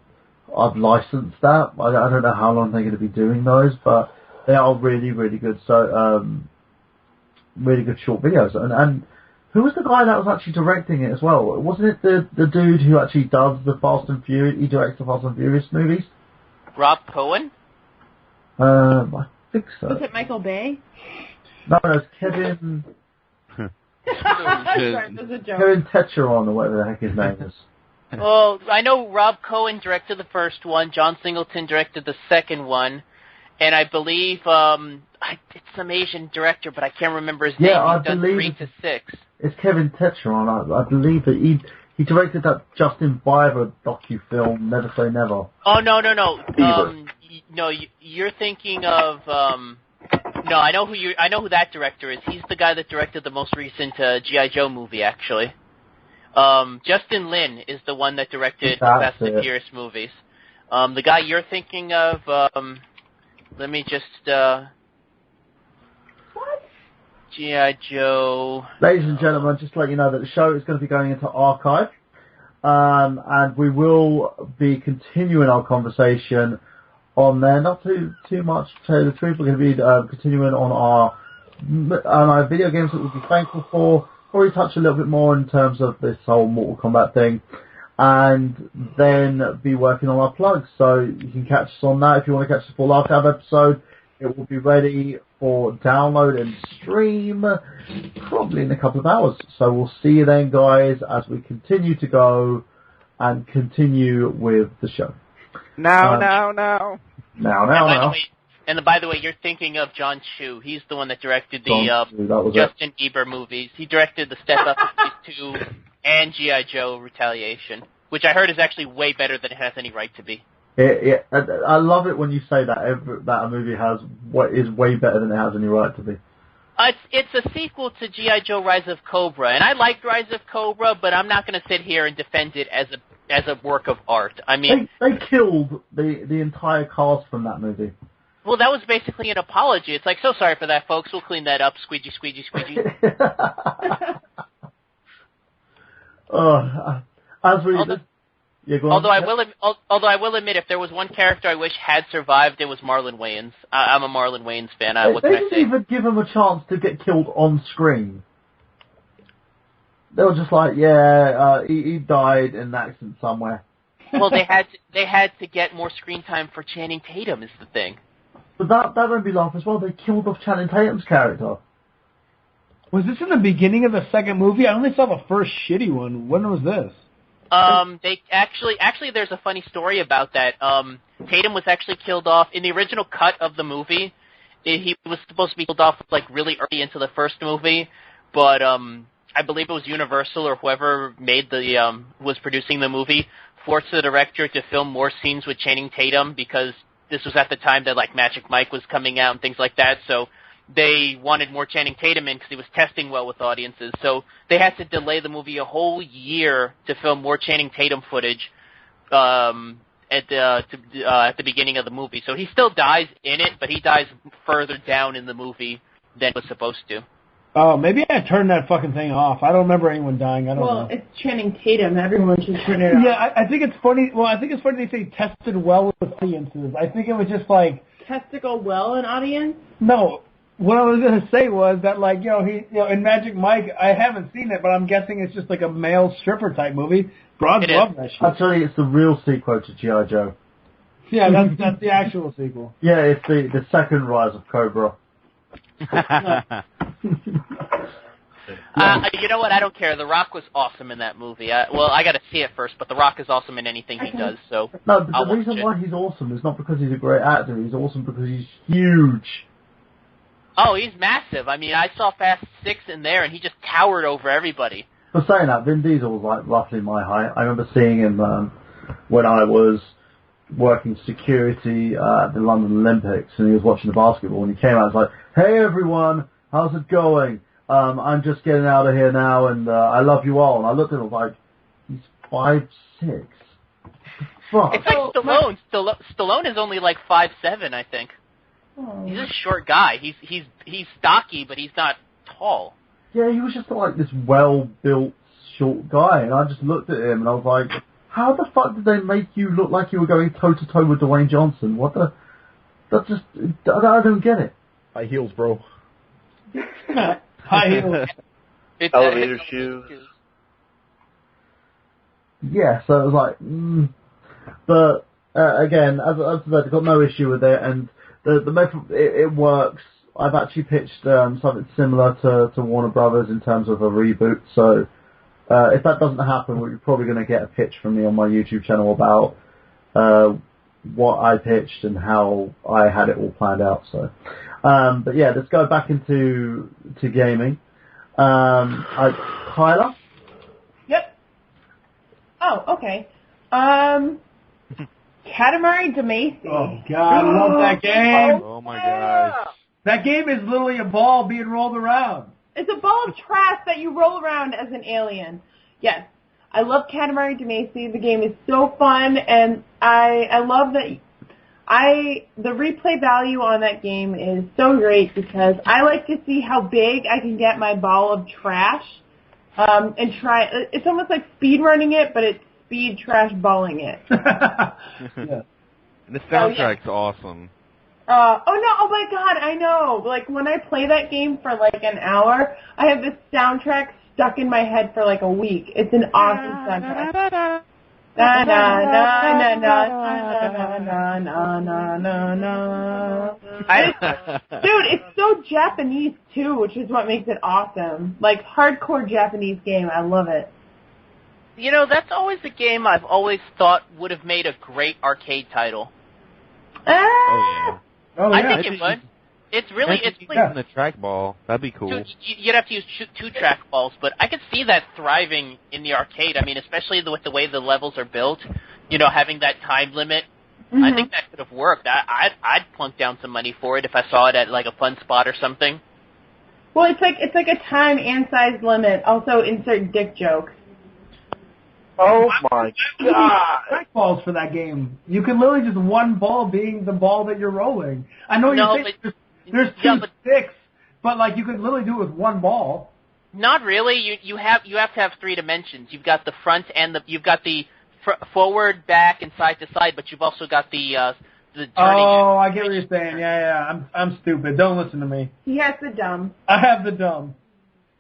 I've licensed that. I don't know how long they're going to be doing those, but they are really, really good. So really good short videos. And who was the guy that was actually directing it as well? Wasn't it the dude who actually does the Fast and Furious? He directs the Fast and Furious movies. Rob Cohen? I think so. Was it Michael Bay? No, it's Kevin... Sorry, that was a joke. Kevin Techeron, or whatever the heck his name is. Well, I know Rob Cohen directed the first one, John Singleton directed the second one, and I believe it's some Asian director, but I can't remember his name. He's done 3 to 6. It's Kevin Techeron. I believe that he directed that Justin Bieber docu-film, Never Say Never. Oh, no. No, you're thinking of... No, I know who that director is. He's the guy that directed the most recent G.I. Joe movie, actually. Justin Lin is the one that directed the Fast and Furious movies. The guy you're thinking of, let me just, what? G.I. Joe. Ladies and gentlemen, just to let you know that the show is going to be going into archive, and we will be continuing our conversation on there. Not too much to tell you the truth. We're going to be continuing on our video games that we'll be thankful for. Probably touch a little bit more in terms of this whole Mortal Kombat thing, and then be working on our plugs. So you can catch us on that if you want to catch the full archive episode. It will be ready for download and stream probably in a couple of hours. So we'll see you then, guys, as we continue to go and continue with the show. Now. And by the way, you're thinking of John Chu. He's the one that directed the Justin Bieber movies. He directed the Step Up movies 2 and G.I. Joe Retaliation, which I heard is actually way better than it has any right to be. Yeah, I love it when you say that a movie is way better than it has any right to be. It's a sequel to G.I. Joe Rise of Cobra, and I liked Rise of Cobra, but I'm not going to sit here and defend it as a work of art. I mean, they killed the entire cast from that movie. Well, that was basically an apology. It's like, so sorry for that, folks. We'll clean that up. Squeegee, squeegee, squeegee. Although I will admit, if there was one character I wish had survived, it was Marlon Wayans. I'm a Marlon Wayans fan. They didn't even give him a chance to get killed on screen. They were just like, he died in an accident somewhere. Well, they had to get more screen time for Channing Tatum is the thing. But that made me laugh as well. They killed off Channing Tatum's character. Was this in the beginning of the second movie? I only saw the first shitty one. When was this? They actually, there's a funny story about that. Tatum was actually killed off in the original cut of the movie. He was supposed to be killed off like really early into the first movie, but I believe it was Universal or whoever made was producing the movie forced the director to film more scenes with Channing Tatum because this was at the time that like Magic Mike was coming out and things like that. So they wanted more Channing Tatum in because he was testing well with audiences. So they had to delay the movie a whole year to film more Channing Tatum footage at the beginning of the movie. So he still dies in it, but he dies further down in the movie than was supposed to. Oh, maybe I turned that fucking thing off. I don't remember anyone dying. I don't know. Well, it's Channing Tatum. Everyone should turn it off. Yeah, I think it's funny. Well, I think it's funny they say tested well with audiences. I think it was just like Testicle well in audience? no. What I was gonna say was that like in Magic Mike, I haven't seen it, but I'm guessing it's just like a male stripper type movie. Broads love that shit. I'll tell you, it's the real sequel to G.I. Joe. Yeah, that's the actual sequel. Yeah, it's the second Rise of Cobra. You know what? I don't care. The Rock was awesome in that movie. Well, I got to see it first, but The Rock is awesome in anything he does. So no, but the reason why he's awesome is not because he's a great actor. He's awesome because he's huge. Oh, he's massive. I mean, I saw Fast 6 in there, and he just towered over everybody. For saying that, Vin Diesel was like roughly my height. I remember seeing him when I was working security at the London Olympics, and he was watching the basketball, and he came out and was like, "Hey everyone, how's it going? I'm just getting out of here now, and I love you all." And I looked at him like, he's 5'6". Fuck. It's like Stallone. Stallone is only like 5'7", I think. Oh. He's a short guy. He's stocky, but he's not tall. Yeah, he was just like this well-built short guy, and I just looked at him and I was like, how the fuck did they make you look like you were going toe-to-toe with Dwayne Johnson? What the... That's just... I don't get it. High heels, bro. High heels. Elevator shoes. Yeah, so it was like... But, again, as I said, I've got no issue with it, and the method, it works. I've actually pitched something similar to Warner Brothers in terms of a reboot, so if that doesn't happen, we're probably going to get a pitch from me on my YouTube channel about what I pitched and how I had it all planned out. So, but yeah, let's go back into gaming. Kyla? Yep. Oh, okay. Katamari Damacy. Oh God, I love that game. Oh my gosh. That game is literally a ball being rolled around. It's a ball of trash that you roll around as an alien. Yes. I love Katamari Damacy. The game is so fun, and I love that the replay value on that game is so great because I like to see how big I can get my ball of trash and try. It's almost like speed running it, but it's speed trash balling it. Yeah. And the soundtrack's awesome. Oh my god, I know. Like, when I play that game for like an hour, I have this soundtrack stuck in my head for like a week. It's an awesome soundtrack. Na na na na na na na na na na. Dude, it's so Japanese too, which is what makes it awesome. Like, hardcore Japanese game, I love it. You know, that's always a game I've always thought would have made a great arcade title. Oh yeah. I think it would. It's really, in the trackball. That'd be cool. You'd have to use two trackballs, but I could see that thriving in the arcade. I mean, especially with the way the levels are built. You know, having that time limit. Mm-hmm. I think that could have worked. I'd plunk down some money for it if I saw it at like a fun spot or something. Well, it's like a time and size limit. Also, insert dick joke. Oh my god! Trackballs for that game. You can literally just one ball being the ball that you're rolling. I know you're saying there's two sticks, but like you could literally do it with one ball. Not really. You have to have three dimensions. You've got the front and you've got the forward, back, and side to side, but you've also got the turning. Oh, I get what you're saying. Yeah. I'm stupid. Don't listen to me. He has the dumb. I have the dumb.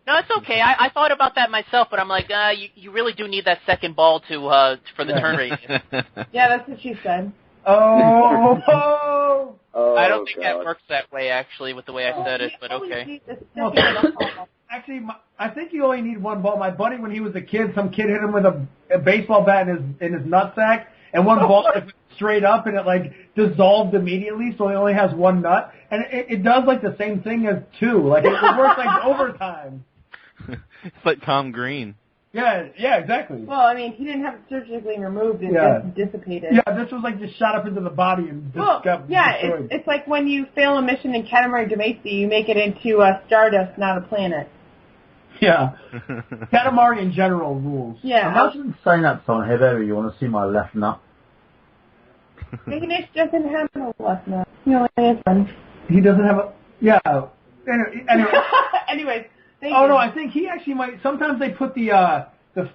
No, it's okay. I thought about that myself, but I'm like, you really do need that second ball for the turn radius. Yeah, that's what she said. Oh, I don't think that works that way, actually, with the way I said it, but okay. Actually, I think you only need one ball. My buddy, when he was a kid, some kid hit him with a baseball bat in his nutsack, and one ball went straight up, and it like dissolved immediately, so he only has one nut, and it does like the same thing as two. Like it works like overtime. It's like Tom Green. Yeah, exactly. Well, I mean, he didn't have it surgically removed; it just dissipated. Yeah, this was like just shot up into the body and got destroyed. It's like when you fail a mission in Katamari Damacy, you make it into Stardust, not a planet. Yeah, Katamari in general rules. Yeah. Imagine saying that to someone, "Hey baby, you want to see my left nut?" Nick doesn't have a left nut. He only has one. He doesn't have a... Yeah. Anyway. Anyways, Oh no, I think he actually might. Sometimes they put the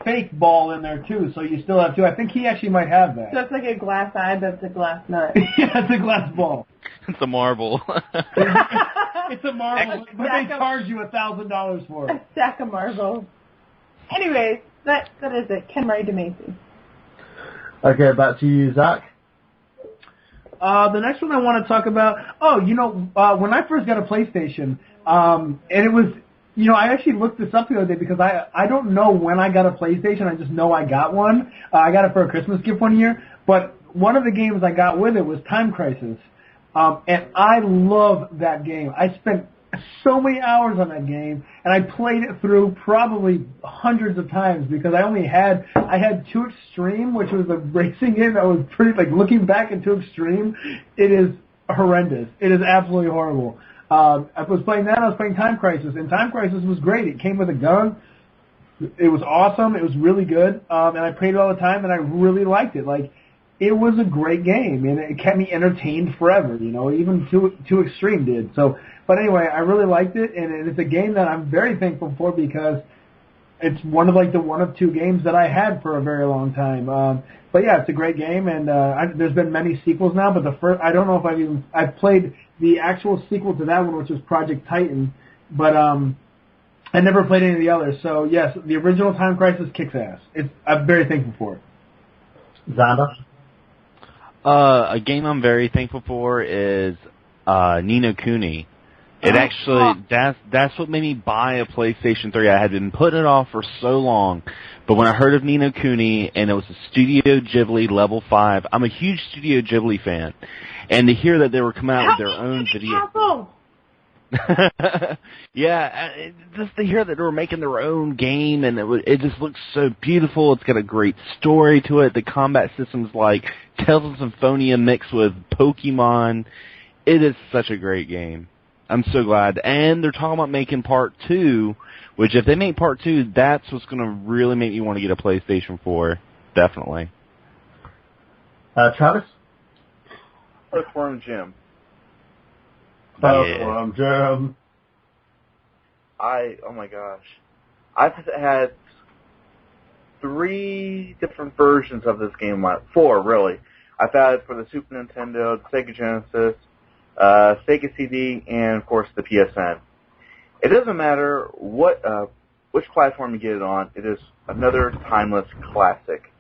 fake ball in there too, so you still have two. I think he actually might have that. So it's like a glass eye, but it's a glass nut. Yeah, it's a glass ball. It's a marble. It's a marble, but they charge you $1,000 for it. A stack of marbles. Anyways, that is it. Ken Murray DeMacy. Okay, back to you, Zach. The next one I want to talk about. When I first got a PlayStation, and it was, I actually looked this up the other day because I don't know when I got a PlayStation. I just know I got one. I got it for a Christmas gift one year. But one of the games I got with it was Time Crisis. And I love that game. I spent so many hours on that game, and I played it through probably hundreds of times because I had 2 Extreme, which was a racing game that was pretty, like, looking back at 2 Extreme, it is horrendous. It is absolutely horrible. I was playing that, I was playing Time Crisis, and Time Crisis was great. It came with a gun. It was awesome. It was really good. And I played it all the time, and I really liked it. Like, it was a great game, and it kept me entertained forever, even 2 Extreme did. So, but anyway, I really liked it, and it's a game that I'm very thankful for because it's one of the one of 2 games that I had for a very long time. But yeah, it's a great game, and there's been many sequels now, but the first, I don't know if I've played the actual sequel to that one, which was Project Titan, but I never played any of the others. So yes, the original Time Crisis kicks ass. I'm very thankful for it. Xander? A game I'm very thankful for is Ni no Kuni. It actually, that's what made me buy a PlayStation 3. I had been putting it off for so long, but when I heard of Ni no Kuni and it was a Studio Ghibli Level 5, I'm a huge Studio Ghibli fan, and to hear that they were coming out with their own video. Yeah, just to hear that they were making their own game, and it just looks so beautiful. It's got a great story to it. The combat system's like Tales of Symphonia mixed with Pokemon. It is such a great game. I'm so glad. And they're talking about making part 2, which if they make part 2, that's what's going to really make me want to get a PlayStation 4. Definitely. Travis? Earthworm Jim. Earthworm Jim. Oh my gosh. I've had 3 different versions of this game. 4, really. I've had it for the Super Nintendo, the Sega Genesis, Sega CD, and of course the PSN. It doesn't matter which platform you get it on. It is another timeless classic,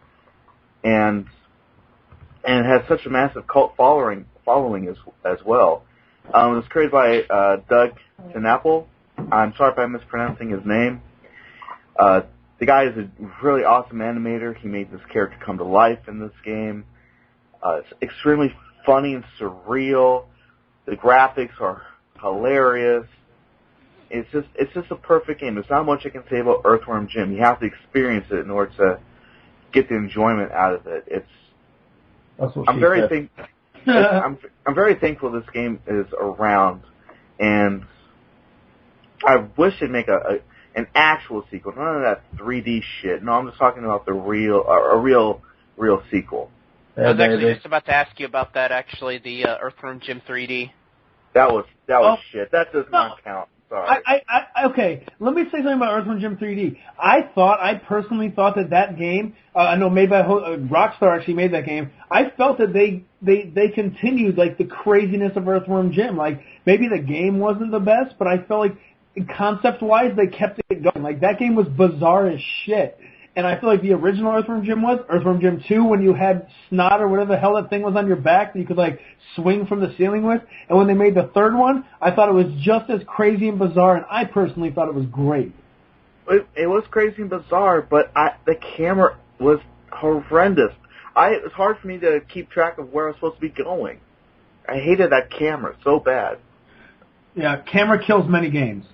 and it has such a massive cult following as well. It was created by Doug TenNapel. I'm sorry if I'm mispronouncing his name. The guy is a really awesome animator. He made this character come to life in this game. It's extremely funny and surreal. The graphics are hilarious. It's just a perfect game. There's not much I can say about Earthworm Jim. You have to experience it in order to get the enjoyment out of it. I'm very thankful this game is around, and I wish they'd make an actual sequel, none of that 3D shit. No, I'm just talking about a real sequel. I was actually just about to ask you about that, actually, the Earthworm Jim 3D. That was shit. That does not count. Sorry. Okay, let me say something about Earthworm Jim 3D. I personally thought that game, I know made by Rockstar actually made that game. I felt that they continued like the craziness of Earthworm Jim. Like maybe the game wasn't the best, but I felt like concept-wise they kept it going. Like that game was bizarre as shit. And I feel like the original Earthworm Jim was Earthworm Jim 2 when you had snot or whatever the hell that thing was on your back that you could like swing from the ceiling with. And when they made the third one, I thought it was just as crazy and bizarre, and I personally thought it was great. It was crazy and bizarre, but the camera was horrendous. It was hard for me to keep track of where I was supposed to be going. I hated that camera so bad. Yeah, camera kills many games.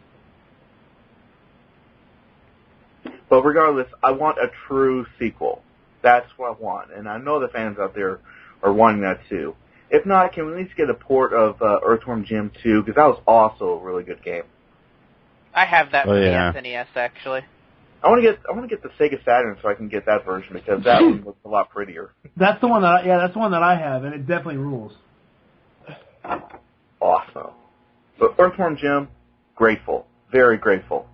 But regardless, I want a true sequel. That's what I want. And I know the fans out there are wanting that too. If not, can we at least get a port of Earthworm Jim 2? Because that was also a really good game. I have that for the SNES, actually. I want to get the Sega Saturn so I can get that version because that one looks a lot prettier. That's the one that I have, and it definitely rules. Awesome. But Earthworm Jim, grateful. Very grateful.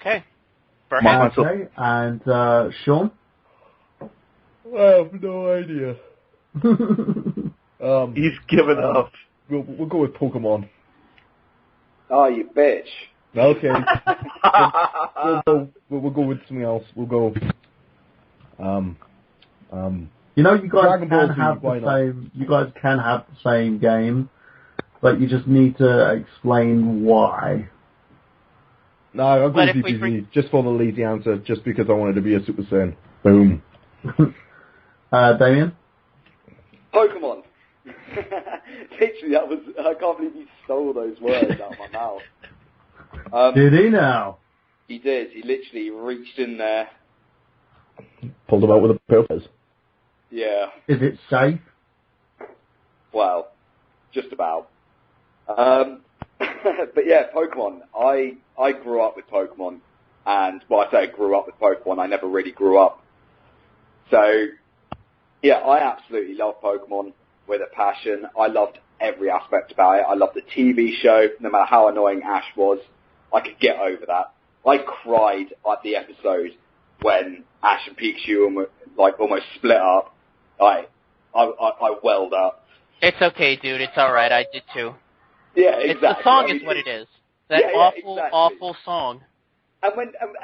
Okay. Okay, and Sean? I have no idea. He's given up. We'll go with Pokemon. Oh, you bitch. Okay. we'll go with something else. We'll go. You know, you guys Dragon Ball can Z, have why the not? same. You guys can have the same game, but you just need to explain why. No, I'll go But with if we DPZ, just for the lazy answer, just because I wanted to be a Super Saiyan. Boom. Damien? Pokemon. Literally, that was. I can't believe you stole those words out of my mouth. Did he now? He did. He literally reached in there. Pulled him out with a purpose. Yeah. Is it safe? Well, just about. But yeah, Pokemon. I grew up with Pokemon, and well, I say I grew up with Pokemon. I never really grew up. So, yeah, I absolutely love Pokemon with a passion. I loved every aspect about it. I loved the TV show, no matter how annoying Ash was. I could get over that. I cried at the episode when Ash and Pikachu almost split up. I welled up. It's okay, dude. It's all right. I did too. Yeah, exactly. It's the song is what it is. That awful song. And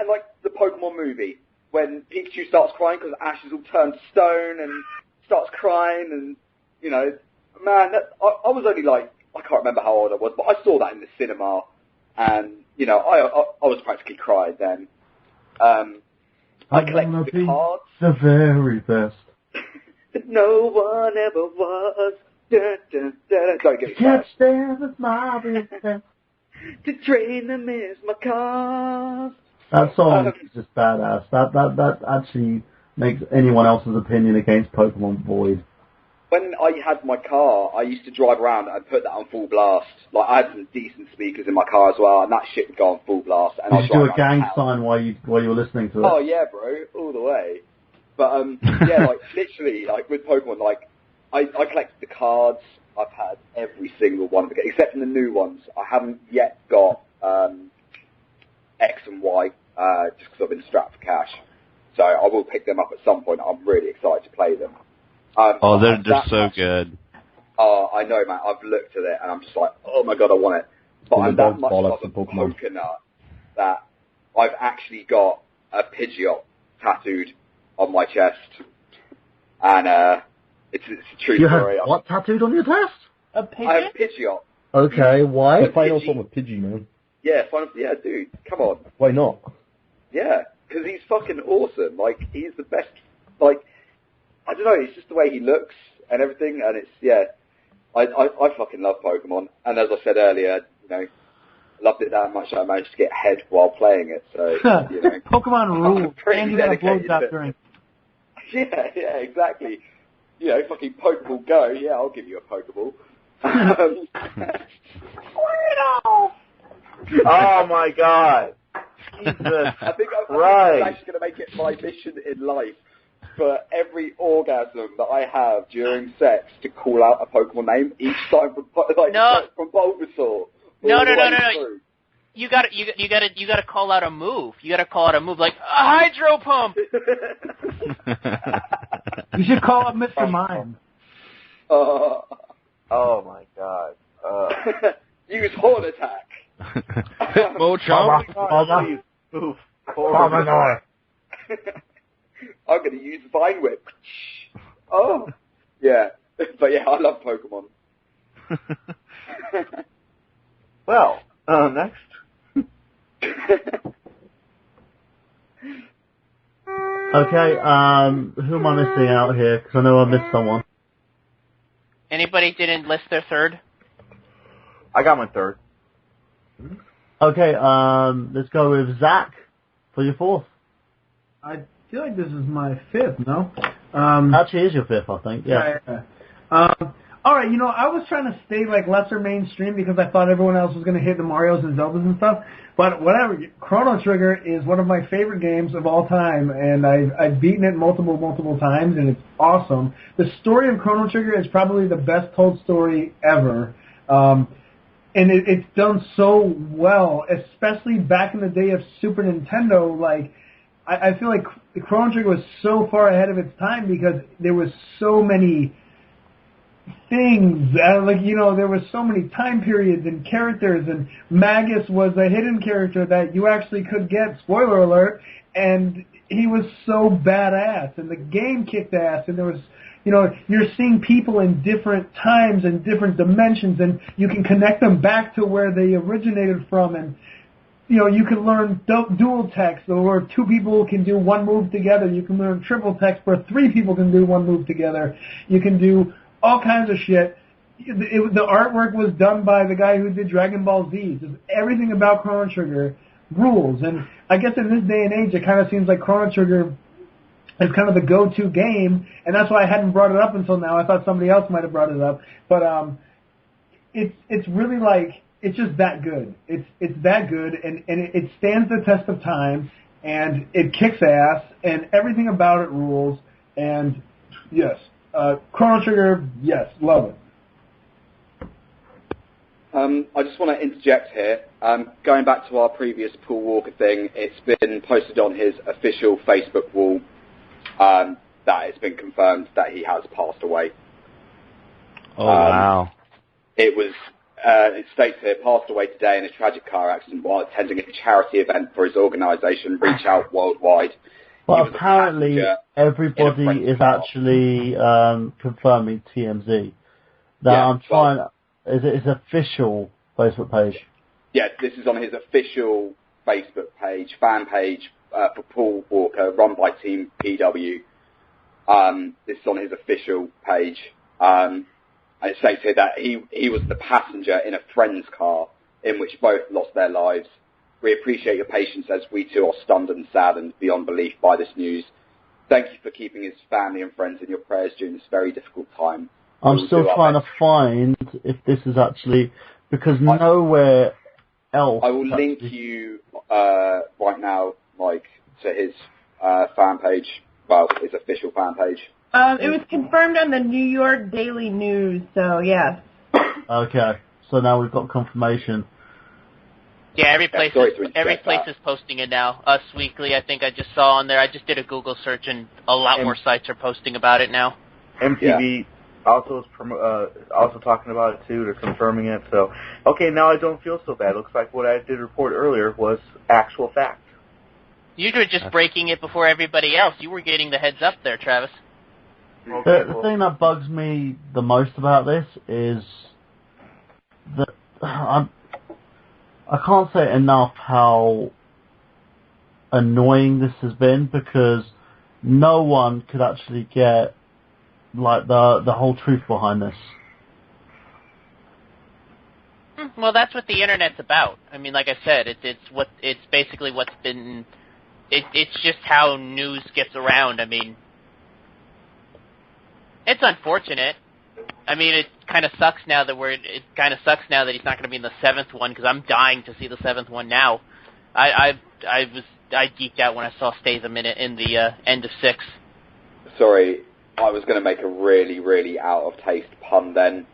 like the Pokemon movie, when Pikachu starts crying because Ash is all turned to stone and starts crying, and you know, man, I was only like, I can't remember how old I was, but I saw that in the cinema, and you know, I was practically crying then. I collected the cards. The very best. No one ever was. Dun, dun, dun, dun. Don't get me started. Catch them with my business. To train them is my cause. That song is just badass. That actually makes anyone else's opinion against Pokemon void. When I had my car, I used to drive around and put that on full blast. Like, I had some decent speakers in my car as well, and that shit would go on full blast. And Did you do a gang sign while you were listening to it? Oh yeah, bro, all the way. But yeah, like literally, like with Pokemon, like I collected the cards. I've had every single one of them, except for the new ones. I haven't yet got X and Y, just because I've been strapped for cash. So I will pick them up at some point. I'm really excited to play them. They're just so good. I know, man. I've looked at it and I'm just like, oh my god, I want it. But I'm that much of a coconut that I've actually got a Pidgeot tattooed on my chest, and it's a true story. You have what tattooed on your chest? A Pidgeot? I have Pidgeot. Okay, why? The final form of Pidgey, man. Yeah, dude, come on. Why not? Yeah, because he's fucking awesome. Like, he's the best. Like, I don't know. It's just the way he looks and everything, and it's I fucking love Pokemon. And as I said earlier, you know, loved it that much that I managed to get ahead while playing it. So you know, Pokemon rules, and you got a blowjob during. Yeah, exactly. You know, fucking Pokeball Go. Yeah, I'll give you a Pokeball. Squirtle! Oh my god. Jesus I think I'm actually going to make it my mission in life for every orgasm that I have during sex to call out a Pokemon name each time from Bulbasaur. No. You gotta call out a move. You gotta call out a move like a Hydro Pump. You should call up Mr. Mime. Oh my god. Use Horn Attack. Hitmonchan. Please move forward. I'm going to use Vine Whip. Oh, yeah. But yeah, I love Pokemon. Well, next. Okay, who am I missing out here? Because I know I missed someone. Anybody didn't list their third? I got my third. Okay, let's go with Zach for your fourth. I feel like this is my fifth, no? Actually, it is your fifth, I think, yeah. Alright, you know, I was trying to stay like lesser mainstream because I thought everyone else was going to hit the Marios and Zeldas and stuff. But whatever, Chrono Trigger is one of my favorite games of all time, and I've beaten it multiple times, and it's awesome. The story of Chrono Trigger is probably the best told story ever. and it's done so well, especially back in the day of Super Nintendo. Like, I feel like Chrono Trigger was so far ahead of its time because there was so many things. Like, you know, there was so many time periods and characters, and Magus was a hidden character that you actually could get, spoiler alert, and he was so badass, and the game kicked ass, and there was, you know, you're seeing people in different times and different dimensions, and you can connect them back to where they originated from, and, you know, you can learn dual text, where two people can do one move together. You can learn triple text, where three people can do one move together. You can do all kinds of shit. The artwork was done by the guy who did Dragon Ball Z. Just everything about Chrono Trigger rules, and I guess in this day and age, it kind of seems like Chrono Trigger is kind of the go-to game, and that's why I hadn't brought it up until now. I thought somebody else might have brought it up, but it's really like, it's just that good. It's that good, and it stands the test of time, and it kicks ass, and everything about it rules. And yes, Chrono Trigger, yes, love it. I just want to interject here. Going back to our previous Paul Walker thing, it's been posted on his official Facebook wall that it's been confirmed that he has passed away. Oh, wow. It was, it states here, passed away today in a tragic car accident while attending a charity event for his organisation, Reach Out Worldwide. But apparently everybody is actually confirming TMZ. That Yeah, I'm trying... Is it his official Facebook page? Yeah, this is on his official Facebook page, fan page for Paul Walker, run by Team PW. This is on his official page. And it states here that he was the passenger in a friend's car in which both lost their lives. We appreciate your patience as we too are stunned and saddened beyond belief by this news. Thank you for keeping his family and friends in your prayers during this very difficult time. I'm still trying to find if this is actually, because nowhere else. I will link you right now, like, to his fan page. Well, his official fan page. It was confirmed on the New York Daily News, so yes. Okay, so now we've got confirmation. Yeah, every place is posting it now. Us Weekly, I think I just saw on there. I just did a Google search, and a lot more sites are posting about it now. MTV also is also talking about it too. They're confirming it. So, okay, now I don't feel so bad. Looks like what I did report earlier was actual fact. You were just breaking it before everybody else. You were getting the heads up there, Travis. Okay, the thing that bugs me the most about this is that I can't say enough how annoying this has been, because no one could actually get like the whole truth behind this. Well, that's what the internet's about. I mean, like I said, it's basically what's been. It's just how news gets around. I mean, it's unfortunate. I mean, it kind of sucks now that he's not going to be in the seventh one, because I'm dying to see the seventh one now. I geeked out when I saw Stay the Minute in the end of 6. Sorry, I was going to make a really, really out-of-taste pun then.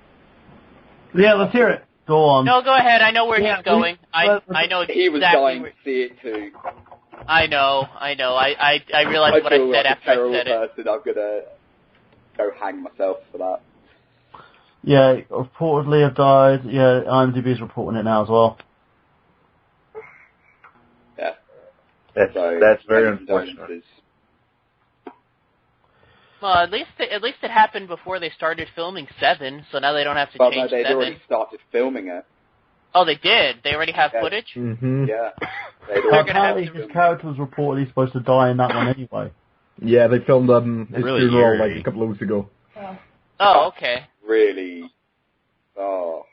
Yeah, let's hear it. Go on. No, go ahead. I know where he's going. I know exactly. He was dying to see it too. I know. I realized what I said after I said it. I'm going to go hang myself for that. Yeah, reportedly have died. Yeah, IMDb's reporting it now as well. Yeah. That's very unfortunate. Well, at least it happened before they started filming 7, so now they don't have to change 7. They'd already started filming it. Oh, they did? They already have footage? Mm-hmm. Yeah. Apparently his character was reportedly supposed to die in that one anyway. Yeah, they filmed his really funeral like a couple of weeks ago. Oh, okay. Really? Oh.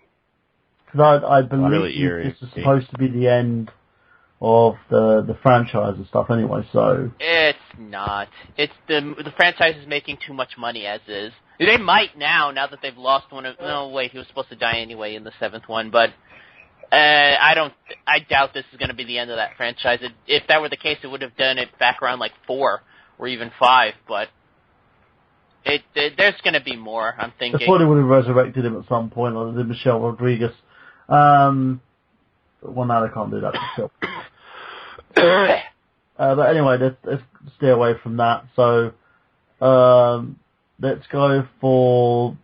Because I believe really this is supposed to be the end of the franchise and stuff anyway, so... It's not. It's the franchise is making too much money as is. They might now that they've lost one of... No, wait, he was supposed to die anyway in the 7th one, but... I doubt this is going to be the end of that franchise. If that were the case, it would have done it back around like 4 or even 5, but... there's going to be more, I'm thinking. They probably would have resurrected him at some point, like they did Michelle Rodriguez. Well, now they can't do that. But anyway, let's stay away from that. So, let's go for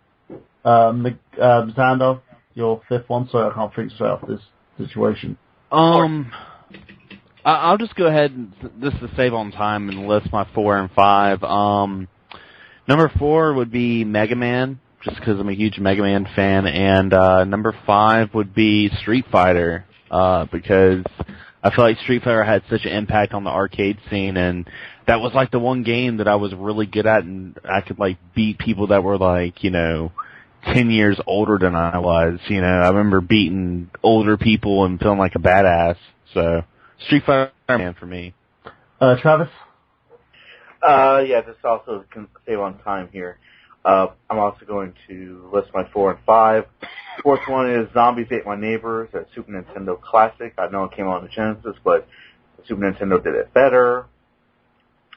Xander, your fifth one. Sorry, I can't think straight off this situation. I'll just go ahead and just to save on time and list my 4 and 5. Number 4 would be Mega Man, just because I'm a huge Mega Man fan, and number 5 would be Street Fighter, because I feel like Street Fighter had such an impact on the arcade scene, and that was like the one game that I was really good at, and I could like beat people that were like, 10 years older than I was. I remember beating older people and feeling like a badass. So Street Fighter Man for me. Travis? Yeah, this also can save on time here. I'm also going to list my 4 and 5. Fourth one is Zombies Ate My Neighbors, a Super Nintendo classic. I know it came out on the Genesis, but the Super Nintendo did it better.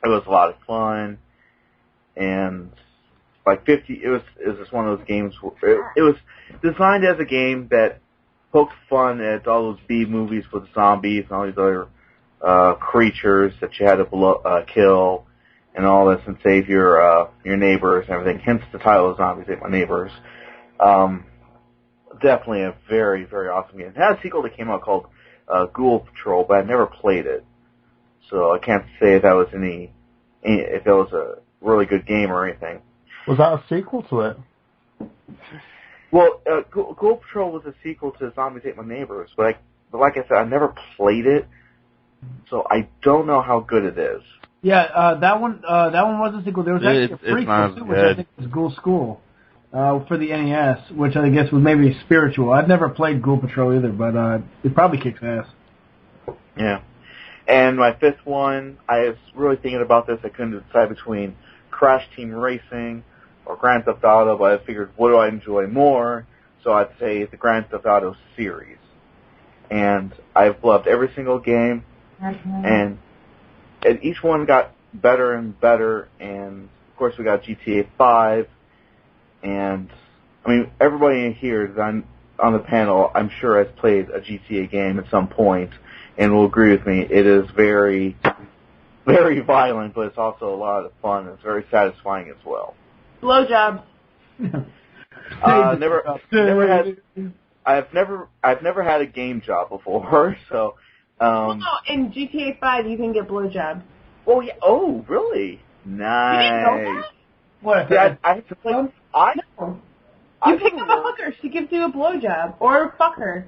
It was a lot of fun, and it was just one of those games where it was designed as a game that poked fun at all those B movies with zombies and all these other creatures that you had to kill and all this, and save your neighbors and everything. Hence the title of Zombies Ate My Neighbors. Definitely a very, very awesome game. It had a sequel that came out called Ghoul Patrol, but I never played it, so I can't say if that was if that was a really good game or anything. Was that a sequel to it? Well, Ghoul Patrol was a sequel to Zombies Ate My Neighbors, but like I said, I never played it, so I don't know how good it is. Yeah, that one was a sequel. There was actually a prequel too, which I think was Ghoul School for the NES, which I guess was maybe spiritual. I've never played Ghoul Patrol either, but it probably kicks ass. Yeah. And my fifth one, I was really thinking about this. I couldn't decide between Crash Team Racing or Grand Theft Auto, but I figured, what do I enjoy more? So I'd say the Grand Theft Auto series. And I've loved every single game, and each one got better and better, and of course we got GTA 5, and I mean, everybody in here that I'm on the panel, I'm sure has played a GTA game at some point, and will agree with me. It is very, very violent, but it's also a lot of fun, and it's very satisfying as well. Blowjobs. I've never had a game job before, so. Well, no, in GTA 5 you can get blowjobs. Oh yeah. Oh, really? Nice. You didn't know that? What? Yeah, I have to play. No. You pick up a hooker, she gives you a blowjob, or fuck her.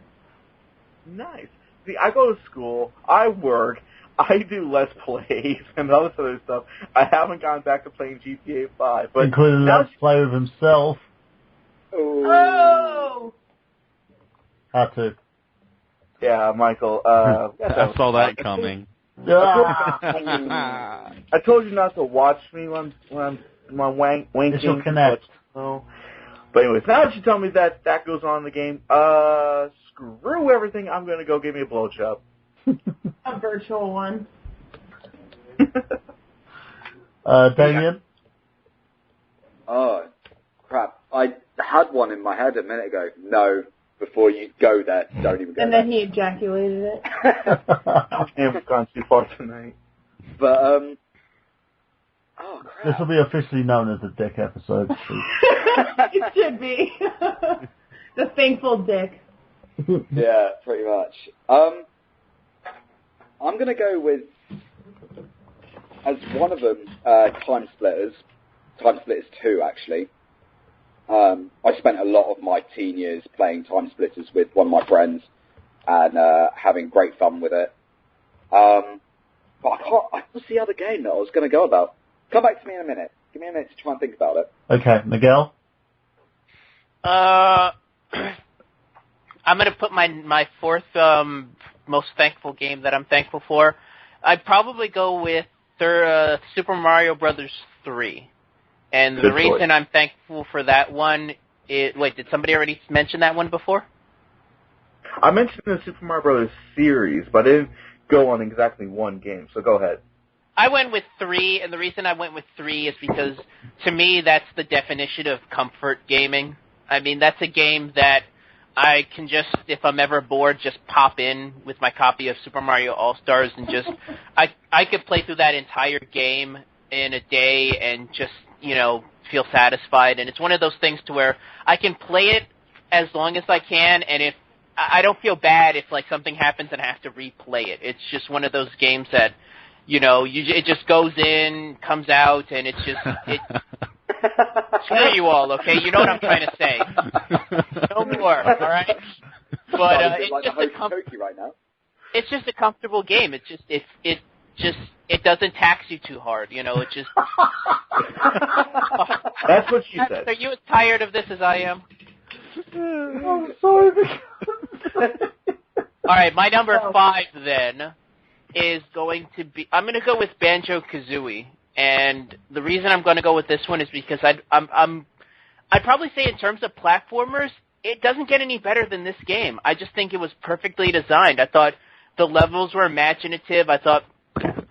Nice. See, I go to school, I work, I do Let's Plays and all this other stuff. I haven't gone back to playing GTA 5, but including Let's Play with himself. Oh. Had to. Yeah, Michael. I saw that coming. I told you not to watch me when I'm wanking. It's your Connect. But anyways, now that you tell me that goes on in the game, screw everything. I'm going to go give me a blowjob. A virtual one. Damien? Oh, crap. I had one in my head a minute ago. No, before you go there, don't even go and there. then he ejaculated it. I've gone too far tonight. But, oh, crap. This will be officially known as the Dick episode. It should be. The thankful dick. Yeah, pretty much. I'm going to go with, as one of them, Time Splitters. Time Splitters 2, actually. I spent a lot of my teen years playing Time Splitters with one of my friends and having great fun with it. But what's the other game that I was going to go about? Come back to me in a minute. Give me a minute to try and think about it. Okay, Miguel? I'm going to put my fourth most thankful game that I'm thankful for. I'd probably go with Super Mario Brothers 3. And the reason I'm thankful for that one is... Wait, did somebody already mention that one before? I mentioned the Super Mario Brothers series, but I didn't go on exactly one game, so go ahead. I went with 3, and the reason I went with 3 is because, to me, that's the definition of comfort gaming. I mean, that's a game that I can just, if I'm ever bored, just pop in with my copy of Super Mario All-Stars and just, I could play through that entire game in a day and just, feel satisfied. And it's one of those things to where I can play it as long as I can, and if I don't feel bad if like something happens and I have to replay it. It's just one of those games that, it just goes in, comes out, and it's just screw you all, okay? You know what I'm trying to say. No more, all right? But it's just a comfortable game. It's just it doesn't tax you too hard, It just. That's what she said. Are you as tired of this as I am? I'm sorry. All right, my number 5 then is going to be. I'm going to go with Banjo-Kazooie, and the reason I'm going to go with this one is because I'd probably say in terms of platformers, it doesn't get any better than this game. I just think it was perfectly designed. I thought the levels were imaginative. I thought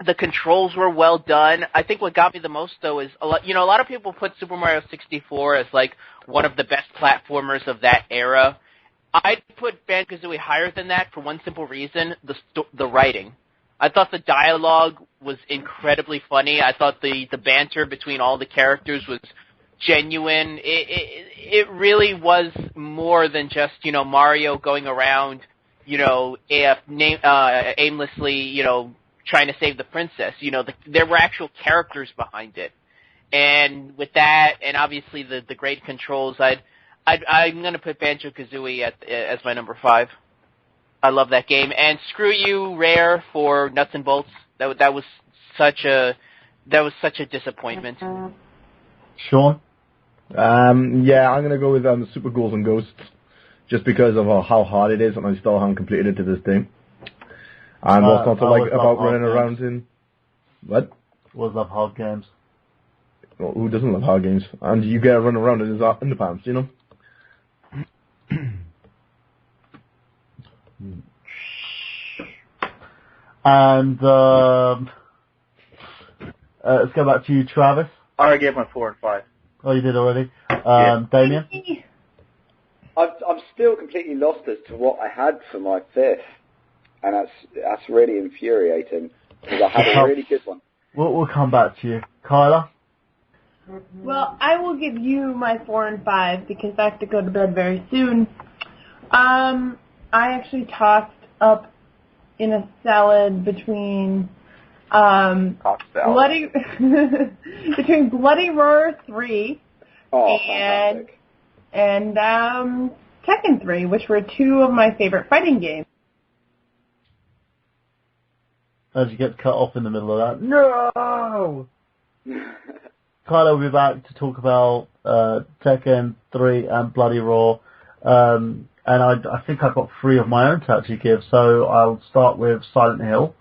the controls were well done. I think what got me the most though is a lot of people put Super Mario 64 as like one of the best platformers of that era. I'd put Banjo-Kazooie higher than that for one simple reason: the writing. I thought the dialogue was incredibly funny. I thought the banter between all the characters was genuine. It really was more than just Mario going around aimlessly trying to save the princess. There were actual characters behind it, and with that, and obviously the great controls, I'm going to put Banjo-Kazooie as my number 5. I love that game, and screw you, Rare, for Nuts and Bolts. That was such a disappointment. Sean? Yeah, I'm going to go with Super Ghouls and Ghosts, just because of how hard it is, and I still haven't completed it to this day. And what's not to like about running around in... What? Always love hard games. Well, who doesn't love hard games? And you get to run around in the pants, And let's go back to you, Travis. I already gave my 4 and 5. Oh, you did already? Damien? I'm still completely lost as to what I had for my 5th. And that's really infuriating, because I had a really good one. We'll come back to you. Kyla? Well, I will give you my 4 and 5 because I have to go to bed very soon. I actually tossed up in a salad between Bloody Roar 3 and Tekken 3, which were 2 of my favorite fighting games. As you get cut off in the middle of that. No! Kyla will be back to talk about Tekken 3 and Bloody Roar. And I think I've got 3 of my own to actually give, so I'll start with Silent Hill.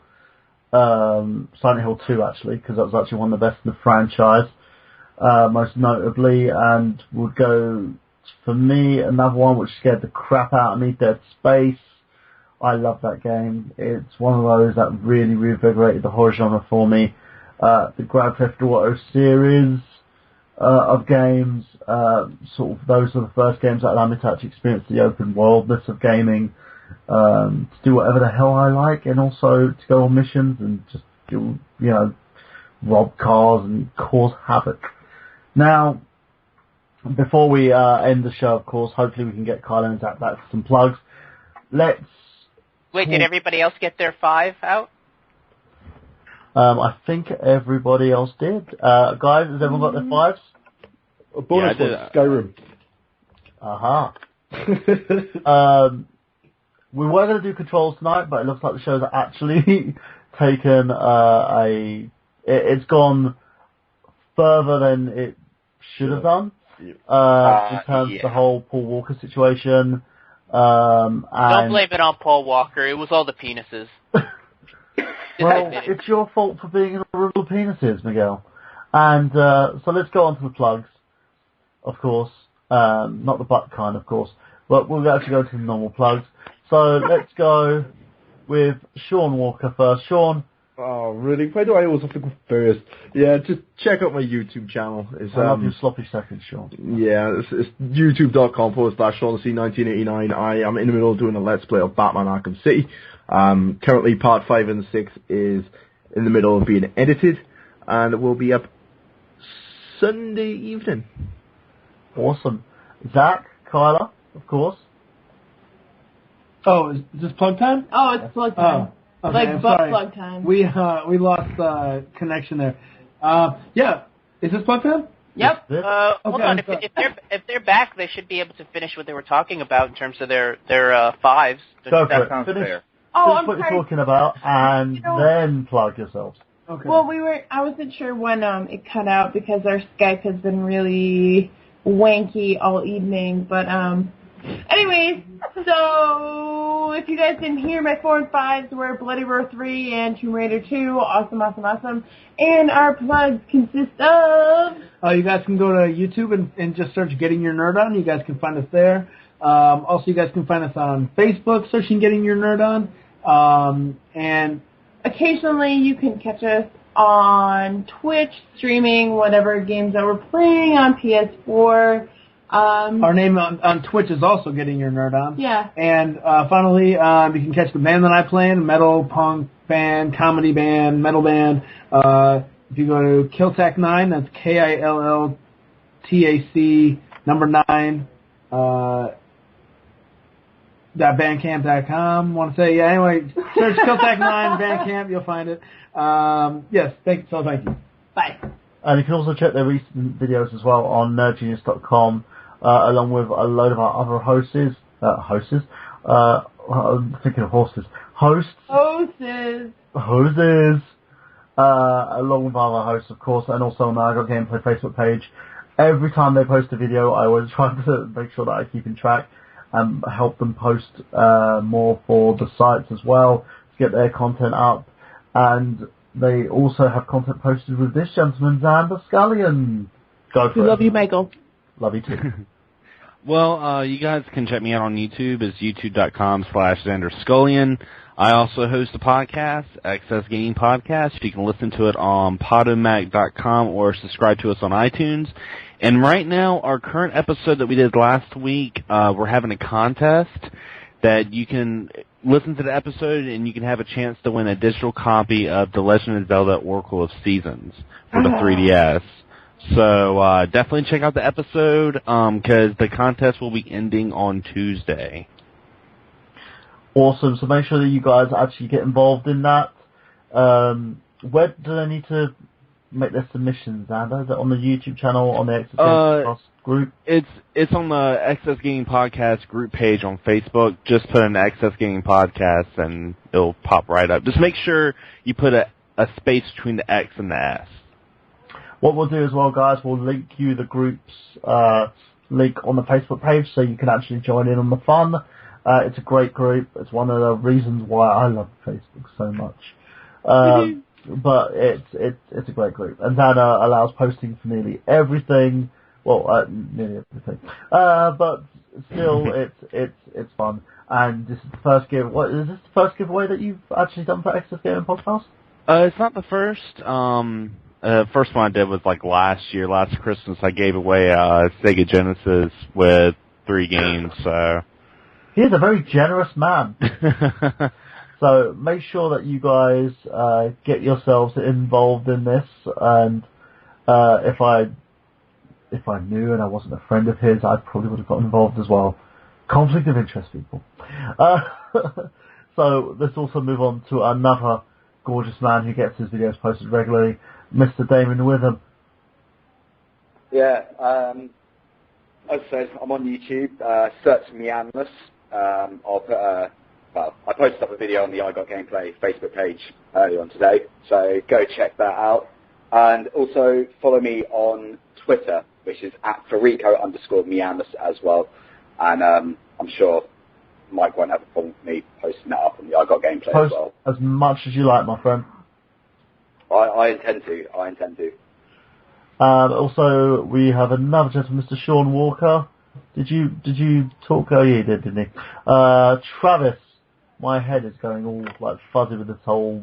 Silent Hill 2, actually, because that was actually one of the best in the franchise, most notably, and would go, for me, another one which scared the crap out of me, Dead Space. I love that game. It's one of those that really reinvigorated the horror genre for me. The Grand Theft Auto series of games, sort of those are the first games that allowed me to actually experience the open worldness of gaming, to do whatever the hell I like, and also to go on missions and just do, rob cars and cause havoc. Now, before we end the show, of course, hopefully we can get Kyla and Zach back for some plugs. Wait, did everybody else get their 5 out? I think everybody else did. Guys, has everyone got their 5s? A bonus one, Skyrim. Aha. We were going to do controls tonight, but it looks like the show's actually taken it's gone further than it should have done, in terms of the whole Paul Walker situation. Don't blame it on Paul Walker. It was all the penises. Well, it's your fault for being in a room of penises, Miguel. And so let's go on to the plugs, of course. Not the butt kind, of course. But we'll actually go to the normal plugs. So let's go with Sean Walker first. Sean, Oh, really? Why do I always have to go first? Yeah, just check out my YouTube channel. It's, I love your sloppy seconds, Sean. Yeah, it's youtube.com/SeanC1989. I am in the middle of doing a Let's Play of Batman Arkham City. Currently part 5 and 6 is in the middle of being edited, and it will be up Sunday evening. Awesome. Zach, Kyla, of course. Oh, is this plug time? Oh, it's plug time. Oh, okay, like I'm butt sorry. plug time. We lost connection there. Yeah, is this plug time? Yep. Hold on. If they're back, they should be able to finish what they were talking about in terms of their fives. Go for that it. sounds Finish. fair. Oh, Finish I'm what sorry. you're talking about, and then plug yourselves. Okay. Well, I wasn't sure when it cut out because our Skype has been really wanky all evening. But anyways, so if you guys didn't hear, my 4 and 5s were Bloody Roar 3 and Tomb Raider 2. Awesome. And our plugs consist of... You guys can go to YouTube and just search Getting Your Nerd On. You guys can find us there. Also, you guys can find us on Facebook, searching Getting Your Nerd On. And occasionally you can catch us on Twitch, streaming whatever games that we're playing on PS4. Our name on Twitch is also Getting Your Nerd On. Yeah. And finally, you can catch the band that I play in, metal, punk band, comedy band, metal band. If you go to Killtac9, that's KILLTAC 9, .bandcamp.com. Want to say, yeah, anyway, search Killtac9 Bandcamp, you'll find it. Yes, thank you. Bye. And you can also check their recent videos as well on nerdgenius.com, along with a load of our other hosts. I'm thinking of horses. Hosts. Along with our hosts, of course, and also on the I Got Gameplay Facebook page. Every time they post a video, I always try to make sure that I keep in track and help them post more for the sites as well to get their content up. And they also have content posted with this gentleman, Xander Scullion. Go for it. We love you, Michael. Love you too. Well, you guys can check me out on YouTube. It's youtube.com/Xander Scullion. I also host a podcast, Access Gaming Podcast. You can listen to it on podomac.com or subscribe to us on iTunes. And right now, our current episode that we did last week, we're having a contest that you can listen to the episode and you can have a chance to win a digital copy of The Legend of Zelda Oracle of Seasons for the 3DS. So definitely check out the episode because the contest will be ending on Tuesday. Awesome. So make sure that you guys actually get involved in that. Where do they need to make their submissions, Xander? Is it on the YouTube channel, on the Access Gaming group? It's on the Access Gaming Podcast group page on Facebook. Just put in Access Gaming Podcast and it'll pop right up. Just make sure you put a space between the X and the S. What we'll do as well, guys, we'll link you the group's link on the Facebook page so you can actually join in on the fun. It's a great group. It's one of the reasons why I love Facebook so much. But it's a great group. And Xander allows posting for nearly everything. Well, nearly everything. But still, it's fun. And this is the first is this the first giveaway that you've actually done for Access Gaming Podcast? It's not the first. First one I did was like last Christmas. I gave away Sega Genesis with 3 games. So he is a very generous man. So make sure that you guys get yourselves involved in this. And if I knew and I wasn't a friend of his, I probably would have got involved as well. Conflict of interest, people. So let's also move on to another gorgeous man who gets his videos posted regularly, Mr. Damon Witham. Yeah, as I said, I'm on YouTube. Search Meandless. I'll put I posted up a video on the I Got Gameplay Facebook page earlier on today, so go check that out. And also follow me on Twitter, which is @Farico_Meandless as well. And I'm sure Mike won't have a problem with me posting that up on the I Got Gameplay Post as well. as much as you like, my friend. I intend to. Also, we have another gentleman, Mr. Sean Walker. Did you talk? Oh, yeah, he did, didn't he? Travis, my head is going all like fuzzy with this whole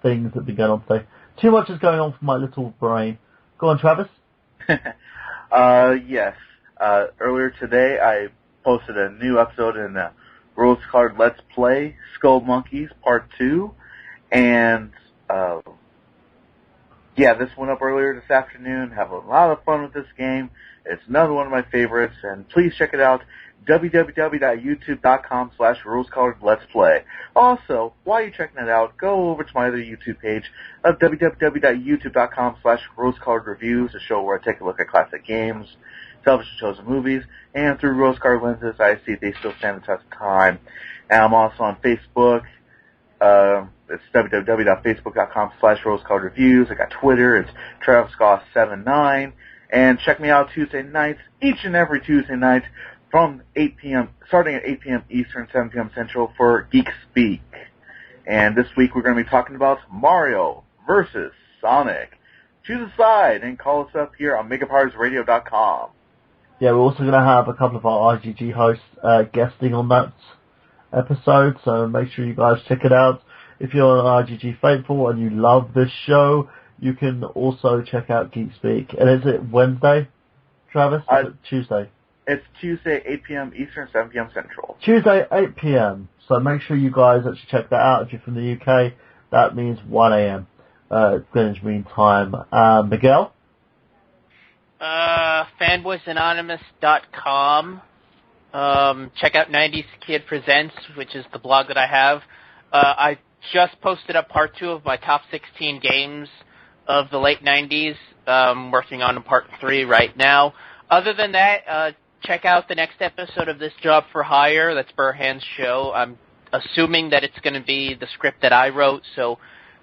things that have been going on today. Too much is going on for my little brain. Go on, Travis. Yes. Earlier today, I posted a new episode in Rose Colored Let's Play Skull Monkeys Part 2, and this went up earlier this afternoon. Have a lot of fun with this game. It's another one of my favorites, and please check it out. www.youtube.com/rose-colored-let's-play. Also, while you're checking it out, go over to my other YouTube page of www.youtube.com/rose-colored-reviews, a show where I take a look at classic games, television shows, and movies, and through rose-colored lenses, I see they still stand the test of time. And I'm also on Facebook. It's www.facebook.com/rose-colored-reviews. I got Twitter. It's TravisGoss79. And check me out Tuesday nights, each and every Tuesday night, from 8 p.m., starting at 8 p.m. Eastern, 7 p.m. Central for Geek Speak. And this week we're going to be talking about Mario versus Sonic. Choose a side and call us up here on MegaPowersRadio.com. Yeah, we're also going to have a couple of our IGG hosts guesting on that episode, so make sure you guys check it out. If you're an IGG faithful and you love this show, you can also check out Geek Speak. And is it Wednesday, Travis? Or is it Tuesday? It's Tuesday, 8 p.m. Eastern, 7 p.m. Central. Tuesday, 8 p.m. So make sure you guys actually check that out. If you're from the UK, that means 1 a.m. Greenwich Mean Time. Miguel? Fanboysanonymous.com. Check out 90s Kid Presents, which is the blog that I have. I just posted up part 2 of my top 16 games of the late 90s. Working on part 3 right now. Other than that, check out the next episode of This Job for Hire. That's Burhan's show. I'm assuming that it's going to be the script that I wrote, so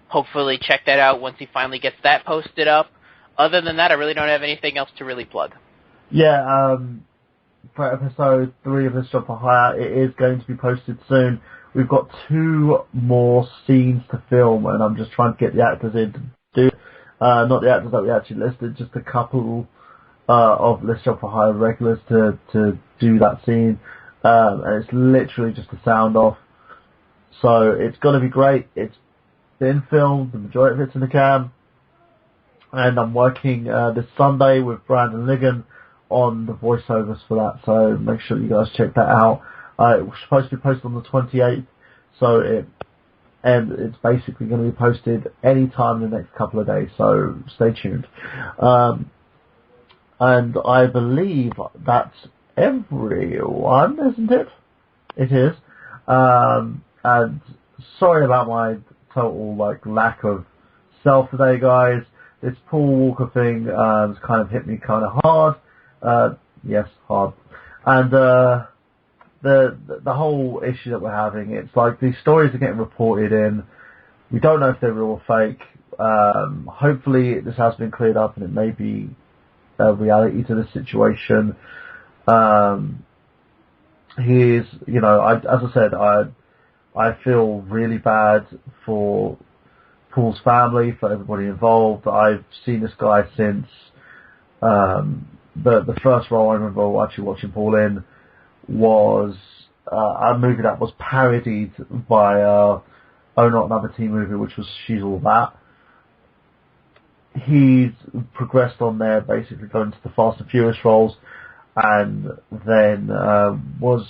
hopefully check that out once he finally gets that posted up. Other than that, I really don't have anything else to really plug. Yeah, for episode 3 of This Job for Hire, it is going to be posted soon. We've got 2 more scenes to film, and I'm just trying to get the actors in to do not the actors that we actually listed, just a couple of This Job for Hire regulars to do that scene. And it's literally just a sound off. So it's going to be great. It's been filmed. The majority of it's in the cam. And I'm working this Sunday with Brandon Ligon on the voiceovers for that. So make sure you guys check that out. It was supposed to be posted on the 28th. So it's basically going to be posted any time in the next couple of days. So stay tuned. And I believe that's everyone, isn't it? It is. And sorry about my total lack of self today, guys. This Paul Walker thing has kind of hit me kind of hard. Yes, hard. And the whole issue that we're having, it's like these stories are getting reported in. We don't know if they're real or fake. Hopefully this has been cleared up and it may be a reality to the situation. As I said, I feel really bad for Paul's family, for everybody involved. I've seen this guy since the first role I remember actually watching Paul in was a movie that was parodied by Oh Not Another Teen Movie, which was She's All That. He's progressed on there, basically going to the Fast and Furious roles, and then was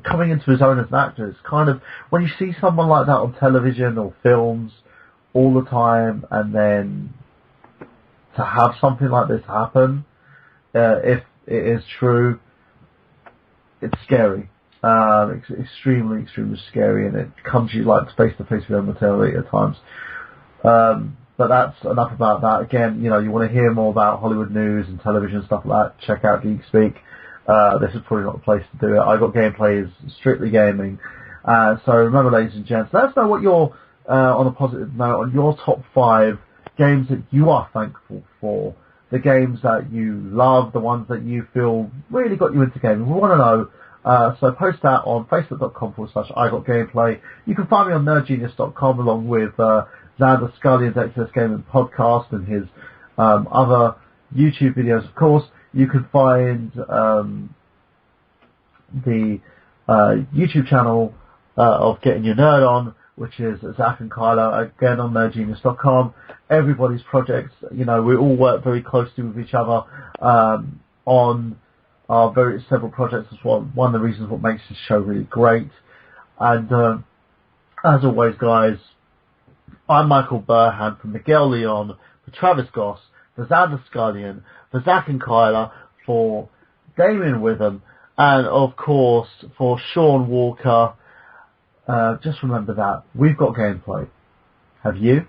coming into his own as an actor. It's kind of, when you see someone like that on television or films all the time, and then to have something like this happen, if it is true, it's scary. It's extremely, extremely scary, and it comes to you like face to face with your mortality at times. But that's enough about that. Again, you want to hear more about Hollywood news and television and stuff like that, check out Geek Speak. This is probably not the place to do it. I Got Gameplay is strictly gaming. So remember, ladies and gents, let us know what your, on a positive note, on your top 5 games that you are thankful for. The games that you love, the ones that you feel really got you into gaming. We want to know. So post that on facebook.com/IGotGameplay. You can find me on nerdgenius.com along with Xander Scully and XS Gaming Podcast and his other YouTube videos, of course. You can find the YouTube channel of Getting Your Nerd On, which is Zach and Kylo, again on nerdgenius.com. Everybody's projects, we all work very closely with each other on our several projects as well. One of the reasons what makes this show really great. And as always, guys, I'm Michael Burhan for Miguel Leon, for Travis Goss, for Xander Scullion, for Zach and Kyler, for Damien Witham, and of course for Sean Walker. Just remember that we've got gameplay. Have you?